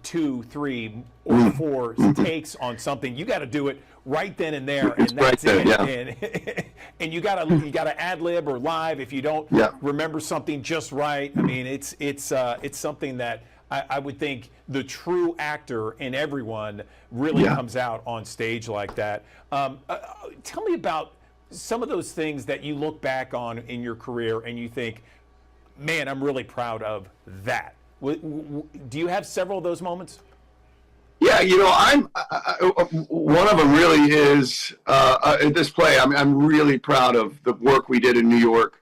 2, 3, or 4 takes on something. You got to do it right then and there, and that's right there, it. Yeah. And you gotta ad lib or live if you don't remember something just right. I mean, it's something that I would think the true actor in everyone really comes out on stage like that. Tell me about some of those things that you look back on in your career and you think, man, I'm really proud of that. Do you have several of those moments? Yeah, you know, one of them really is in this play. I'm really proud of the work we did in New York.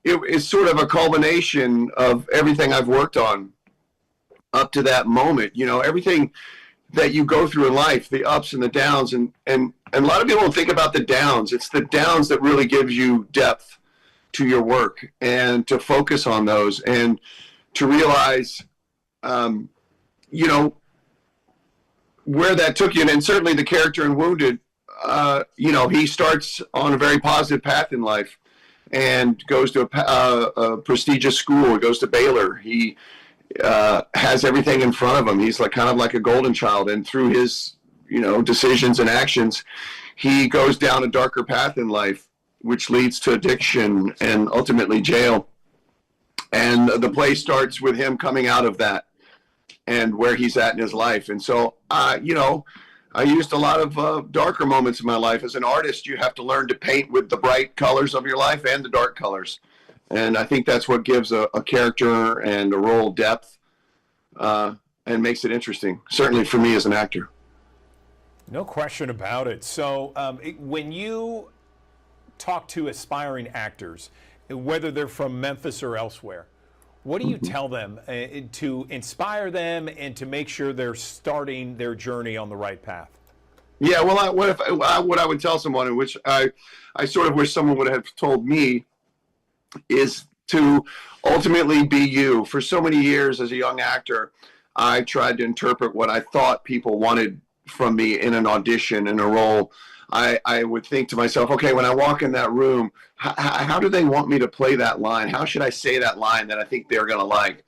It's sort of a culmination of everything I've worked on up to that moment. You know, everything that you go through in life, the ups and the downs, and a lot of people don't think about the downs. It's the downs that really gives you depth to your work, and to focus on those and to realize, you know, where that took you. And certainly the character in Wounded, you know, he starts on a very positive path in life and goes to a prestigious school. He goes to Baylor. He has everything in front of him. He's like kind of like a golden child, and through his, you know, decisions and actions, he goes down a darker path in life, which leads to addiction and ultimately jail. And the play starts with him coming out of that and where he's at in his life. And so, you know, I used a lot of darker moments in my life. As an artist, you have to learn to paint with the bright colors of your life and the dark colors. And I think that's what gives a character and a role depth and makes it interesting, certainly for me as an actor. No question about it. So when you talk to aspiring actors, whether they're from Memphis or elsewhere, what do you tell them to inspire them and to make sure they're starting their journey on the right path? Yeah, well, what I would tell someone, in which I sort of wish someone would have told me, is to ultimately be you. For so many years as a young actor, I tried to interpret what I thought people wanted from me in an audition, in a role. I would think to myself, okay, when I walk in that room, how do they want me to play that line? How should I say that line that I think they're going to like?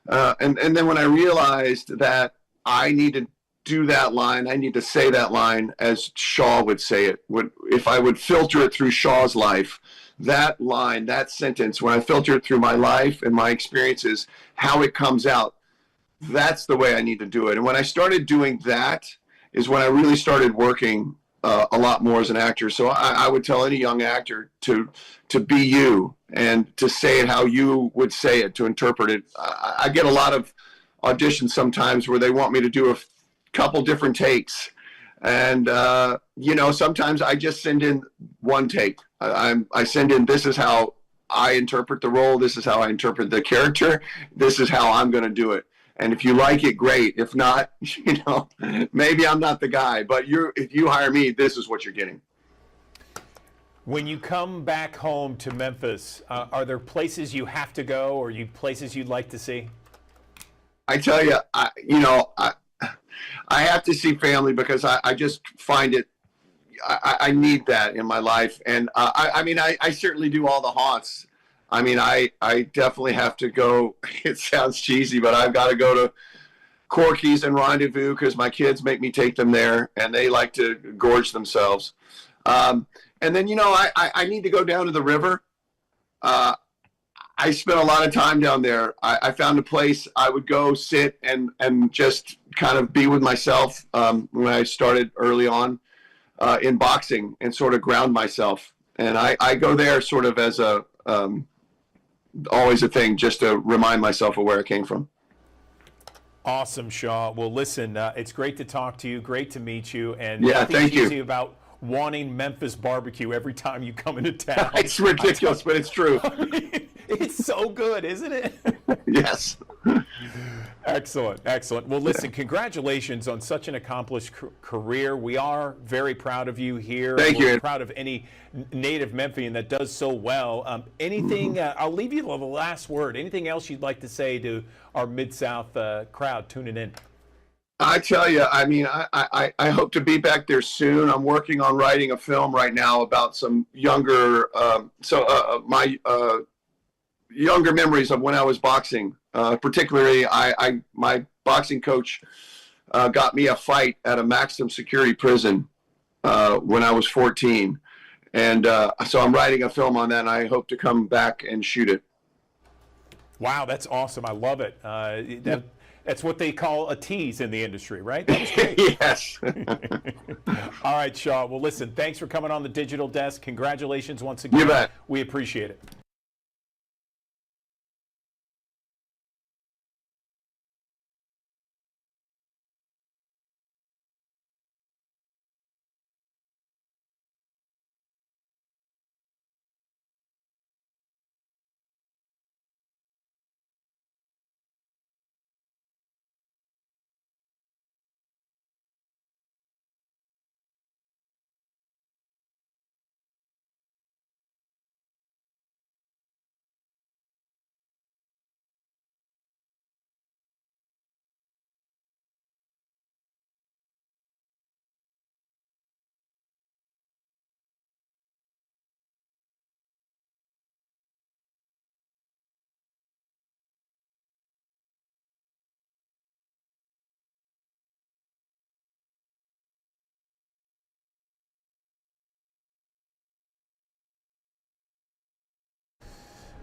And then when I realized that I need to do that line, I need to say that line as Shaw would say it. If I would filter it through Shaw's life, that line, that sentence, when I filter it through my life and my experiences, how it comes out, that's the way I need to do it. And when I started doing that is when I really started working a lot more as an actor. So I would tell any young actor to be you and to say it how you would say it, to interpret it. I get a lot of auditions sometimes where they want me to do a couple different takes. And, sometimes I just send in one take. I send in, this is how I interpret the role. This is how I interpret the character. This is how I'm going to do it. And if you like it, great. If not, maybe I'm not the guy. But if you hire me, this is what you're getting. When you come back home to Memphis, are there places you have to go, or places you'd like to see? I tell you, I have to see family because I just find it. I need that in my life, and I certainly do all the haunts. I definitely have to go. It sounds cheesy, but I've got to go to Corky's and Rendezvous because my kids make me take them there, and they like to gorge themselves. And then, I need to go down to the river. I spent a lot of time down there. I found a place I would go sit and just kind of be with myself when I started early on in boxing and sort of ground myself. And I go there sort of as always a thing, just to remind myself of where I came from. Awesome, Shaw. Well, listen, it's great to talk to you. Great to meet you. And yeah, thank you. Easy about wanting Memphis barbecue every time you come into town. It's ridiculous, but it's true. It's so good, isn't it? Yes. Excellent, excellent. Well, listen, congratulations on such an accomplished career. We are very proud of you here. Thank you. We're proud of any native Memphian that does so well. Anything, I'll leave you the last word. Anything else you'd like to say to our Mid-South crowd tuning in? I tell you, I hope to be back there soon. I'm working on writing a film right now about some younger, my younger memories of when I was boxing. Particularly, my boxing coach got me a fight at a maximum security prison when I was 14. And so I'm writing a film on that, and I hope to come back and shoot it. Wow, that's awesome. I love it. That's what they call a tease in the industry, right? That was great. Yes. All right, Shaw. Well, listen, thanks for coming on the Digital Desk. Congratulations once again. You bet. We appreciate it.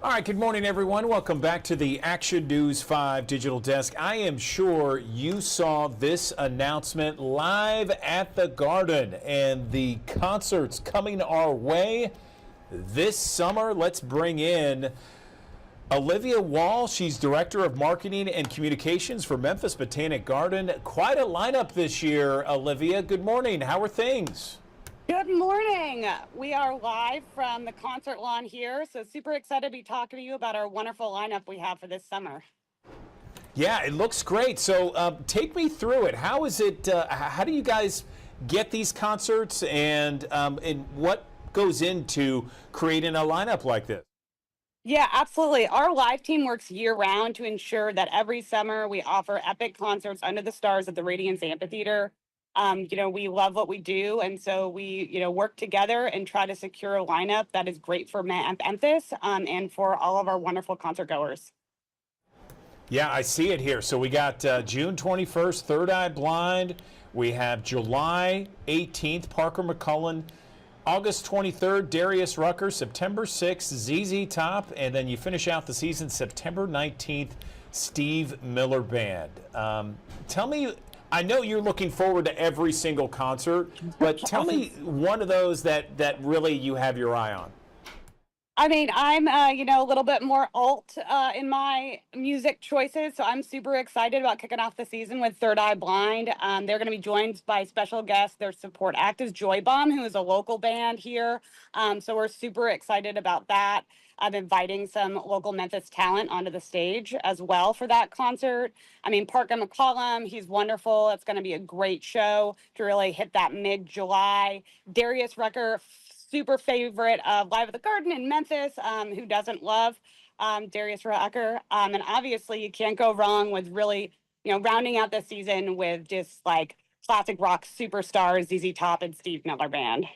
All right, good morning, everyone. Welcome back to the Action News 5 Digital Desk. I am sure you saw this announcement live at the Garden, and the concerts coming our way this summer. Let's bring in Olivia Wall, she's Director of Marketing and Communications for Memphis Botanic Garden. Quite a lineup this year, Olivia. Good morning. How are things? Good morning. We are live from the concert lawn here, so super excited to be talking to you about our wonderful lineup we have for this summer. Yeah, it looks great. So take me through it. How is it? How do you guys get these concerts, and what goes into creating a lineup like this? Yeah, absolutely. Our live team works year round to ensure that every summer we offer epic concerts under the stars at the Radiance Amphitheater. We love what we do, and so we, work together and try to secure a lineup that is great for Memphis and for all of our wonderful concert goers. Yeah, I see it here. So we got June 21st, Third Eye Blind. We have July 18th, Parker McCullen. August 23rd, Darius Rucker. September 6th, ZZ Top. And then you finish out the season September 19th, Steve Miller Band. Tell me, I know you're looking forward to every single concert, but tell me one of those that really you have your eye on. I mean, I'm, a little bit more alt in my music choices, so I'm super excited about kicking off the season with Third Eye Blind. They're going to be joined by special guests. Their support act is Joy Bomb, who is a local band here, so we're super excited about that. I'm inviting some local Memphis talent onto the stage as well for that concert. I mean, Parker McCollum, he's wonderful. It's going to be a great show to really hit that mid-July. Darius Rucker, super favorite of Live at the Garden in Memphis. Who doesn't love Darius Rucker? And obviously you can't go wrong with really, rounding out the season with just like classic rock superstars, ZZ Top and Steve Miller Band.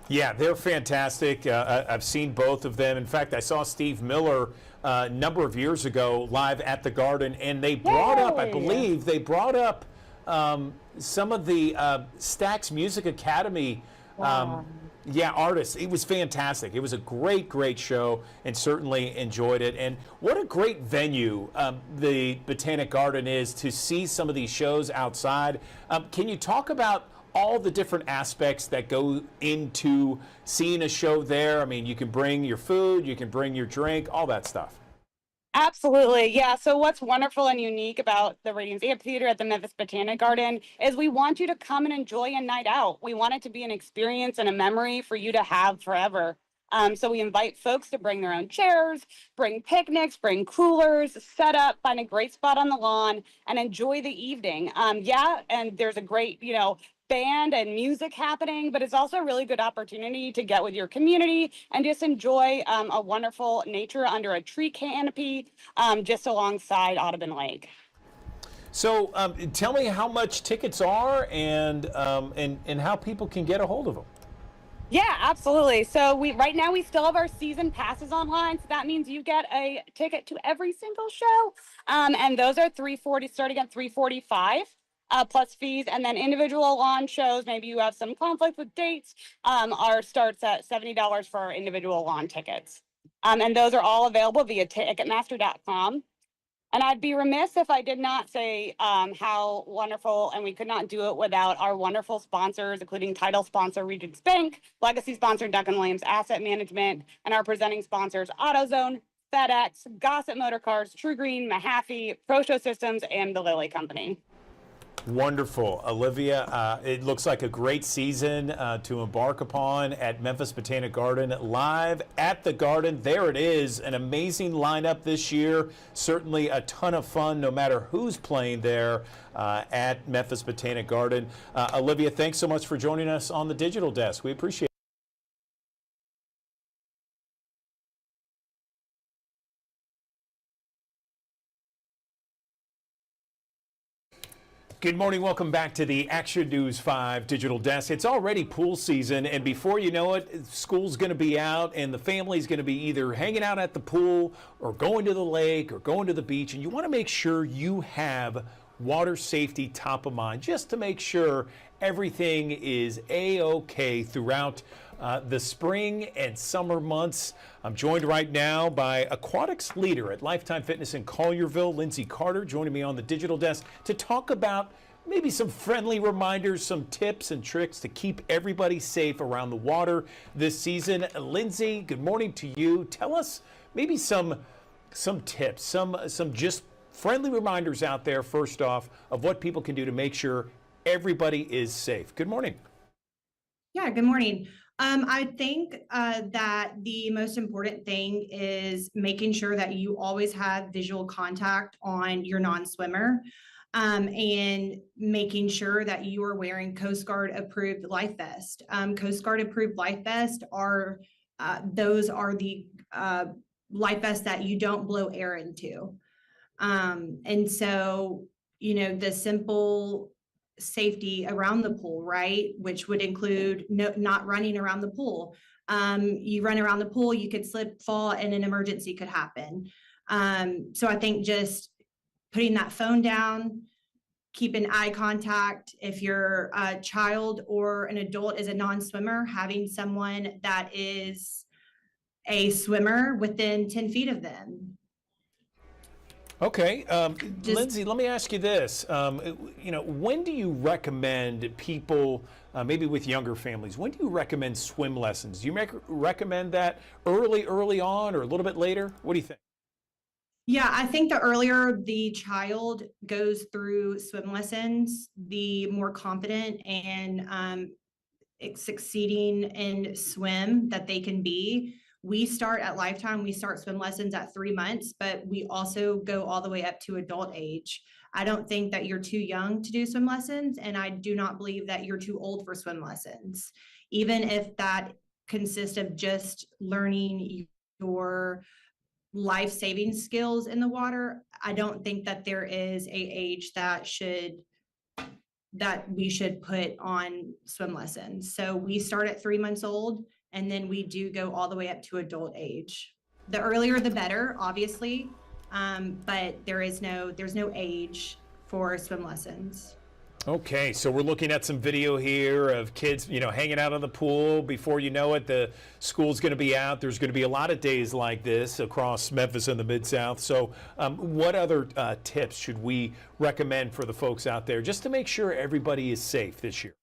Yeah, they're fantastic. I've seen both of them. In fact, I saw Steve Miller a number of years ago live at the Garden, and they brought up, I believe, some of the Stax Music Academy artists. It was fantastic. It was a great show, and certainly enjoyed it. And what a great venue the Botanic Garden is to see some of these shows outside. Can you talk about all the different aspects that go into seeing a show there? I mean, you can bring your food, you can bring your drink, all that stuff. Absolutely. Yeah. So what's wonderful and unique about the Radiance Amphitheater at the Memphis Botanic Garden is we want you to come and enjoy a night out. We want it to be an experience and a memory for you to have forever. So we invite folks to bring their own chairs, bring picnics, bring coolers, set up, find a great spot on the lawn, and enjoy the evening. And there's a great, band and music happening, but it's also a really good opportunity to get with your community and just enjoy a wonderful nature under a tree canopy just alongside Audubon Lake. So tell me how much tickets are and how people can get a hold of them. Yeah, absolutely. So right now we still have our season passes online. So that means you get a ticket to every single show. And those are $340 starting at $345. Plus fees, and then individual lawn shows, maybe you have some conflict with dates, starts at $70 for our individual lawn tickets. And those are all available via Ticketmaster.com. And I'd be remiss if I did not say how wonderful, and we could not do it without our wonderful sponsors, including title sponsor Regions Bank, legacy sponsor Duncan Williams Asset Management, and our presenting sponsors AutoZone, FedEx, Gossett Motor Cars, True Green, Mahaffey, ProShow Systems, and the Lilly Company. Wonderful. Olivia, it looks like a great season to embark upon at Memphis Botanic Garden, live at the Garden. There it is, an amazing lineup this year. Certainly a ton of fun no matter who's playing there at Memphis Botanic Garden. Olivia, thanks so much for joining us on the Digital Desk. We appreciate it. Good morning. Welcome back to the Action News 5 Digital Desk. It's already pool season, and before you know it, school's going to be out, and the family's going to be either hanging out at the pool or going to the lake or going to the beach, and you want to make sure you have water safety top of mind, just to make sure everything is A-OK throughout the spring and summer months. I'm joined right now by aquatics leader at Lifetime Fitness in Collierville, Lindsay Carter, joining me on the Digital Desk to talk about maybe some friendly reminders, some tips and tricks to keep everybody safe around the water this season. Lindsay, good morning to you. Tell us maybe some some tips, some just friendly reminders out there, first off, of what people can do to make sure everybody is safe. Good morning. Yeah, good morning. I think that the most important thing is making sure that you always have visual contact on your non-swimmer, and making sure that you are wearing Coast Guard approved life vest. Coast Guard approved life vests are those are the life vests that you don't blow air into. And so, the simple safety around the pool, right? Which would include not running around the pool. You run around the pool, you could slip, fall, and an emergency could happen. So I think just putting that phone down, keeping eye contact. If your child or an adult is a non-swimmer, having someone that is a swimmer within 10 feet of them. Okay, Lindsay, let me ask you this. When do you recommend people, maybe with younger families, when do you recommend swim lessons? Do you recommend that early on or a little bit later? What do you think? Yeah, I think the earlier the child goes through swim lessons, the more confident and succeeding in swim that they can be. We start at Lifetime, we start swim lessons at 3 months, but we also go all the way up to adult age. I don't think that you're too young to do swim lessons, and I do not believe that you're too old for swim lessons. Even if that consists of just learning your life-saving skills in the water, I don't think that there is a age that we should put on swim lessons. So we start at 3 months old, and then we do go all the way up to adult age. The earlier the better, obviously, but there's no age for swim lessons. Okay, so we're looking at some video here of kids, hanging out on the pool. Before you know it, the school's going to be out. There's going to be a lot of days like this across Memphis and the Mid-South. So what other tips should we recommend for the folks out there just to make sure everybody is safe this year?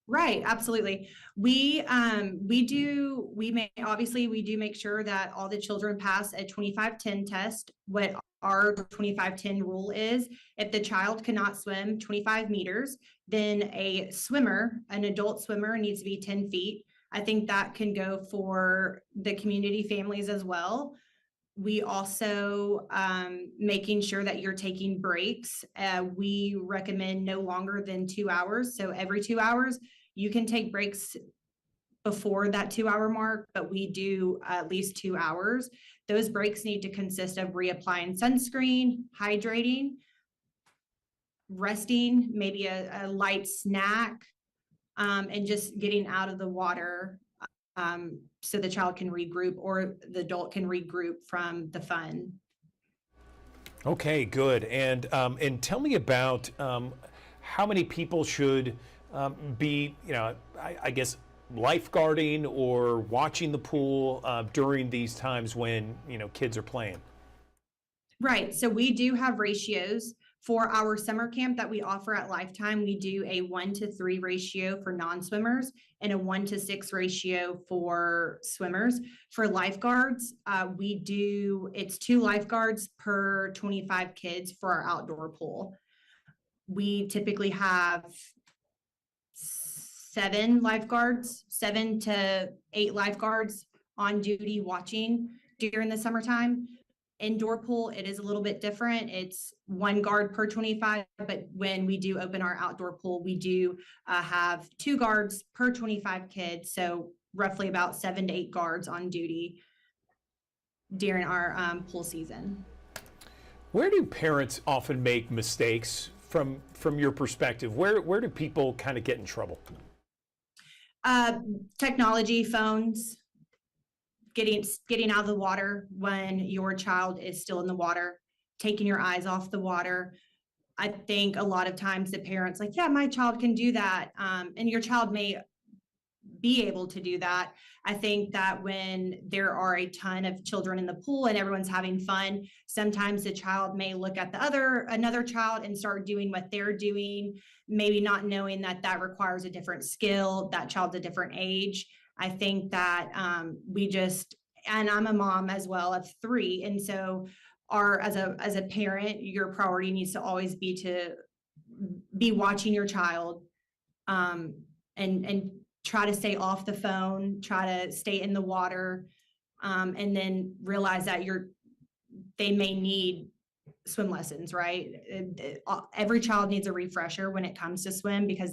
Right, absolutely. We do make sure that all the children pass a 25-10 test. What our 25-10 rule is, if the child cannot swim 25 meters, then an adult swimmer needs to be 10 feet. I think that can go for the community families as well. We also making sure that you're taking breaks. We recommend no longer than 2 hours. So every 2 hours, you can take breaks before that 2 hour mark, but we do at least 2 hours. Those breaks need to consist of reapplying sunscreen, hydrating, resting, maybe a light snack, and just getting out of the water so the child can regroup or the adult can regroup from the fun. Okay, good. And tell me about how many people should be, I guess, lifeguarding or watching the pool during these times when, kids are playing? Right. So we do have ratios for our summer camp that we offer at Lifetime. We do a 1-to-3 ratio for non-swimmers and a 1-to-6 ratio for swimmers. For lifeguards, it's 2 lifeguards per 25 kids for our outdoor pool. We typically have 7 to 8 lifeguards on duty watching during the summertime. Indoor pool, it is a little bit different. It's 1 guard per 25, but when we do open our outdoor pool, we do have 2 guards per 25 kids. So roughly about 7 to 8 guards on duty during our pool season. Where do parents often make mistakes from your perspective? Where do people kind of get in trouble? Technology, phones, getting out of the water when your child is still in the water, taking your eyes off the water. I think a lot of times the parents like, yeah, my child can do that. And your child may be able to do that. I think that when there are a ton of children in the pool and everyone's having fun, sometimes the child may look at another child and start doing what they're doing, maybe not knowing that that requires a different skill, that child's a different age. I think that we just and I'm a mom as well of 3. And so as a parent, your priority needs to always be to be watching your child, and try to stay off the phone, try to stay in the water, and then realize that they may need swim lessons, right? Every child needs a refresher when it comes to swim, because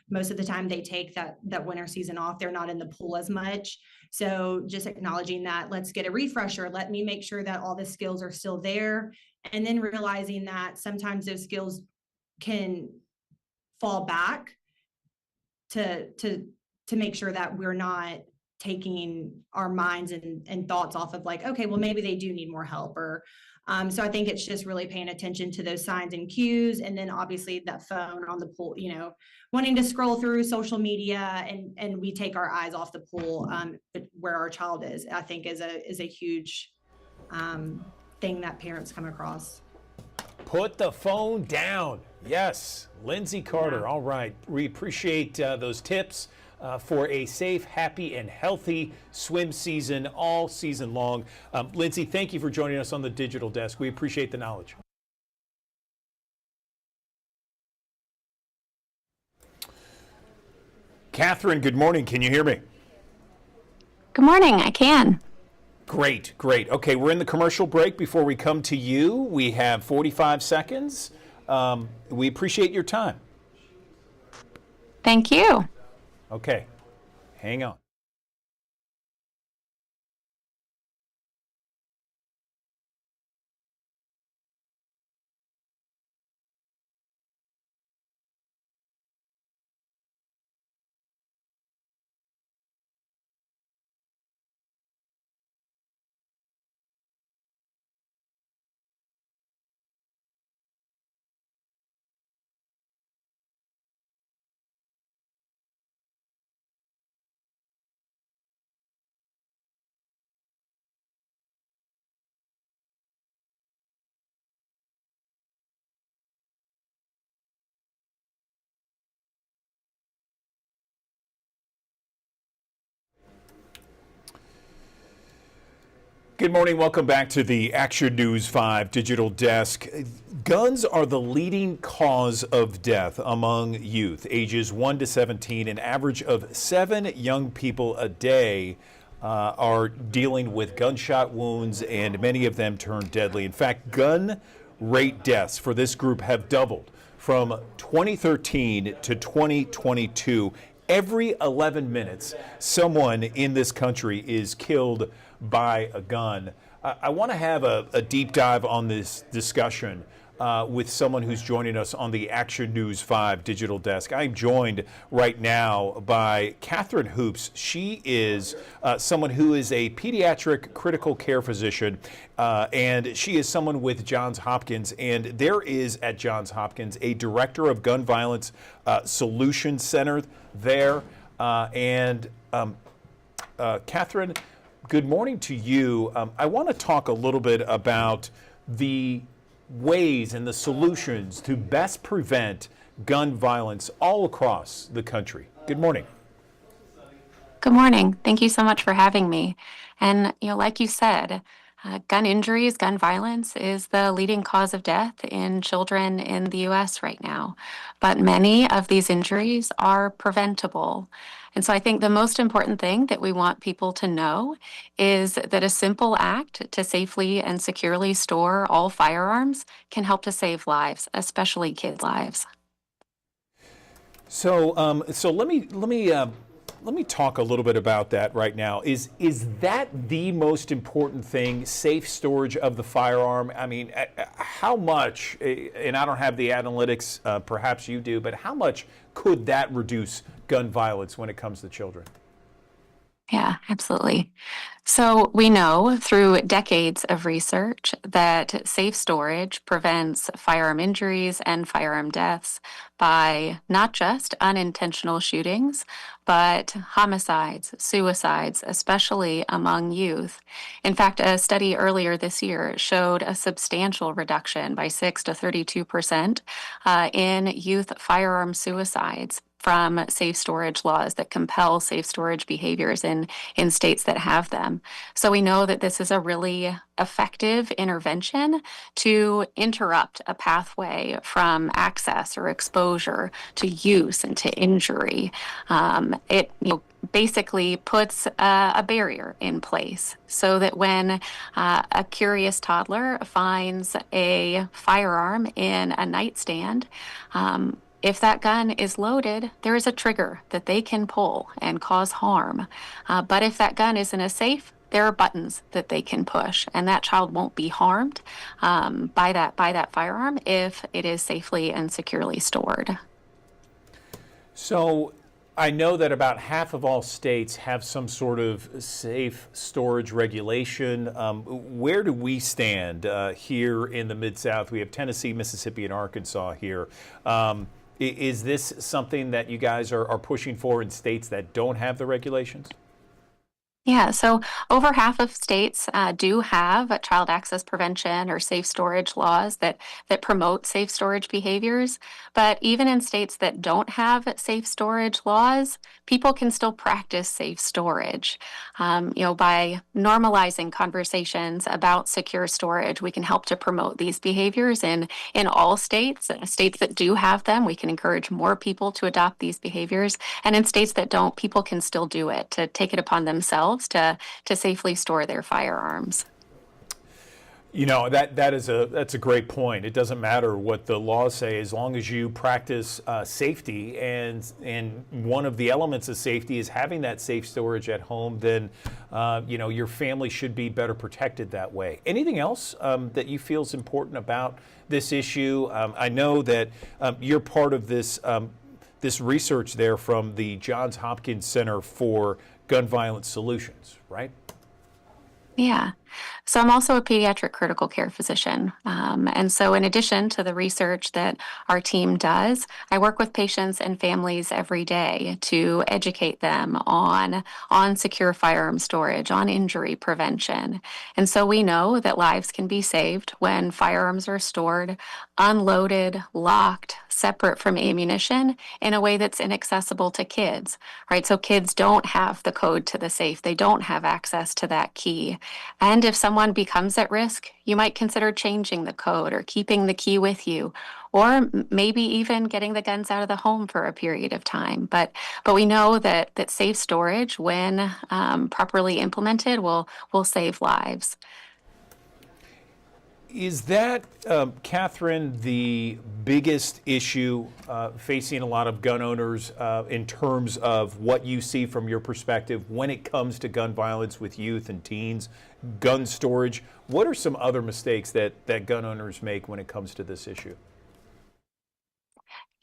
most of the time they take that winter season off. They're not in the pool as much. So just acknowledging that, let's get a refresher. Let me make sure that all the skills are still there. And then realizing that sometimes those skills can fall back to make sure that we're not taking our minds and thoughts off of like, okay, well, maybe they do need more help. Or so I think it's just really paying attention to those signs and cues. And then obviously that phone on the pool, wanting to scroll through social media, and we take our eyes off the pool, but where our child is, I think is a huge thing that parents come across. Put the phone down. Yes, Lindsay Carter. All right. We appreciate those tips for a safe, happy, and healthy swim season all season long. Lindsay, thank you for joining us on the Digital Desk. We appreciate the knowledge. Catherine, good morning. Can you hear me? Good morning. I can. Great, great. Okay, we're in the commercial break. Before we come to you, we have 45 seconds. We appreciate your time. Thank you. Okay, hang on. Good morning. Welcome back to the Action News 5 Digital Desk. Guns are the leading cause of death among youth, ages 1 to 17. An average of 7 young people a day are dealing with gunshot wounds, and many of them turn deadly. In fact, gun rate deaths for this group have doubled from 2013 to 2022. Every 11 minutes, someone in this country is killed by a gun. I want to have a deep dive on this discussion with someone who's joining us on the Action News 5 Digital Desk. I'm joined right now by Catherine Hoops. She is someone who is a pediatric critical care physician, and she is someone with Johns Hopkins. And there is at Johns Hopkins a director of Gun Violence Solutions Center there. Catherine, good morning to you. I want to talk a little bit about the ways and the solutions to best prevent gun violence all across the country. Good morning. Good morning. Thank you so much for having me. And, like you said, gun injuries, gun violence is the leading cause of death in children in the U.S. right now. But many of these injuries are preventable. And so I think the most important thing that we want people to know is that a simple act to safely and securely store all firearms can help to save lives, especially kids' lives. So let me talk a little bit about that right now. Is that the most important thing, safe storage of the firearm? I mean, how much, and I don't have the analytics, perhaps you do, but how much could that reduce gun violence when it comes to children? Yeah, absolutely. So we know through decades of research that safe storage prevents firearm injuries and firearm deaths by not just unintentional shootings, but homicides, suicides, especially among youth. In fact, a study earlier this year showed a substantial reduction by 6 to 32% in youth firearm suicides from safe storage laws that compel safe storage behaviors in states that have them. So we know that this is a really effective intervention to interrupt a pathway from access or exposure to use and to injury. It basically puts a barrier in place so that when a curious toddler finds a firearm in a nightstand, if that gun is loaded, there is a trigger that they can pull and cause harm. But if that gun is in a safe, there are buttons that they can push, and that child won't be harmed by that firearm if it is safely and securely stored. So I know that about half of all states have some sort of safe storage regulation. Where do we stand here in the Mid-South? We have Tennessee, Mississippi, and Arkansas here. Is this something that you guys are pushing for in states that don't have the regulations? Yeah, so over half of states do have child access prevention or safe storage laws that promote safe storage behaviors. But even in states that don't have safe storage laws, people can still practice safe storage. By normalizing conversations about secure storage, we can help to promote these behaviors in all states. States that do have them, we can encourage more people to adopt these behaviors. And in states that don't, people can still do it, to take it upon themselves to safely store their firearms. That's a great point. It doesn't matter what the laws say as long as you practice safety, and one of the elements of safety is having that safe storage at home. Then your family should be better protected that way. Anything else that you feel is important about this issue? I know that you're part of this research there from the Johns Hopkins Center for Gun Violence Solutions, right? Yeah. So I'm also a pediatric critical care physician. And so in addition to the research that our team does, I work with patients and families every day to educate them on secure firearm storage, on injury prevention. And so we know that lives can be saved when firearms are stored unloaded, locked, separate from ammunition in a way that's inaccessible to kids, right? So kids don't have the code to the safe. They don't have access to that key. And if someone becomes at risk, you might consider changing the code or keeping the key with you, or maybe even getting the guns out of the home for a period of time. But we know that safe storage, when properly implemented, will save lives. Is that, Catherine, the biggest issue facing a lot of gun owners in terms of what you see from your perspective when it comes to gun violence with youth and teens, gun storage? What are some other mistakes that gun owners make when it comes to this issue?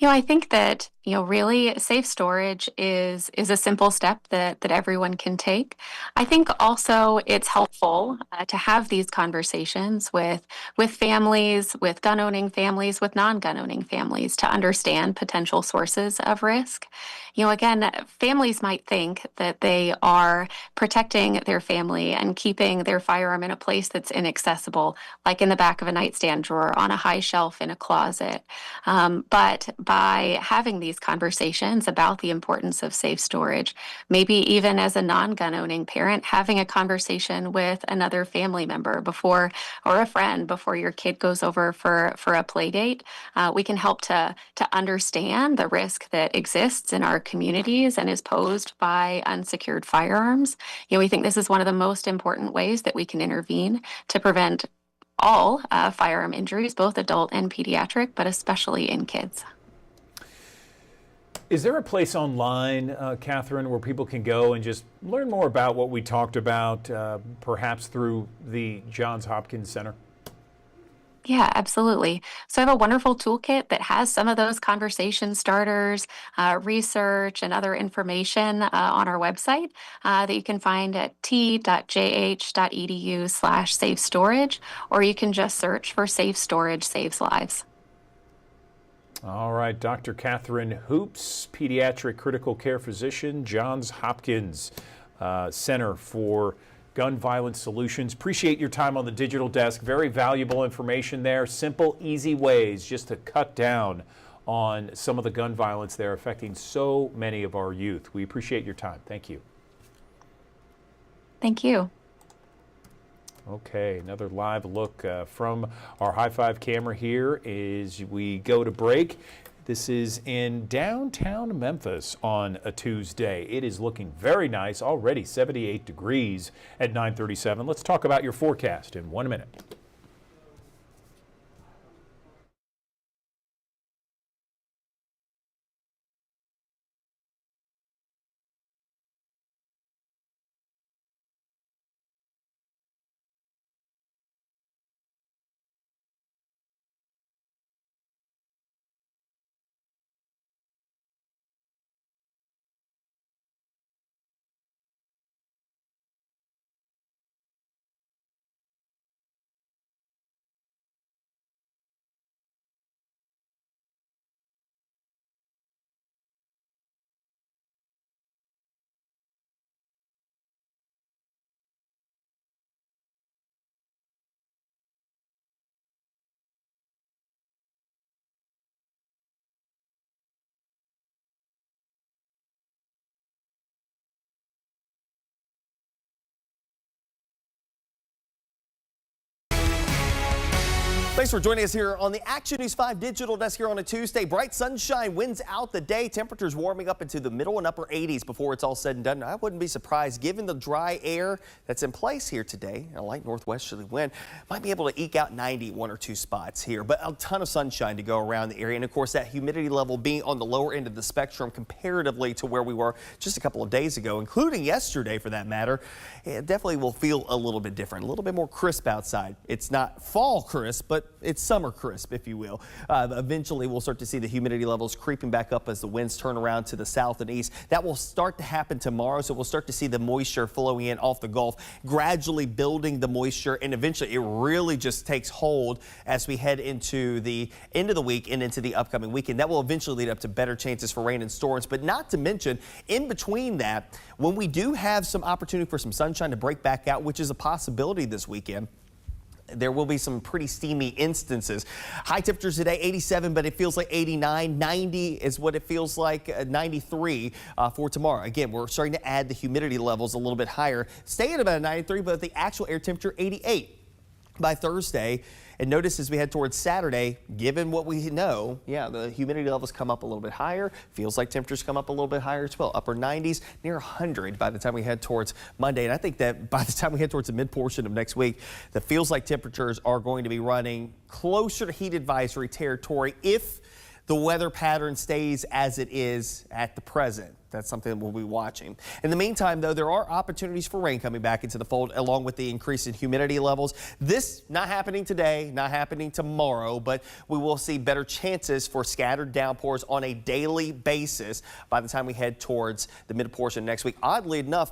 I think that, really safe storage is a simple step that everyone can take. I think also it's helpful to have these conversations with families, with gun owning families, with non-gun owning families, to understand potential sources of risk. Again, families might think that they are protecting their family and keeping their firearm in a place that's inaccessible, like in the back of a nightstand drawer, on a high shelf in a closet. But by having these conversations about the importance of safe storage, maybe even as a non-gun owning parent, having a conversation with another family member before, or a friend before your kid goes over for a play date, we can help to understand the risk that exists in our communities and is posed by unsecured firearms. We think this is one of the most important ways that we can intervene to prevent all firearm injuries, both adult and pediatric, but especially in kids. Is there a place online, Catherine, where people can go and just learn more about what we talked about, perhaps through the Johns Hopkins Center? Yeah, absolutely. So I have a wonderful toolkit that has some of those conversation starters, research, and other information on our website that you can find at t.jh.edu/safe storage, or you can just search for Safe Storage Saves Lives. All right, Dr. Catherine Hoops, pediatric critical care physician, Johns Hopkins Center for Gun Violence Solutions. Appreciate your time on the digital desk. Very valuable information there. Simple, easy ways just to cut down on some of the gun violence there affecting so many of our youth. We appreciate your time. Thank you. Thank you. Okay, another live look from our High Five camera here as we go to break. This is in downtown Memphis on a Tuesday. It is looking very nice, already 78 degrees at 9:37. Let's talk about your forecast in 1 minute. Thanks for joining us here on the Action News 5 Digital Desk here on a Tuesday. Bright sunshine winds out the day. Temperatures warming up into the middle and upper 80s before it's all said and done. I wouldn't be surprised given the dry air that's in place here today. A light northwesterly wind might be able to eke out 90 one or two spots here, but a ton of sunshine to go around the area. And of course, that humidity level being on the lower end of the spectrum comparatively to where we were just a couple of days ago, including yesterday for that matter, it definitely will feel a little bit different, a little bit more crisp outside. It's not fall crisp, but it's summer crisp, if you will. Eventually, we'll start to see the humidity levels creeping back up as the winds turn around to the south and east. That will start to happen tomorrow, so we'll start to see the moisture flowing in off the Gulf, gradually building the moisture, and eventually it really just takes hold as we head into the end of the week and into the upcoming weekend. That will eventually lead up to better chances for rain and storms, but not to mention, in between that, when we do have some opportunity for some sunshine to break back out, which is a possibility this weekend, there will be some pretty steamy instances. High temperatures today, 87, but it feels like 89. 90 is what it feels like, 93 for tomorrow. Again, we're starting to add the humidity levels a little bit higher. Stay at about 93, but the actual air temperature, 88 by Thursday. And notice as we head towards Saturday, given what we know, yeah, the humidity levels come up a little bit higher. Feels like temperatures come up a little bit higher as well. Upper 90s, near 100 by the time we head towards Monday. And I think that by the time we head towards the mid portion of next week, the feels like temperatures are going to be running closer to heat advisory territory if the weather pattern stays as it is at the present. That's something that we'll be watching. In the meantime, though, there are opportunities for rain coming back into the fold along with the increase in humidity levels. This not happening today, not happening tomorrow, but we will see better chances for scattered downpours on a daily basis by the time we head towards the mid portion next week. Oddly enough,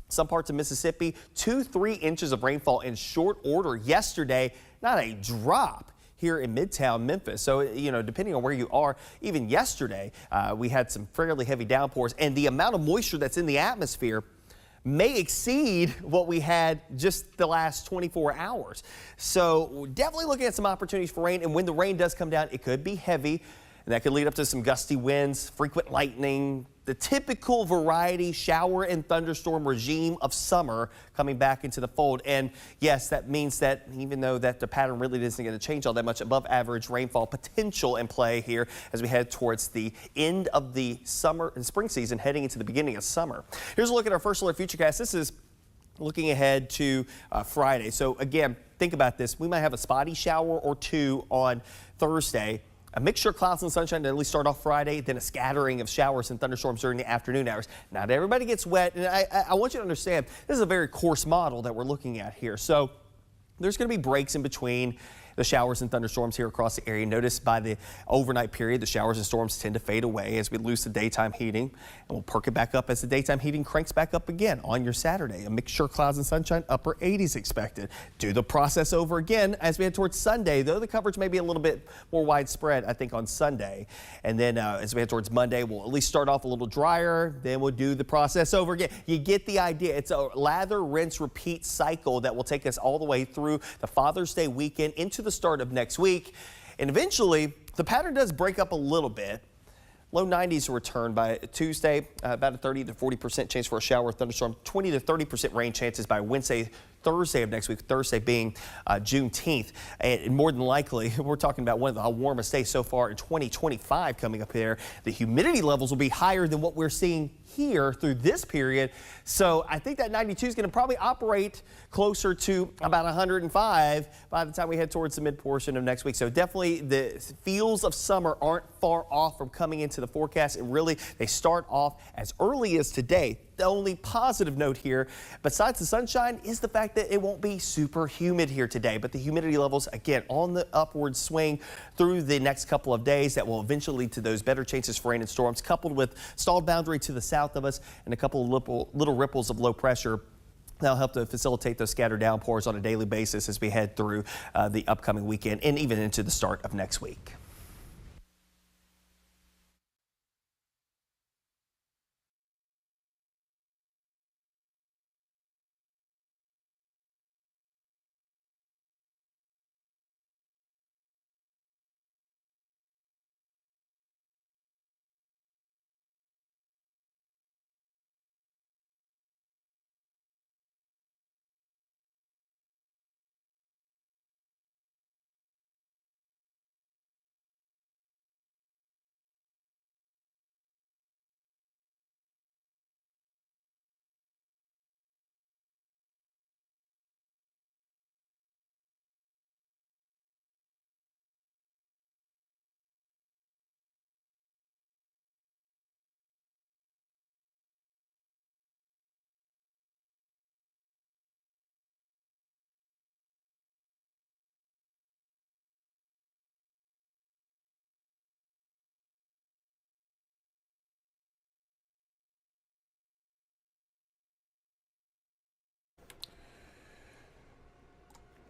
some parts of Mississippi, 2-3 inches of rainfall in short order yesterday, not a drop here in Midtown Memphis. So, you know, depending on where you are, even yesterday, we had some fairly heavy downpours, and the amount of moisture that's in the atmosphere may exceed what we had just the last 24 hours. So definitely looking at some opportunities for rain, and when the rain does come down, it could be heavy, and that could lead up to some gusty winds, frequent lightning, the typical variety shower and thunderstorm regime of summer coming back into the fold. And yes, that means that even though that the pattern really isn't going to change all that much, above average rainfall potential in play here as we head towards the end of the summer and spring season, heading into the beginning of summer. Here's a look at our first alert futurecast. This is looking ahead to Friday. So again, think about this. We might have a spotty shower or two on Thursday. A mixture of clouds and sunshine to at least start off Friday, then a scattering of showers and thunderstorms during the afternoon hours. Not everybody gets wet, and I want you to understand this is a very coarse model that we're looking at here. So there's going to be breaks in between the showers and thunderstorms here across the area. Notice by the overnight period, the showers and storms tend to fade away as we lose the daytime heating, and we'll perk it back up as the daytime heating cranks back up again on your Saturday. A mixture of clouds and sunshine, upper 80s expected. Do the process over again as we head towards Sunday, though the coverage may be a little bit more widespread, I think, on Sunday. And then as we head towards Monday, we'll at least start off a little drier, then we'll do the process over again. You get the idea. It's a lather, rinse, repeat cycle that will take us all the way through the Father's Day weekend into the start of next week. And eventually, the pattern does break up a little bit. Low 90s will return by Tuesday, about a 30 to 40% chance for a shower or thunderstorm, 20 to 30% rain chances by Wednesday, Thursday of next week, Thursday being Juneteenth. And more than likely, we're talking about one of the warmest days so far in 2025 coming up here. The humidity levels will be higher than what we're seeing here through this period. So I think that 92 is going to probably operate closer to about 105 by the time we head towards the mid portion of next week. So definitely the feels of summer aren't far off from coming into the forecast. And really, they start off as early as today. The only positive note here, besides the sunshine, is the fact that it won't be super humid here today. But the humidity levels, again, on the upward swing through the next couple of days that will eventually lead to those better chances for rain and storms, coupled with stalled boundary to the south of us and a couple of little ripples of low pressure. That'll help to facilitate those scattered downpours on a daily basis as we head through the upcoming weekend and even into the start of next week.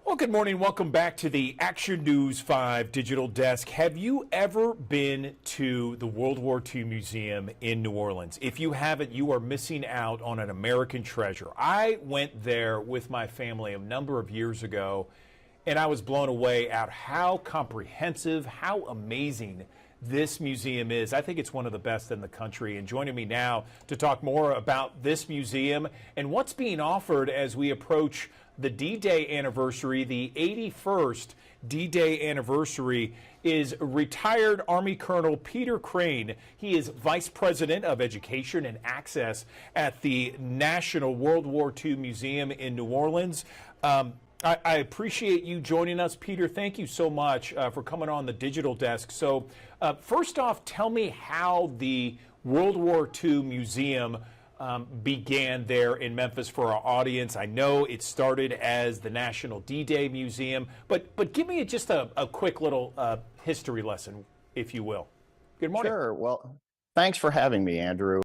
Well, good morning. Welcome back to the Action News 5 Digital Desk. Have you ever been to the World War II Museum in New Orleans? If you haven't, you are missing out on an American treasure. I went there with my family a number of years ago, and I was blown away at how comprehensive, how amazing this museum is. I think it's one of the best in the country. And joining me now to talk more about this museum and what's being offered as we approach the D-Day anniversary, the 81st D-Day anniversary, is retired Army Colonel Peter Crane. He is Vice President of Education and Access at the National World War II Museum in New Orleans. I appreciate you joining us, Peter. Thank you so much for coming on the Digital Desk. So first off, tell me how the World War II Museum began there in Memphis for our audience. I know it started as the National D-Day Museum, but give me just a quick little history lesson, if you will. Good morning. Sure. Well, thanks for having me, Andrew.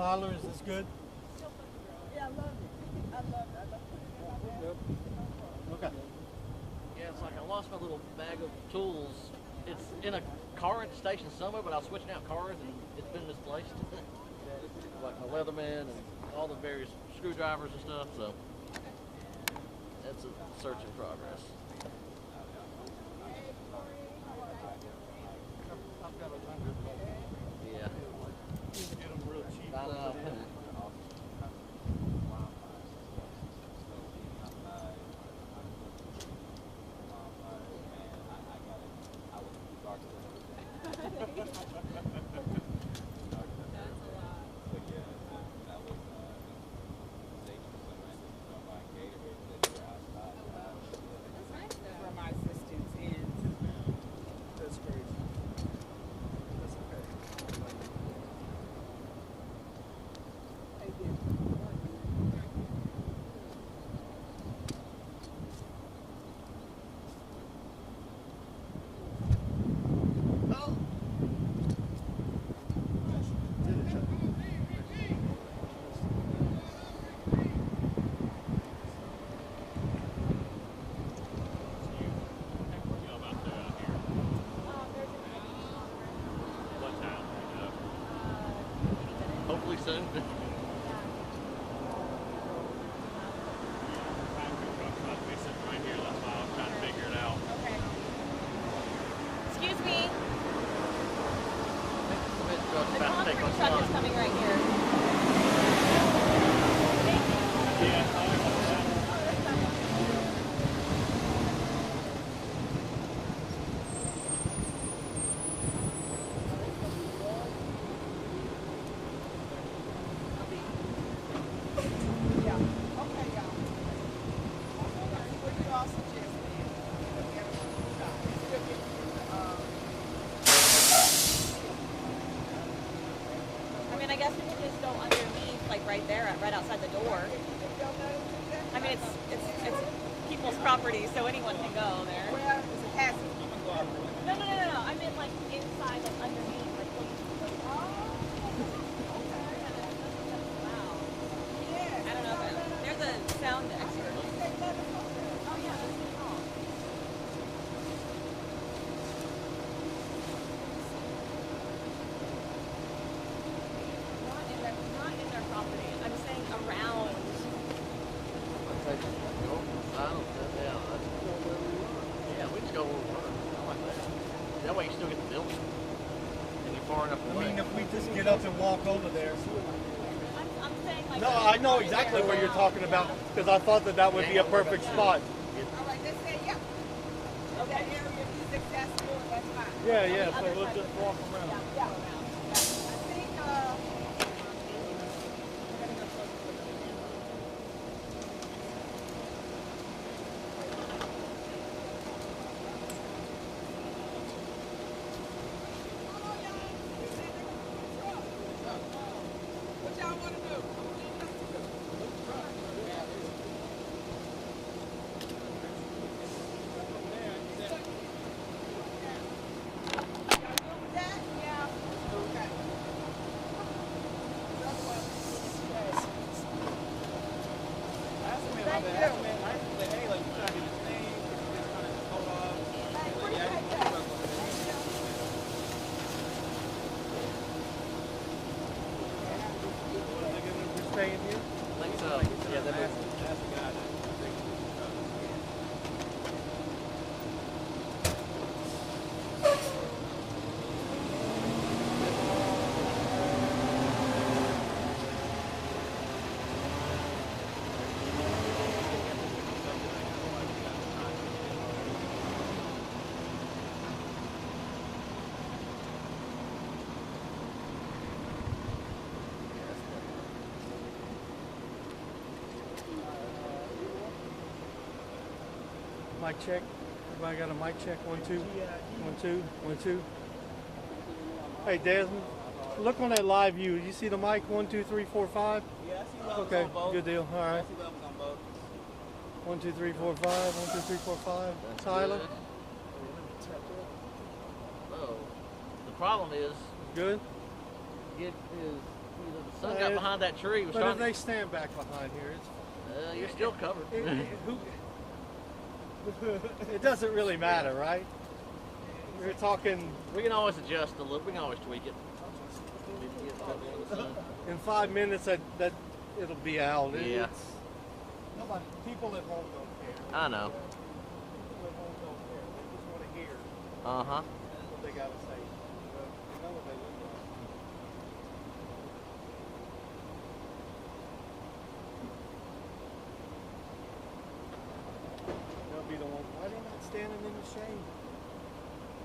Tyler, is this good? Yeah, I love it. I love it. Okay. Yeah, it's like I lost my little bag of tools. It's in a car at the station somewhere, but I was switching out cars and it's been misplaced. Like my Leatherman and all the various screwdrivers and stuff, so that's a search in progress. Yeah. I know. For my assistants and that's crazy. That's okay. Thank you. Hopefully soon. Excuse me. The About to take concrete my truck spot. is coming right here. Yeah. Okay, y'all. What do y'all suggest, man? I mean, I guess we could just go underneath, like right there, right outside the door. I mean, it's people's property, so anyone can go there. Well, it's a hazard. No. I meant like inside, like underneath, like. I don't know, but there's a sound expert. Oh yeah, let's get call. Not in their property. I'm saying around. Yeah, we just go where we want. I like that. That way you still get the building. And you're far enough away. I mean, if we just get up and walk over there. I'm saying like. No, I know exactly what you're talking about because I thought that would be a perfect spot. All right, let's say, yeah. That area is accessible, that's fine. Yeah, so we'll just walk around. Yeah. I think, what y'all want to do? Staying here? I think so. Yeah, that is. Mic check. Everybody got a mic check? 1, 2. 1, 2. 1, 2. Hey, Desmond, look on that live view. You see the mic? 1, 2, 3, 4, 5? Yeah, I see levels Okay, on both. good deal. All right. I see levels on both. 1, 2, 3, 4, 5. 1, 2, 3, 4, 5. Tyler? Oh, the problem is Good? get his The sun got behind that tree. Was But trying if they stand back behind here, you're still covered. It doesn't really matter, right? We're talking. We can always adjust a little. We can always tweak it. In 5 minutes, that it'll be out. Yeah. Nobody, people at home don't care. I know. People at home don't care. They just want to hear Uh-huh. what they got to say. They know what they look like. They'll be the one. Why are they not standing in the shade?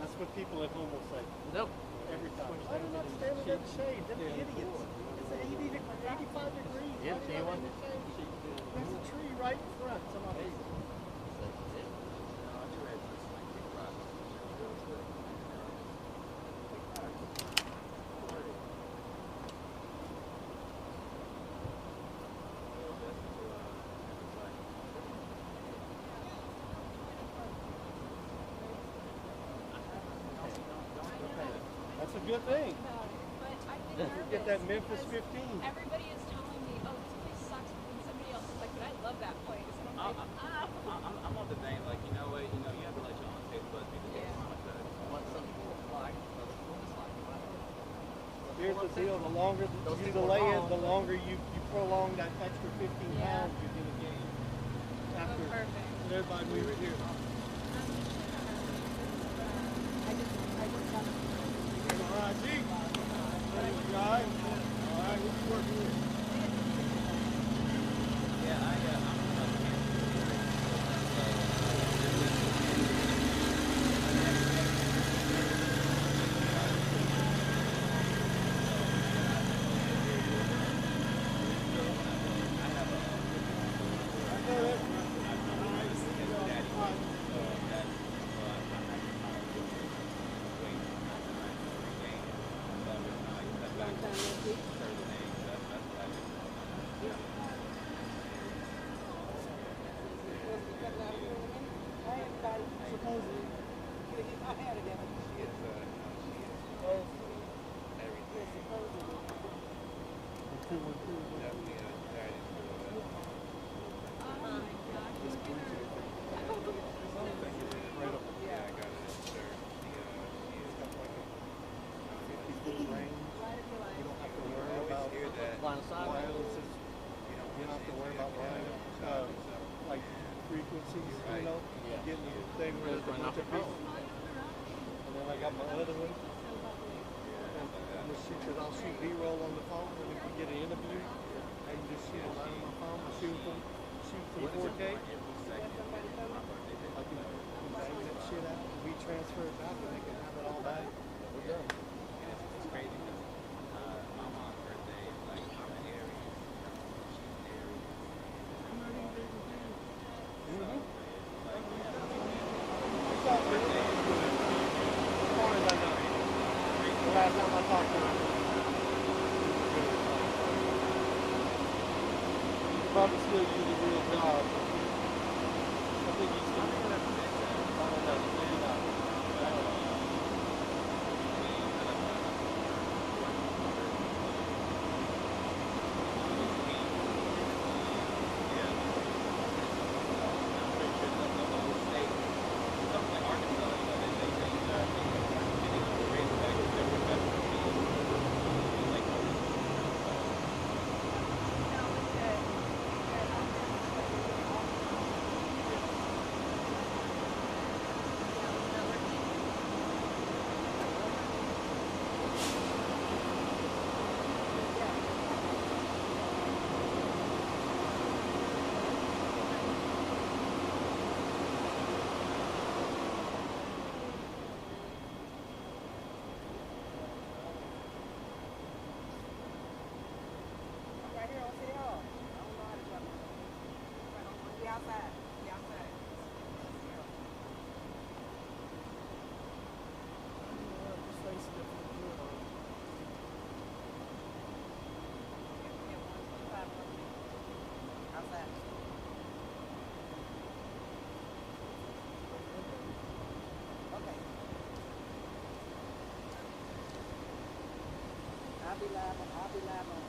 That's what people at home will say. Nope. Every time. Why are they not standing in the shade? Them idiots. It's 85 degrees. Yeah, see one? There's a tree right in front. Somebody. That's a good thing. Get that Memphis 15. Everybody is telling me, oh, this place sucks, and somebody else is like, but I love that place. And I'm like, I'm of the vein, like, you know what, you have to let your own taste buds be the taste like that. What some people like, other people dislike. Here's the deal, the longer you delay it, the longer you prolong that extra 15 pounds you're going to gain. After everybody moves here. All right, G. You guys? All right, what you working with? Line of sight. You don't have to worry about like frequencies, you know, getting the thing where it's a bunch of people. And then I got my other one. And I'll shoot B-roll on the phone, and if we get an interview, I can just shoot it right on my phone. I shoot from 4K. I can bang that shit out, and we transfer it back, and they can have it all back. We're done. It's crazy because my mom's birthday, like, I'm an Aries, she's an Aries. Last time I talked to him. Probably still use a real job. I think he's still I don't know, maybe not. I don't know. I'll be live on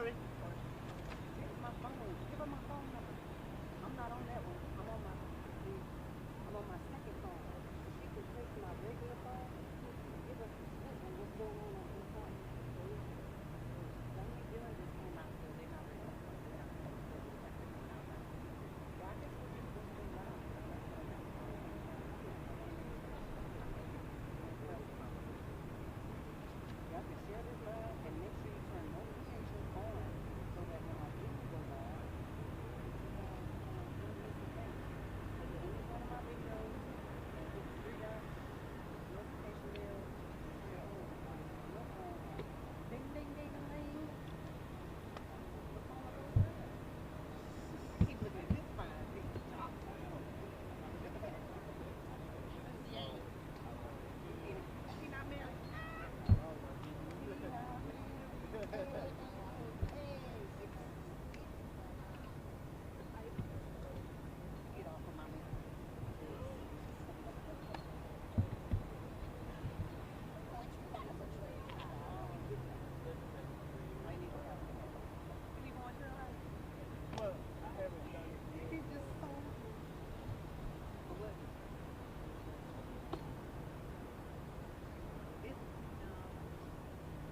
hurry. Here's my phone. Give her my phone number. I'm not on that one. I'm on my second phone. She can text my regular phone. Give her what's going on this phone. Don't be doing this on my phone. They're not ready. I guess we're just going to go live. Y'all can share this live and make sure you turn notifications on so that when I do go live, you'll miss a thing. So that any one of my videos, hit the three dots, notification bell, share on your phone. Ding, ding, ding, ding, ding. The phone will go live. Keep looking at this fine picture. She not married. Get off of my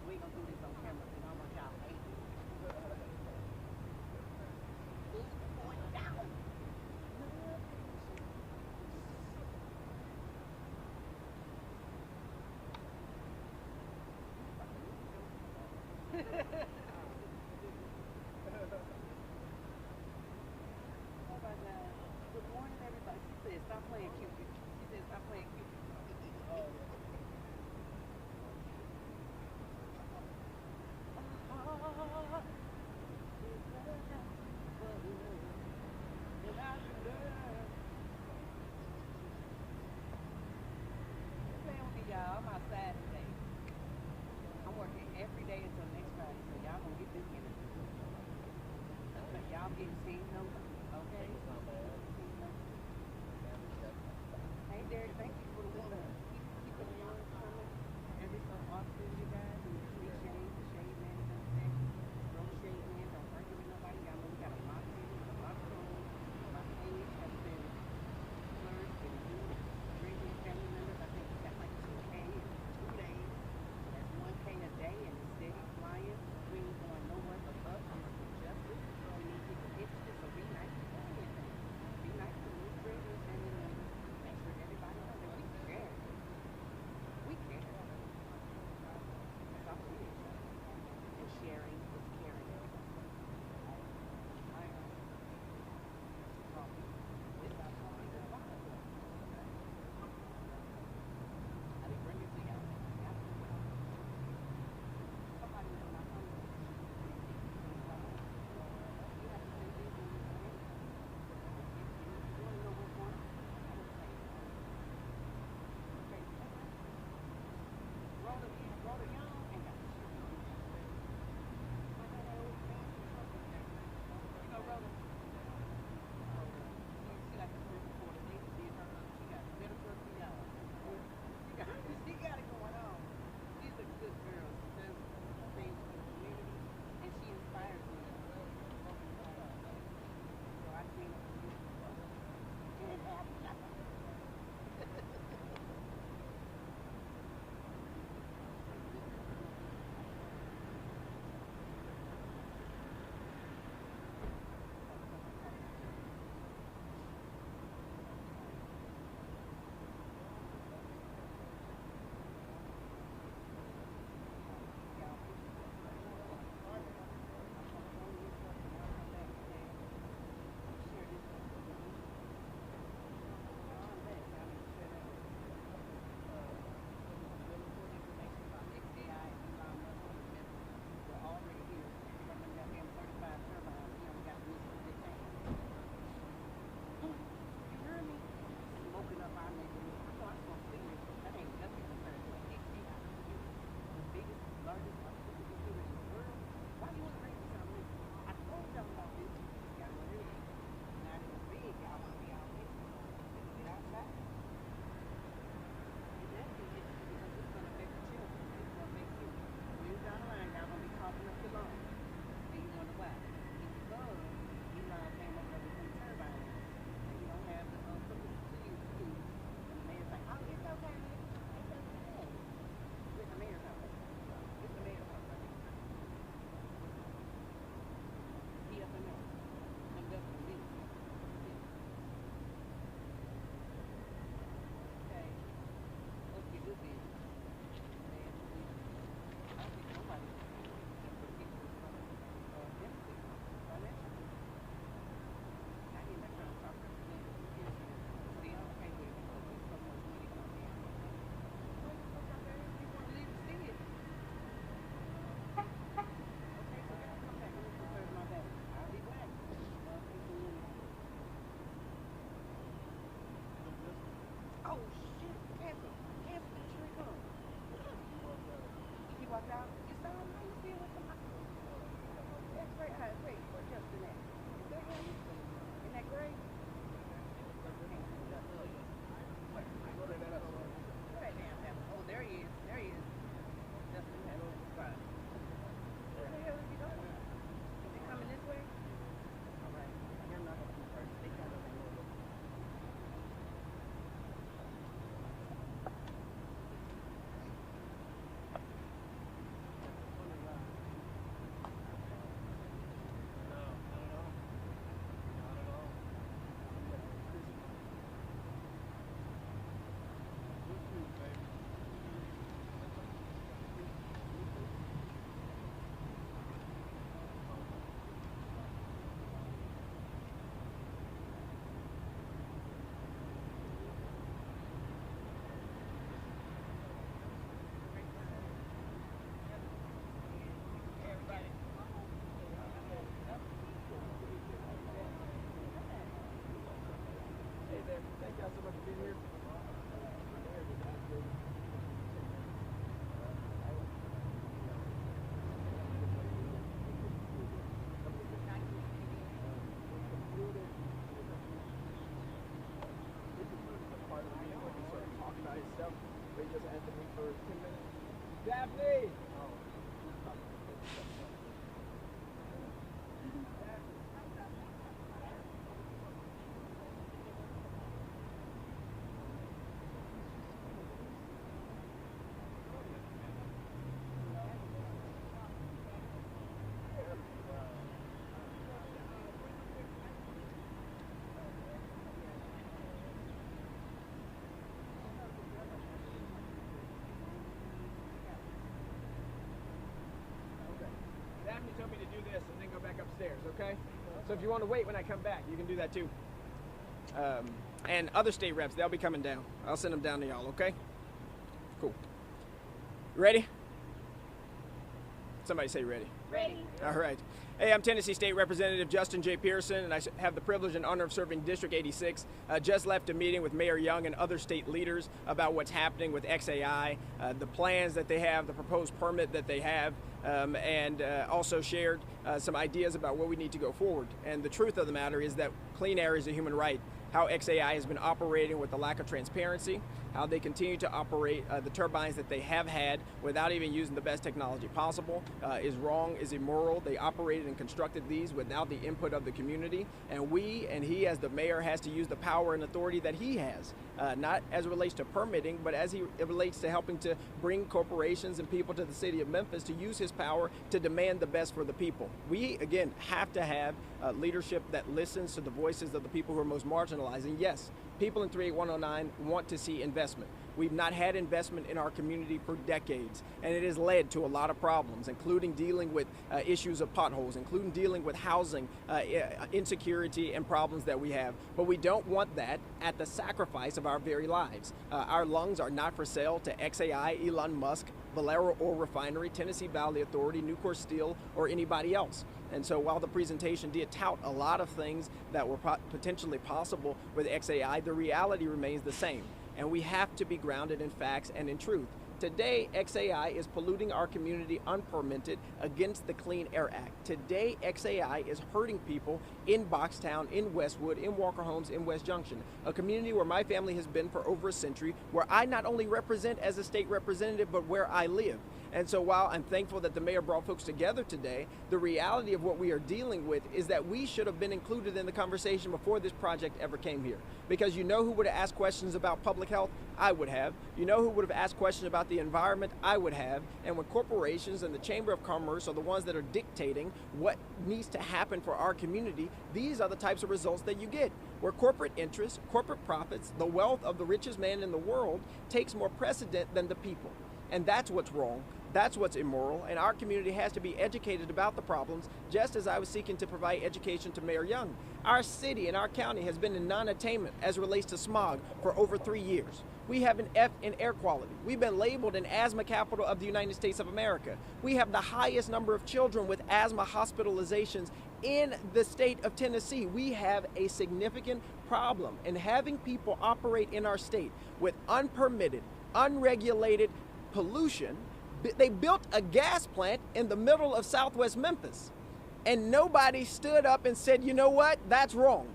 we ain't gonna do this on camera because I want y'all to hate it. Going down. Oh my God. Good morning, everybody. She said, stop playing Cupid. She said, stop playing Cupid. Playing with me, y'all. I'm outside today. I'm working every day until next Friday, so y'all upstairs, okay? So if you want to wait when I come back, you can do that too. And other state reps, they'll be coming down. I'll send them down to y'all, okay? Cool. You ready? Somebody say ready. Ready. All right. Hey, I'm Tennessee State Representative Justin J. Pearson, and I have the privilege and honor of serving District 86. Just left a meeting with Mayor Young and other state leaders about what's happening with XAI, the plans that they have, the proposed permit that they have, and also shared some ideas about where we need to go forward. And the truth of the matter is that clean air is a human right. How XAI has been operating with the lack of transparency, how they continue to operate the turbines that they have had without even using the best technology possible is wrong, is immoral. They operated and constructed these without the input of the community, and we and he as the mayor has to use the power and authority that he has, not as it relates to permitting, but as it relates to helping to bring corporations and people to the city of Memphis to use his power to demand the best for the people. We, again, have to have leadership that listens to the voices of the people who are most marginalized. And yes, people in 38109 want to see investment. We've not had investment in our community for decades, and it has led to a lot of problems, including dealing with issues of potholes, including dealing with housing insecurity and problems that we have. But we don't want that at the sacrifice of our very lives. Our lungs are not for sale to XAI, Elon Musk, Valero Oil Refinery, Tennessee Valley Authority, Nucor Steel, or anybody else. And so while the presentation did tout a lot of things that were potentially possible with XAI, the reality remains the same. And we have to be grounded in facts and in truth. Today, XAI is polluting our community unpermitted against the Clean Air Act. Today, XAI is hurting people in Boxtown, in Westwood, in Walker Homes, in West Junction, a community where my family has been for over a century, where I not only represent as a state representative, but where I live. And so while I'm thankful that the mayor brought folks together today, the reality of what we are dealing with is that we should have been included in the conversation before this project ever came here. Because you know who would have asked questions about public health? I would have. You know who would have asked questions about the environment? I would have. And when corporations and the Chamber of Commerce are the ones that are dictating what needs to happen for our community, these are the types of results that you get, where corporate interests, corporate profits, the wealth of the richest man in the world takes more precedent than the people. And that's what's wrong. That's what's immoral, and our community has to be educated about the problems, just as I was seeking to provide education to Mayor Young. Our city and our county has been in non-attainment as it relates to smog for over 3 years. We have an F in air quality. We've been labeled an asthma capital of the United States of America. We have the highest number of children with asthma hospitalizations in the state of Tennessee. We have a significant problem, and having people operate in our state with unpermitted, unregulated pollution. They built a gas plant in the middle of Southwest Memphis, and nobody stood up and said, you know what, that's wrong.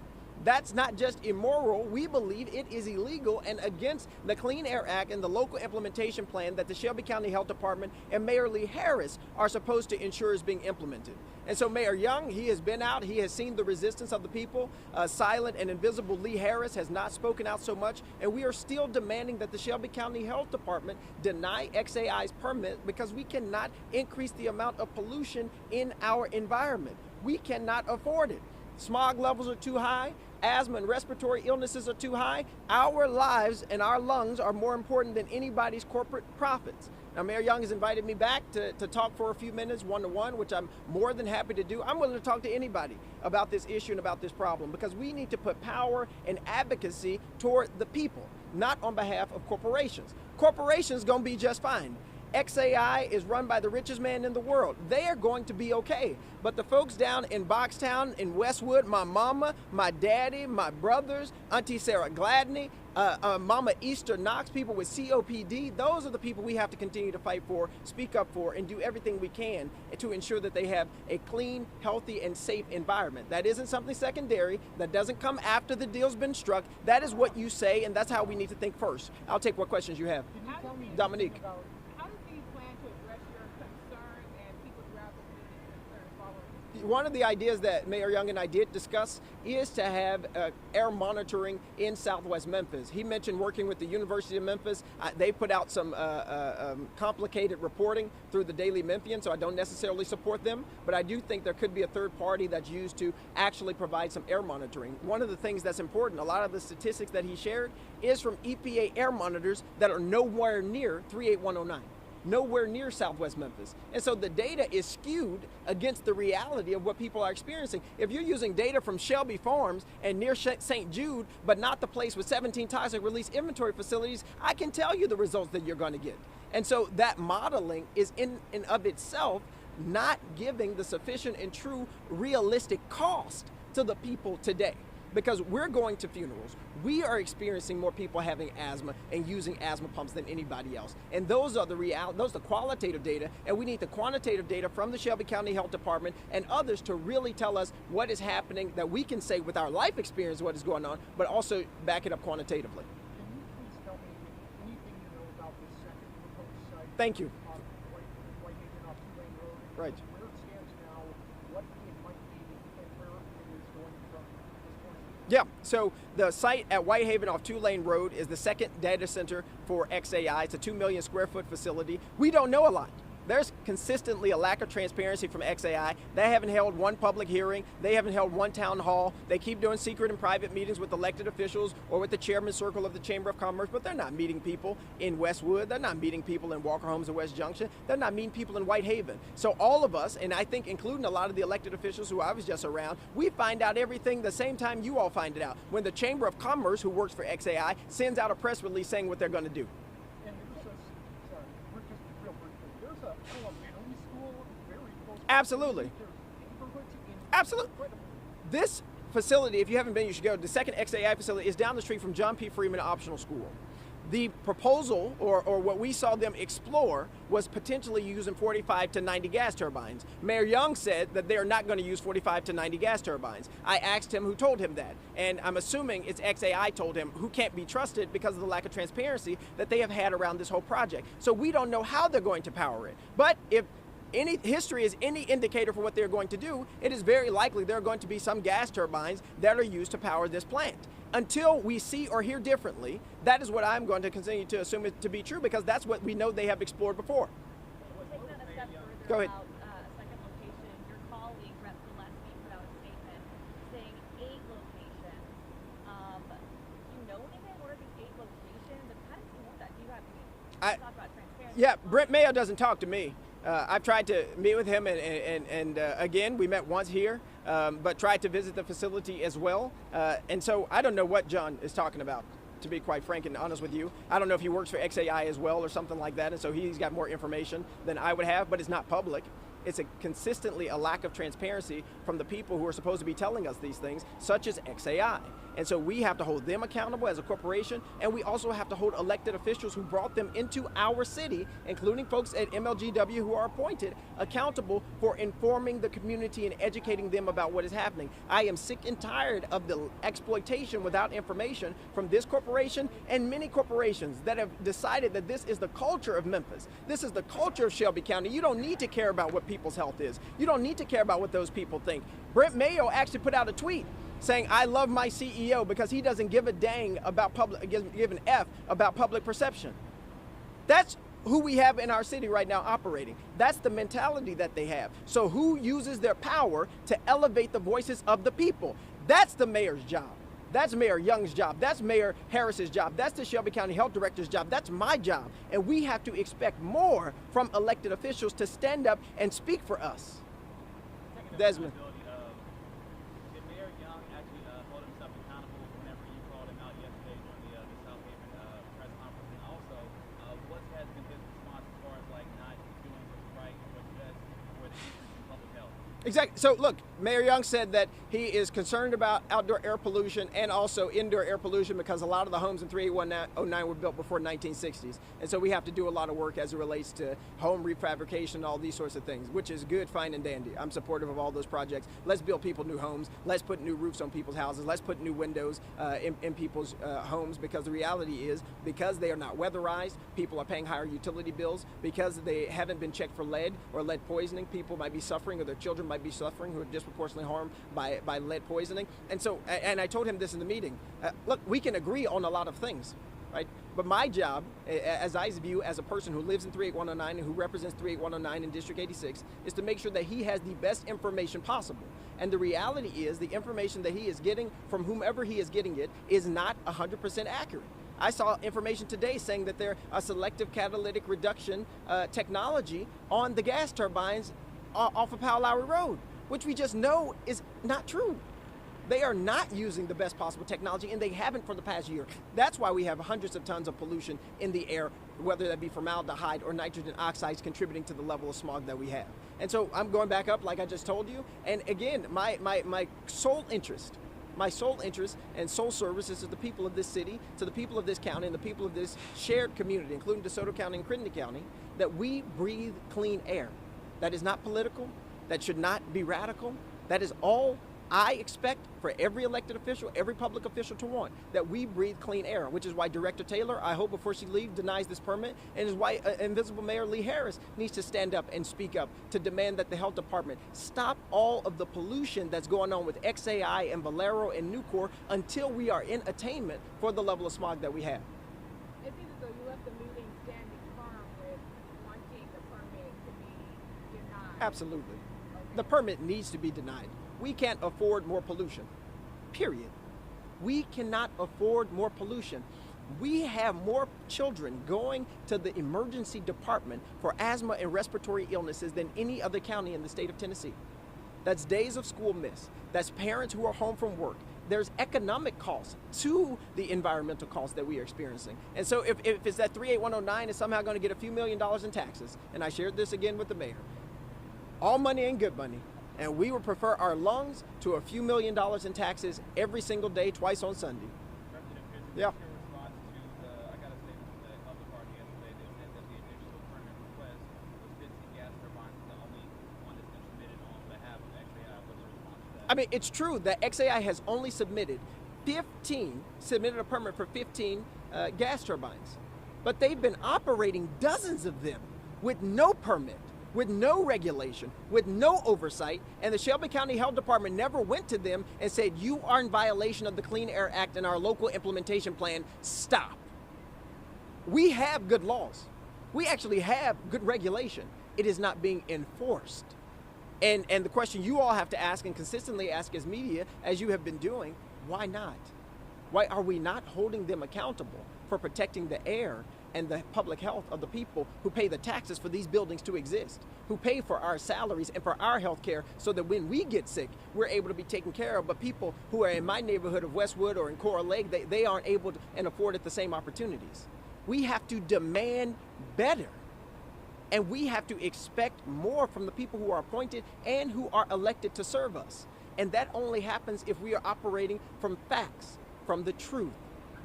That's not just immoral, we believe it is illegal and against the Clean Air Act and the local implementation plan that the Shelby County Health Department and Mayor Lee Harris are supposed to ensure is being implemented. And so Mayor Young, he has been out, he has seen the resistance of the people. Silent and invisible Lee Harris has not spoken out so much, and we are still demanding that the Shelby County Health Department deny XAI's permit because we cannot increase the amount of pollution in our environment. We cannot afford it. Smog levels are too high, asthma and respiratory illnesses are too high. Our lives and our lungs are more important than anybody's corporate profits. Now, Mayor Young has invited me back to talk for a few minutes, one-to-one, which I'm more than happy to do. I'm willing to talk to anybody about this issue and about this problem because we need to put power and advocacy toward the people, not on behalf of corporations. Corporations gonna be just fine. XAI is run by the richest man in the world. They are going to be okay. But the folks down in Boxtown, in Westwood, my mama, my daddy, my brothers, Auntie Sarah Gladney, Mama Easter Knox, people with COPD, those are the people we have to continue to fight for, speak up for, and do everything we can to ensure that they have a clean, healthy, and safe environment. That isn't something secondary. That doesn't come after the deal's been struck. That is what you say, and that's how we need to think first. I'll take what questions you have. Dominique. One of the ideas that Mayor Young and I did discuss is to have air monitoring in Southwest Memphis. He mentioned working with the University of Memphis. They put out some complicated reporting through the Daily Memphian, so I don't necessarily support them, but I do think there could be a third party that's used to actually provide some air monitoring. One of the things that's important, a lot of the statistics that he shared is from EPA air monitors that are nowhere near 38109. nowhere near Southwest Memphis. And so the data is skewed against the reality of what people are experiencing. If you're using data from Shelby Farms and near St. Jude, but not the place with 17 toxic release inventory facilities, I can tell you the results that you're going to get. And so that modeling is in and of itself not giving the sufficient and true realistic cost to the people today. Because we're going to funerals, we are experiencing more people having asthma and using asthma pumps than anybody else. And those are the qualitative data, and we need the quantitative data from the Shelby County Health Department and others to really tell us what is happening, that we can say with our life experience what is going on, but also back it up quantitatively. Can you please tell me anything you know about this second proposed site? Thank you. On Whitehaven off Tulane Road. Right. Where it stands now, what it might be, and where it is going from this point. Yeah, so the site at Whitehaven off Tulane Road is the second data center for XAI. It's a 2 million square foot facility. We don't know a lot. There's consistently a lack of transparency from XAI. They haven't held one public hearing. They haven't held one town hall. They keep doing secret and private meetings with elected officials or with the chairman's circle of the Chamber of Commerce, but they're not meeting people in Westwood. They're not meeting people in Walker Homes or West Junction. They're not meeting people in Whitehaven. So all of us, and I think including a lot of the elected officials who I was just around, we find out everything the same time you all find it out. When the Chamber of Commerce, who works for XAI, sends out a press release saying what they're going to do. Absolutely. Absolutely. This facility, if you haven't been, you should go. The second XAI facility is down the street from John P. Freeman Optional School. The proposal, or what we saw them explore, was potentially using 45 to 90 gas turbines. Mayor Young said that they are not going to use 45 to 90 gas turbines. I asked him who told him that, and I'm assuming it's XAI told him, who can't be trusted because of the lack of transparency that they have had around this whole project. So we don't know how they're going to power it. But if any history is any indicator for what they're going to do, it is very likely there are going to be some gas turbines that are used to power this plant. Until we see or hear differently, that is what I'm going to continue to assume it to be true, because that's what we know they have explored before. Go ahead. Second location, your colleague, Rep. Gillespie, put out a statement saying 8 locations. Do you know anything? What are these 8 locations? And how does he know that? Do you have any thoughts about transparency? Yeah, Brent Mayo doesn't talk to me. I've tried to meet with him, and again, we met once here, but tried to visit the facility as well. And so I don't know what John is talking about, to be quite frank and honest with you. I don't know if he works for XAI as well or something like that, and so he's got more information than I would have, but it's not public. It's consistently a lack of transparency from the people who are supposed to be telling us these things, such as XAI. And so we have to hold them accountable as a corporation, and we also have to hold elected officials who brought them into our city, including folks at MLGW who are appointed, accountable for informing the community and educating them about what is happening. I am sick and tired of the exploitation without information from this corporation and many corporations that have decided that this is the culture of Memphis. This is the culture of Shelby County. You don't need to care about what people's health is. You don't need to care about what those people think. Brent Mayo actually put out a tweet saying, I love my CEO because he doesn't give a dang about give an F about public perception. That's who we have in our city right now operating. That's the mentality that they have. So who uses their power to elevate the voices of the people? That's the mayor's job. That's Mayor Young's job. That's Mayor Harris's job. That's the Shelby County Health Director's job. That's my job. And we have to expect more from elected officials to stand up and speak for us. Desmond. Did Mayor Young actually hold himself accountable whenever you called him out yesterday during the South Haven press conference? And also, what has been his response as far as like not doing what's right and what's best for the increase in public health? Exactly. So look, Mayor Young said that he is concerned about outdoor air pollution and also indoor air pollution because a lot of the homes in 3809 were built before 1960s. And so we have to do a lot of work as it relates to home refabrication, all these sorts of things, which is good, fine, and dandy. I'm supportive of all those projects. Let's build people new homes. Let's put new roofs on people's houses. Let's put new windows in people's homes, because the reality is, because they are not weatherized, people are paying higher utility bills. Because they haven't been checked for lead or lead poisoning, people might be suffering, or their children might be suffering, who are disproportionately harmed by lead poisoning. And so, and I told him this in the meeting, look, we can agree on a lot of things, right? But my job, as I view as a person who lives in 38109 and who represents 38109 in District 86, is to make sure that he has the best information possible. And the reality is, the information that he is getting from whomever he is getting it is not 100% accurate. I saw information today saying that there a selective catalytic reduction technology on the gas turbines off of Powell Lowry Road, which we just know is not true. They are not using the best possible technology, and they haven't for the past year. That's why we have hundreds of tons of pollution in the air, whether that be formaldehyde or nitrogen oxides contributing to the level of smog that we have. And so I'm going back up, like I just told you. And again, my sole interest and sole service is to the people of this city, to the people of this county, and the people of this shared community, including DeSoto County and Crittenden County, that we breathe clean air. That is not political. That should not be radical. That is all I expect for every elected official, every public official to want, that we breathe clean air, which is why Director Taylor, I hope before she leaves, denies this permit, and is why Invisible Mayor Lee Harris needs to stand up and speak up to demand that the health department stop all of the pollution that's going on with XAI and Valero and Nucor until we are in attainment for the level of smog that we have. It seems as though you left the meeting standing firm with wanting the permit to be denied. Absolutely. Okay. The permit needs to be denied. We can't afford more pollution, period. We cannot afford more pollution. We have more children going to the emergency department for asthma and respiratory illnesses than any other county in the state of Tennessee. That's days of school missed. That's parents who are home from work. There's economic costs to the environmental costs that we are experiencing. And so if it's that 38109 is somehow going to get a few $1 million in taxes, and I shared this again with the mayor, all money ain't good money. And we would prefer our lungs to a few $1 million in taxes every single day, twice on Sunday. Representative Pearson, Yeah. what's your response to I got a statement from the health department yesterday that said that the initial permit request was 15 gas turbines, the only one that's been submitted on behalf of XAI. What's your response to that? I mean, it's true that XAI has only submitted a permit for 15 gas turbines, but they've been operating dozens of them with no permit, with no regulation, with no oversight, and the Shelby County Health Department never went to them and said, you are in violation of the Clean Air Act and our local implementation plan, stop. We have good laws. We actually have good regulation. It is not being enforced. And the question you all have to ask and consistently ask as media, as you have been doing, why not? Why are we not holding them accountable for protecting the air and the public health of the people who pay the taxes for these buildings to exist, who pay for our salaries and for our health care so that when we get sick, we're able to be taken care of. But people who are in my neighborhood of Westwood or in Coral Lake, they aren't able to and afforded the same opportunities. We have to demand better. And we have to expect more from the people who are appointed and who are elected to serve us. And that only happens if we are operating from facts, from the truth.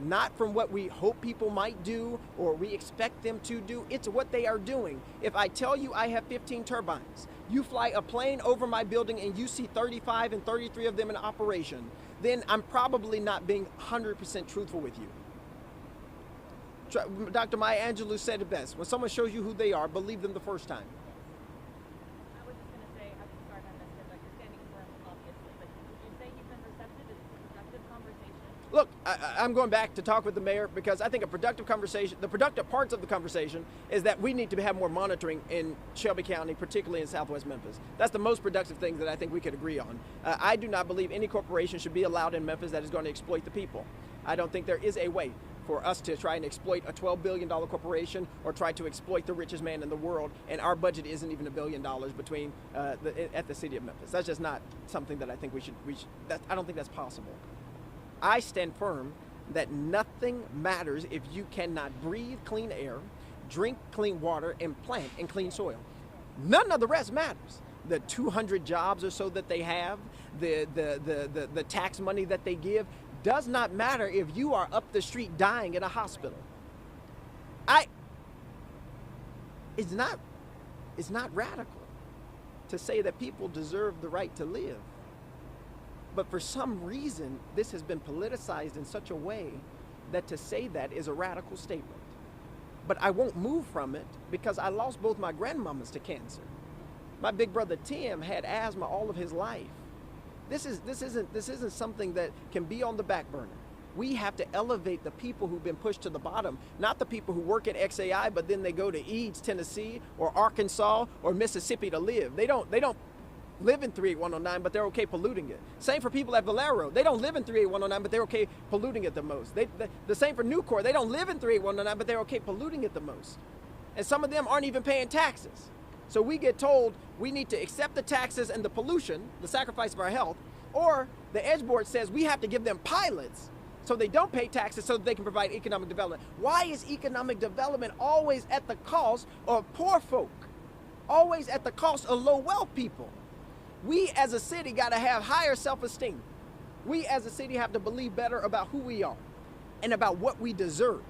Not from what we hope people might do or we expect them to do. It's what they are doing. If I tell you I have 15 turbines, you fly a plane over my building and you see 35 and 33 of them in operation, then I'm probably not being 100% truthful with you. Dr. Maya Angelou said it best. When someone shows you who they are, believe them the first time. I was just going to say, I'm sorry if I missed it, but you're standing firm, obviously. But would you say you've been receptive to a productive conversation? Look, I'm going back to talk with the mayor because I think a productive conversation, the productive parts of the conversation is that we need to have more monitoring in Shelby County, particularly in Southwest Memphis. That's the most productive thing that I think we could agree on. I do not believe any corporation should be allowed in Memphis that is going to exploit the people. I don't think there is a way for us to try and exploit a $12 billion corporation or try to exploit the richest man in the world, and our budget isn't even $1 billion between at the city of Memphis. That's just not something that I think we should. I don't think that's possible. I stand firm that nothing matters if you cannot breathe clean air, drink clean water, and plant in clean soil. None of the rest matters. The 200 jobs or so that they have, the tax money that they give, does not matter if you are up the street dying in a hospital. It's not radical to say that people deserve the right to live. But for some reason, this has been politicized in such a way that to say that is a radical statement. But I won't move from it because I lost both my grandmamas to cancer. My big brother Tim had asthma all of his life. This isn't something that can be on the back burner. We have to elevate the people who've been pushed to the bottom, not the people who work at XAI, but then they go to Eads, Tennessee, or Arkansas, or Mississippi to live. They don't live in 38109, but they're okay polluting it. Same for people at Valero. They don't live in 38109, but they're okay polluting it the most. The same for Nucor. They don't live in 38109, but they're okay polluting it the most. And some of them aren't even paying taxes. So we get told we need to accept the taxes and the pollution, the sacrifice of our health, or the Edge Board says we have to give them pilots so they don't pay taxes so that they can provide economic development. Why is economic development always at the cost of poor folk? Always at the cost of low wealth people? We as a city got to have higher self-esteem. We as a city have to believe better about who we are and about what we deserve.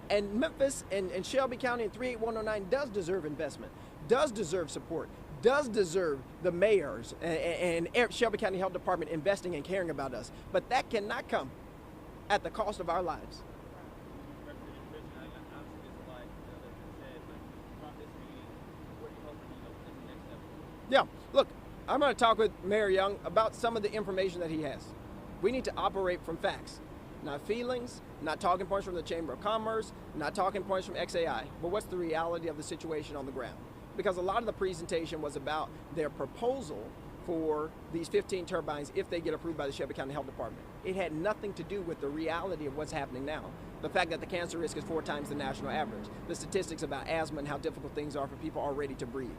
And Memphis and Shelby County and 38109 does deserve investment, does deserve support, does deserve the mayors and Shelby County Health Department investing and caring about us. But that cannot come at the cost of our lives. Yeah, look, I'm going to talk with Mayor Young about some of the information that he has. We need to operate from facts, not feelings, not talking points from the Chamber of Commerce, not talking points from XAI, but what's the reality of the situation on the ground? Because a lot of the presentation was about their proposal for these 15 turbines if they get approved by the Shelby County Health Department. It had nothing to do with the reality of what's happening now. The fact that the cancer risk is 4 times the national average, the statistics about asthma and how difficult things are for people already to breathe.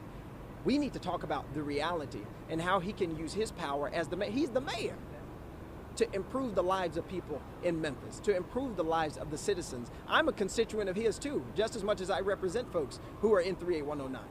We need to talk about the reality and how he can use his power as the mayor. He's the mayor, to improve the lives of people in Memphis, to improve the lives of the citizens. I'm a constituent of his too, just as much as I represent folks who are in 38109.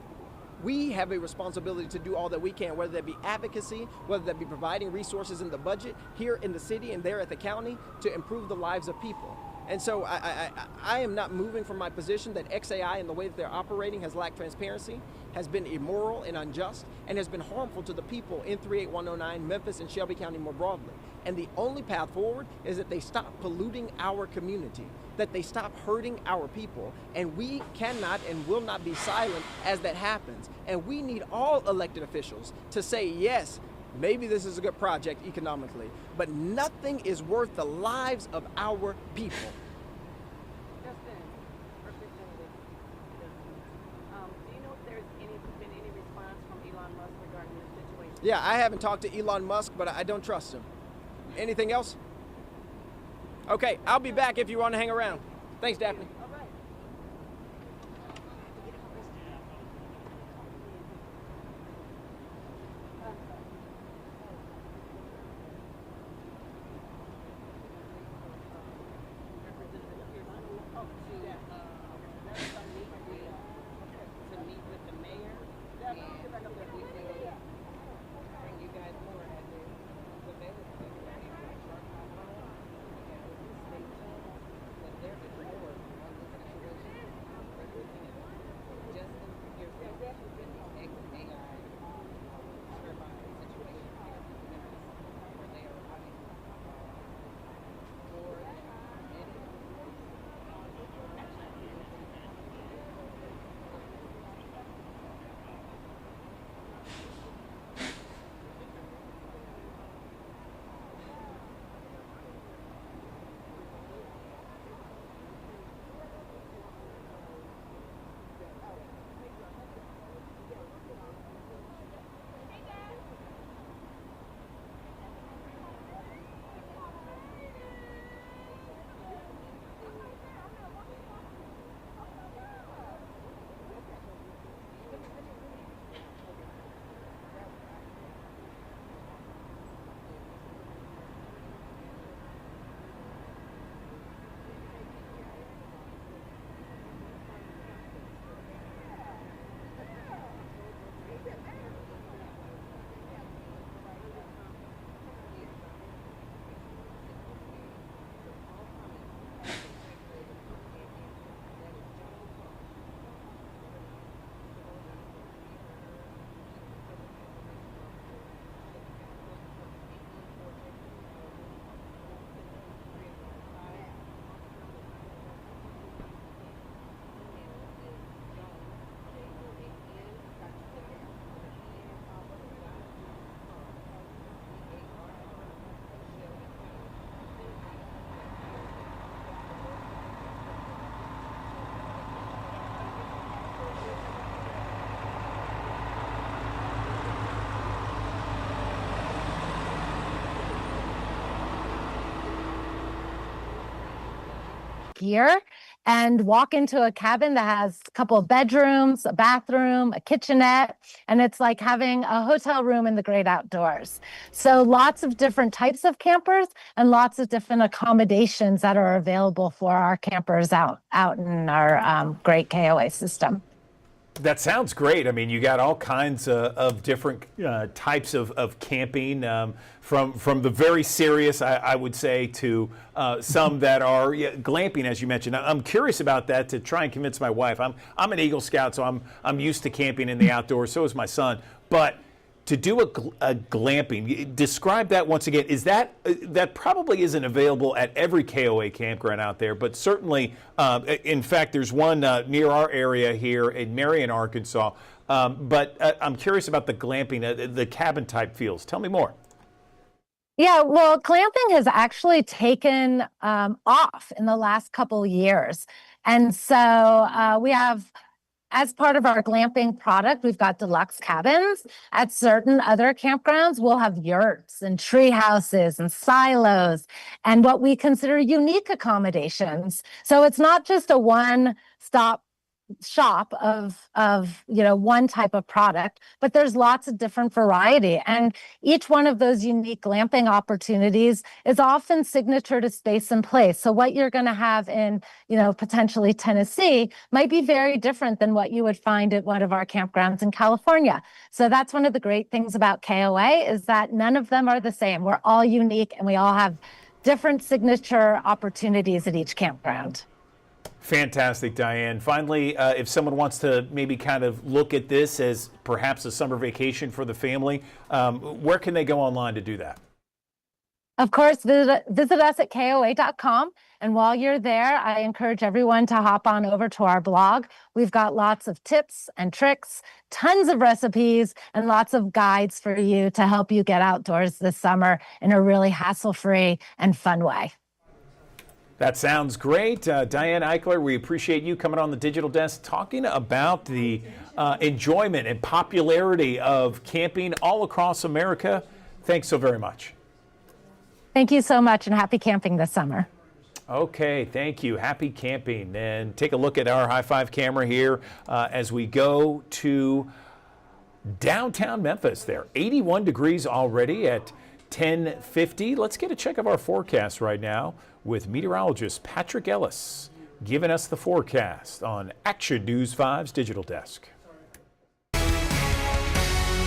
We have a responsibility to do all that we can, whether that be advocacy, whether that be providing resources in the budget here in the city and there at the county to improve the lives of people. And so I am not moving from my position that XAI and the way that they're operating has lacked transparency, has been immoral and unjust, and has been harmful to the people in 38109, Memphis, and Shelby County more broadly. And the only path forward is that they stop polluting our community, that they stop hurting our people, and we cannot and will not be silent as that happens. And we need all elected officials to say, yes, maybe this is a good project economically, but nothing is worth the lives of our people. Justin, Representative Justin, do you know if there's been any response from Elon Musk regarding this situation? Yeah, I haven't talked to Elon Musk, but I don't trust him. Anything else? Okay, I'll be back if you want to hang around. Thanks, Daphne. gear and walk into a cabin that has a couple of bedrooms, a bathroom, a kitchenette, and it's like having a hotel room in the great outdoors. So lots of different types of campers and lots of different accommodations that are available for our campers out in our great KOA system. That sounds great. I mean, you got all kinds of different types of camping, from the very serious, I would say, to some that are glamping, as you mentioned. I'm curious about that to try and convince my wife. I'm an Eagle Scout, so I'm used to camping in the outdoors. So is my son. But to do a glamping, describe that once again. Is that probably isn't available at every KOA campground out there, but certainly, in fact, there's one near our area here in Marion, Arkansas. But I'm curious about the glamping, the cabin type feels. Tell me more. Yeah, well, glamping has actually taken off in the last couple of years. And so we have, as part of our glamping product, we've got deluxe cabins. At certain other campgrounds, we'll have yurts and tree houses and silos and what we consider unique accommodations. So it's not just a one-stop shop of one type of product, but there's lots of different variety, and each one of those unique glamping opportunities is often signature to space and place. So what you're going to have in potentially Tennessee might be very different than what you would find at one of our campgrounds in California. So that's one of the great things about KOA, is that none of them are the same. We're all unique, and we all have different signature opportunities at each campground. Fantastic, Diane. Finally, if someone wants to maybe kind of look at this as perhaps a summer vacation for the family, where can they go online to do that? Of course, visit us at KOA.com. And while you're there, I encourage everyone to hop on over to our blog. We've got lots of tips and tricks, tons of recipes, and lots of guides for you to help you get outdoors this summer in a really hassle-free and fun way. That sounds great. Diane Eichler, we appreciate you coming on the Digital Desk, talking about the enjoyment and popularity of camping all across America. Thanks so very much. Thank you so much, and happy camping this summer. Okay, thank you. Happy camping. And take a look at our high five camera here as we go to downtown Memphis there. 81 degrees already at 10:50. Let's get a check of our forecast right now with meteorologist Patrick Ellis giving us the forecast on Action News 5's Digital Desk.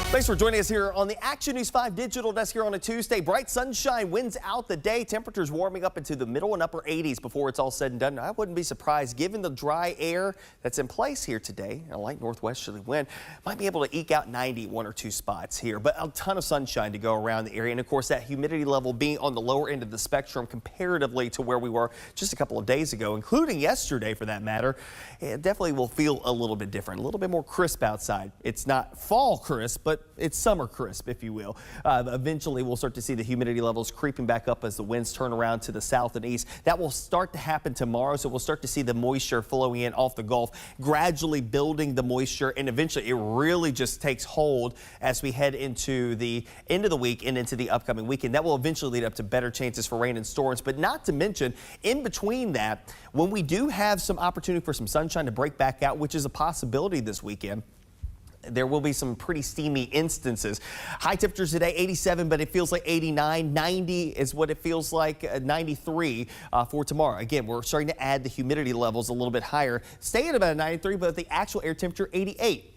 Thanks for joining us here on the Action News 5 Digital Desk here on a Tuesday. Bright sunshine, winds out the day, temperatures warming up into the middle and upper 80s before it's all said and done. I wouldn't be surprised, given the dry air that's in place here today. A light northwesterly wind might be able to eke out 90 one or two spots here, but a ton of sunshine to go around the area. And of course, that humidity level being on the lower end of the spectrum comparatively to where we were just a couple of days ago, including yesterday for that matter, it definitely will feel a little bit different, a little bit more crisp outside. It's not fall crisp, but it's summer crisp, if you will. Eventually, we'll start to see the humidity levels creeping back up as the winds turn around to the south and east. That will start to happen tomorrow, so we'll start to see the moisture flowing in off the Gulf, gradually building the moisture, and eventually it really just takes hold as we head into the end of the week and into the upcoming weekend. That will eventually lead up to better chances for rain and storms, but not to mention, in between that, when we do have some opportunity for some sunshine to break back out, which is a possibility this weekend, there will be some pretty steamy instances. High temperatures today, 87, but it feels like 89. 90 is what it feels like, 93 for tomorrow. Again, we're starting to add the humidity levels a little bit higher. Stay at about 93, but the actual air temperature, 88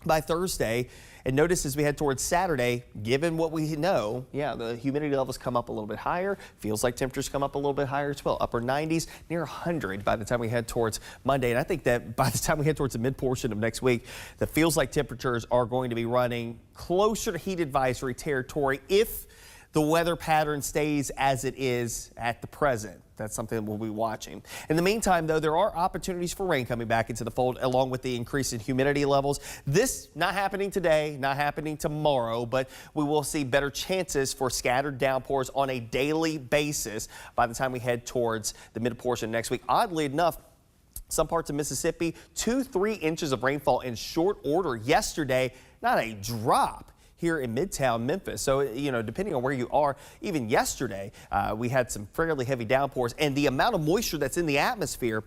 by Thursday. And notice as we head towards Saturday, given what we know, the humidity levels come up a little bit higher. Feels like temperatures come up a little bit higher as well. Upper 90s, near 100 by the time we head towards Monday. And I think that by the time we head towards the mid portion of next week, the feels like temperatures are going to be running closer to heat advisory territory if the weather pattern stays as it is at the present. That's something that we'll be watching. In the meantime, though, there are opportunities for rain coming back into the fold along with the increase in humidity levels. This not happening today, not happening tomorrow, but we will see better chances for scattered downpours on a daily basis by the time we head towards the mid portion next week. Oddly enough, some parts of Mississippi, 2-3 inches of rainfall in short order yesterday. Not a drop here in Midtown Memphis. So, you know, depending on where you are, even yesterday, we had some fairly heavy downpours, and the amount of moisture that's in the atmosphere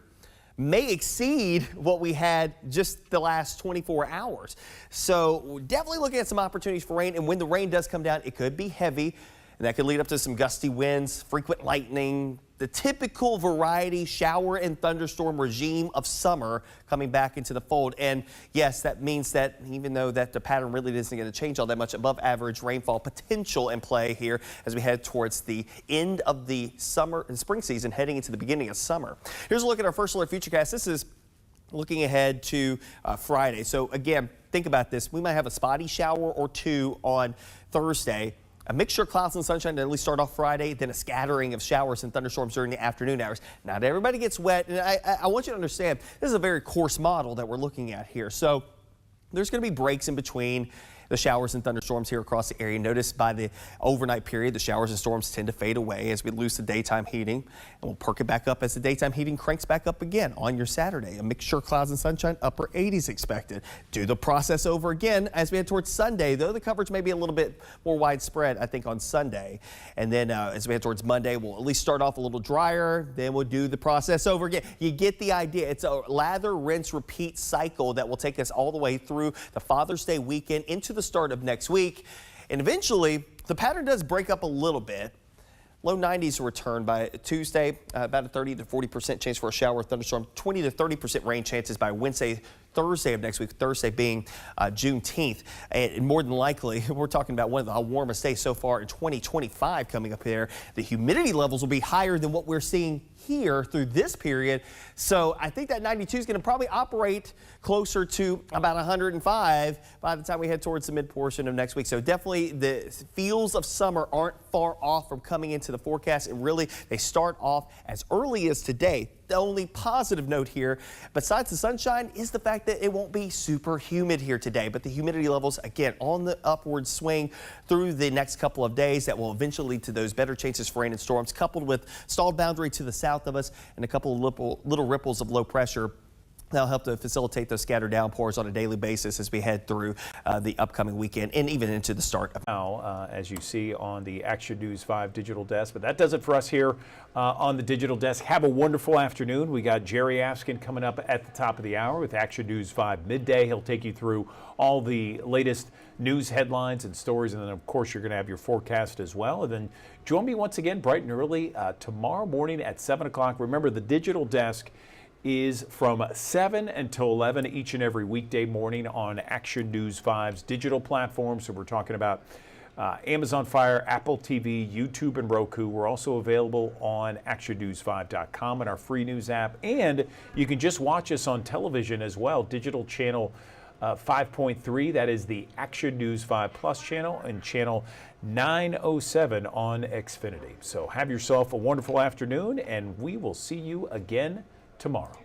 may exceed what we had just the last 24 hours. So we're definitely looking at some opportunities for rain. And when the rain does come down, it could be heavy, and that could lead up to some gusty winds, frequent lightning, the typical variety shower and thunderstorm regime of summer coming back into the fold. And yes, that means that even though that the pattern really isn't going to change all that much, above average rainfall potential in play here as we head towards the end of the summer and spring season, heading into the beginning of summer. Here's a look at our first alert futurecast. This is looking ahead to Friday. So again, think about this. We might have a spotty shower or two on Thursday. A mixture of clouds and sunshine to at least start off Friday, then a scattering of showers and thunderstorms during the afternoon hours. Not everybody gets wet, and I want you to understand, this is a very coarse model that we're looking at here. So there's going to be breaks in between the showers and thunderstorms here across the area. Notice by the overnight period, the showers and storms tend to fade away as we lose the daytime heating, and we'll perk it back up as the daytime heating cranks back up again on your Saturday. A mixture of clouds and sunshine, upper 80s expected. Do the process over again as we head towards Sunday, though the coverage may be a little bit more widespread, I think, on Sunday. And then as we head towards Monday, we'll at least start off a little drier, then we'll do the process over again. You get the idea. It's a lather, rinse, repeat cycle that will take us all the way through the Father's Day weekend into the start of next week. And eventually, the pattern does break up a little bit. Low 90s return by Tuesday, about a 30 to 40% chance for a shower or thunderstorm, 20 to 30% rain chances by Wednesday, Thursday of next week, Thursday being Juneteenth. And more than likely, we're talking about one of the warmest days so far in 2025 coming up here. The humidity levels will be higher than what we're seeing here through this period. So I think that 92 is going to probably operate closer to about 105 by the time we head towards the mid portion of next week. So definitely the feels of summer aren't far off from coming into the forecast. And really, they start off as early as today. The only positive note here, besides the sunshine, is the fact that it won't be super humid here today. But the humidity levels, again, on the upward swing through the next couple of days that will eventually lead to those better chances for rain and storms, coupled with stalled boundary to the south of us and a couple of little ripples of low pressure. That'll help to facilitate those scattered downpours on a daily basis as we head through the upcoming weekend and even into the start of now, as you see on the Action News 5 digital desk. But that does it for us here on the digital desk. Have a wonderful afternoon. We got Jerry Askin coming up at the top of the hour with Action News 5 midday. He'll take you through all the latest news headlines and stories. And then, of course, you're going to have your forecast as well. And then join me once again bright and early tomorrow morning at 7 o'clock. Remember, the digital desk is from 7 until 11 each and every weekday morning on Action News 5's digital platforms. So we're talking about Amazon Fire, Apple TV, YouTube, and Roku. We're also available on actionnews5.com and our free news app. And you can just watch us on television as well, digital channel 5.3. That is the Action News 5 Plus channel, and channel 907 on Xfinity. So have yourself a wonderful afternoon, and we will see you again tomorrow.